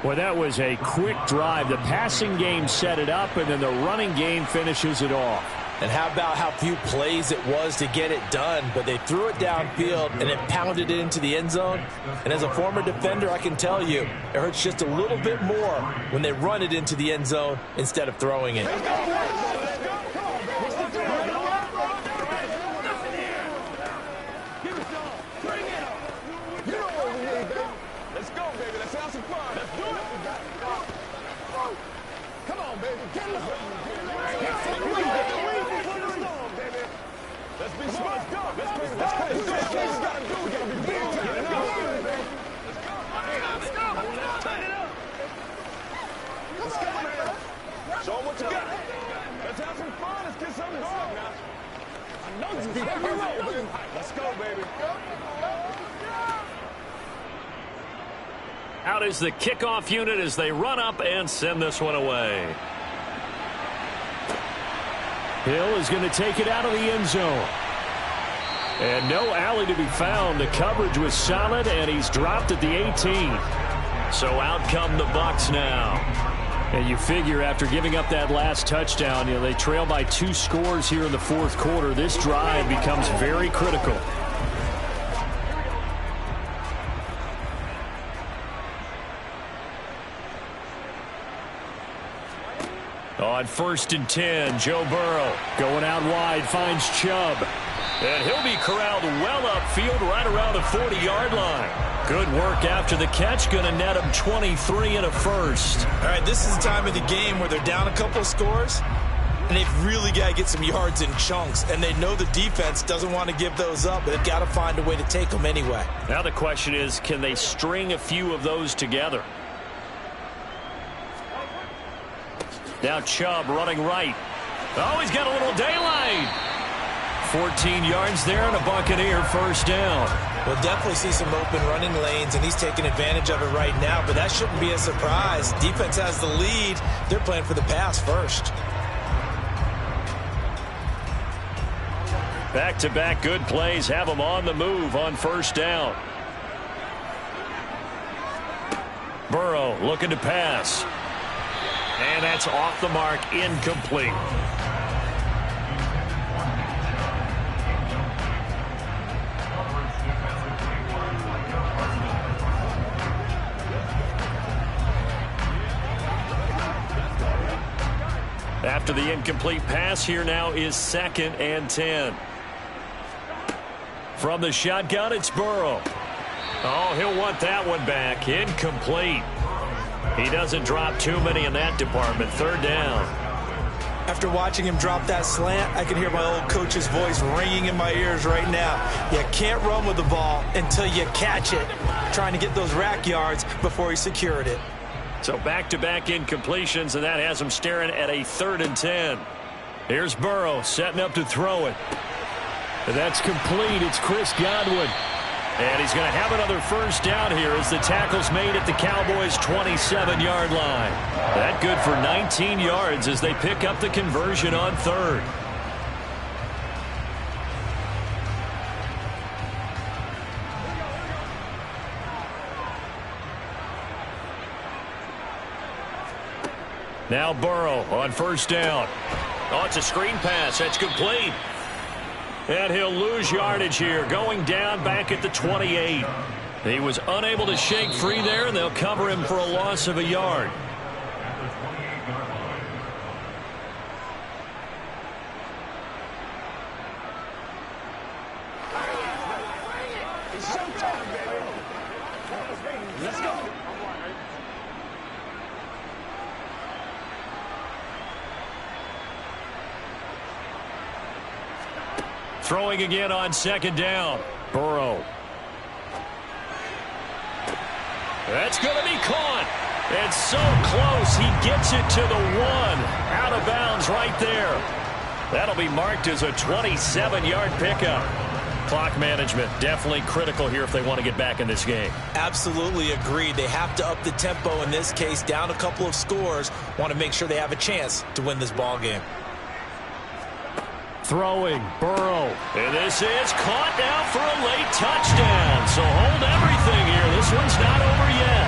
Well, that was a quick drive. The passing game set it up, and then the running game finishes it off. And how about how few plays it was to get it done, but they threw it downfield and it pounded it into the end zone. And as a former defender, I can tell you, it hurts just a little bit more when they run it into the end zone instead of throwing it. Show them what you got. Let's have some fun. Let's get something going now. I know you. Let's go, baby. Out is the kickoff unit as they run up and send this one away. Hill is going to take it out of the end zone. And no alley to be found. The coverage was solid, and he's dropped at the 18. So out come the Bucs now. And you figure after giving up that last touchdown, they trail by 2 scores here in the 4th quarter. This drive becomes very critical. On 1st and 10, Joe Burrow going out wide, finds Chubb. And he'll be corralled well upfield right around the 40-yard line. Good work after the catch. Going to net him 23 and a first. All right, this is the time of the game where they're down a couple of scores, and they've really got to get some yards in chunks. And they know the defense doesn't want to give those up, but they've got to find a way to take them anyway. Now the question is, can they string a few of those together? Now Chubb running right. Oh, he's got a little daylight. 14 yards there and a Buccaneer first down. We'll definitely see some open running lanes, and he's taking advantage of it right now, but that shouldn't be a surprise. Defense has the lead. They're playing for the pass first. Back-to-back good plays have them on the move on first down. Burrow looking to pass. And that's off the mark, incomplete. After the incomplete pass, here now is 2nd and 10. From the shotgun, it's Burrow. Oh, he'll want that one back. Incomplete. He doesn't drop too many in that department. Third down. After watching him drop that slant, I can hear my old coach's voice ringing in my ears right now. You can't run with the ball until you catch it. Trying to get those rack yards before he secured it. So back-to-back incompletions, and that has him staring at a 3rd and 10. Here's Burrow setting up to throw it. And that's complete. It's Chris Godwin. And he's going to have another first down here as the tackle's made at the Cowboys' 27-yard line. That good for 19 yards as they pick up the conversion on 3rd. Now Burrow on first down. Oh, it's a screen pass. That's complete. And he'll lose yardage here, going down back at the 28. He was unable to shake free there, and they'll cover him for a loss of a yard. It's showtime, baby. Let's go. Throwing again on 2nd down. Burrow. That's going to be caught. It's so close. He gets it to the 1. Out of bounds right there. That'll be marked as a 27-yard pickup. Clock management definitely critical here if they want to get back in this game. Absolutely agreed. They have to up the tempo in this case, down a couple of scores. Want to make sure they have a chance to win this ball game. Throwing, Burrow. And this is caught now for a late touchdown. So hold everything here. This one's not over yet.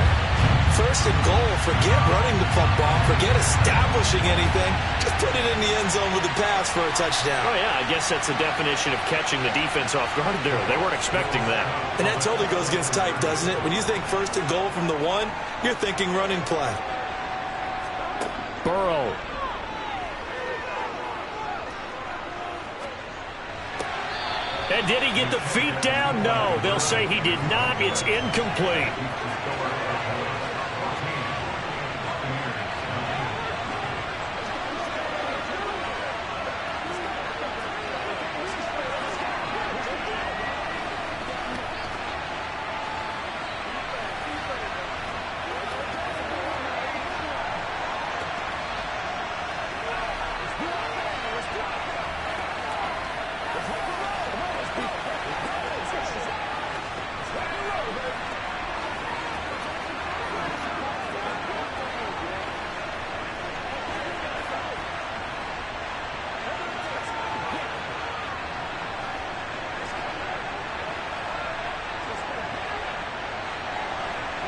1st and goal. Forget running the football. Forget establishing anything. Just put it in the end zone with a pass for a touchdown. Oh, yeah, I guess that's the definition of catching the defense off guard there. They weren't expecting that. And that totally goes against type, doesn't it? When you think 1st and goal from the 1, you're thinking running play. Burrow. And did he get the feet down? No. They'll say he did not. It's incomplete.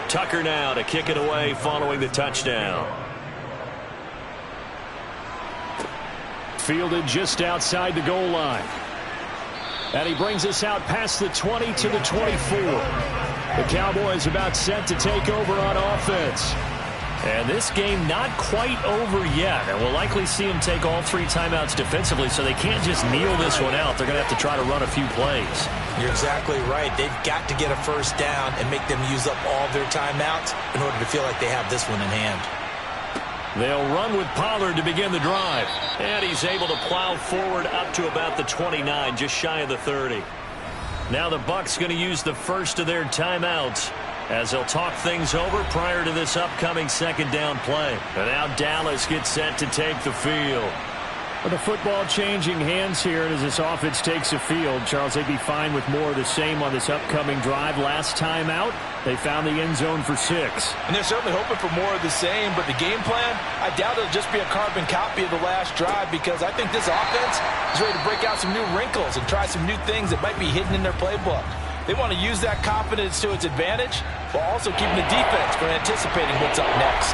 Tucker now to kick it away following the touchdown. Fielded just outside the goal line. And he brings us out past the 20 to the 24. The Cowboys about set to take over on offense. And this game not quite over yet. And we'll likely see him take all 3 timeouts defensively, so they can't just kneel this one out. They're going to have to try to run a few plays. You're exactly right. They've got to get a first down and make them use up all their timeouts in order to feel like they have this one in hand. They'll run with Pollard to begin the drive. And he's able to plow forward up to about the 29, just shy of the 30. Now the Bucs going to use the first of their timeouts as they'll talk things over prior to this upcoming 2nd down play. And now Dallas gets set to take the field. With the football changing hands here, and as this offense takes the field, Charles, they'd be fine with more of the same on this upcoming drive. Last time out, they found the end zone for 6. And they're certainly hoping for more of the same, but the game plan, I doubt it'll just be a carbon copy of the last drive, because I think this offense is ready to break out some new wrinkles and try some new things that might be hidden in their playbook. They want to use that confidence to its advantage, while also keeping the defense from anticipating what's up next.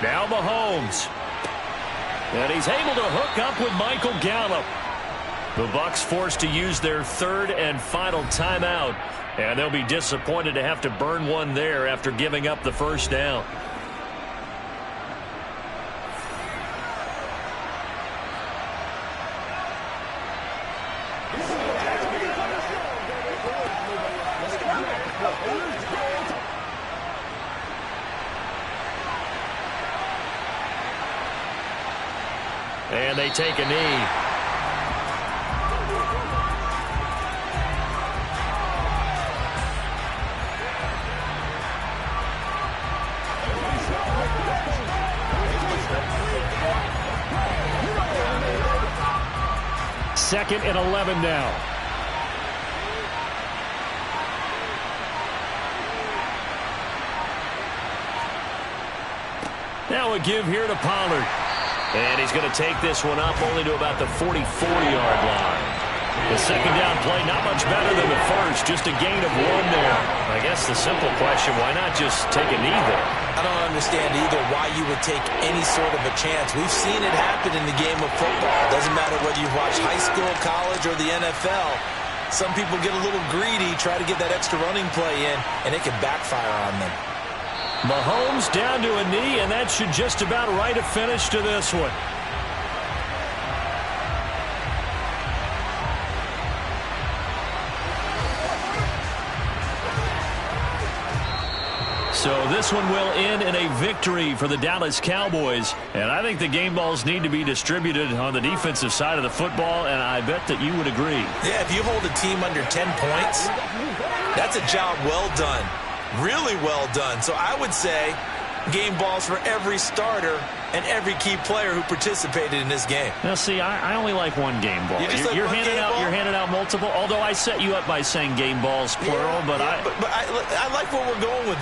Now Mahomes. And he's able to hook up with Michael Gallup. The Bucs forced to use their third and final timeout. And they'll be disappointed to have to burn one there after giving up the first down. And they take a knee. Second and 11 now. Now a give here to Pollard. And he's going to take this one up only to about the 44-yard line. The second down play, not much better than the first, just a gain of one there. I guess the simple question, why not just take a knee there? I don't understand either why you would take any sort of a chance. We've seen it happen in the game of football. It doesn't matter whether you watch high school, college, or the NFL. Some people get a little greedy, try to get that extra running play in, and it can backfire on them. Mahomes down to a knee, and that should just about write a finish to this one. So this one will end in a victory for the Dallas Cowboys. And I think the game balls need to be distributed on the defensive side of the football, and I bet that you would agree. Yeah, if you hold a team under 10 points, that's a job well done. Really well done. So I would say game balls for every starter and every key player who participated in this game. Now, see, I only like one game ball. You're handing out multiple, although I set you up by saying game balls, plural. Yeah, but I like where we're going with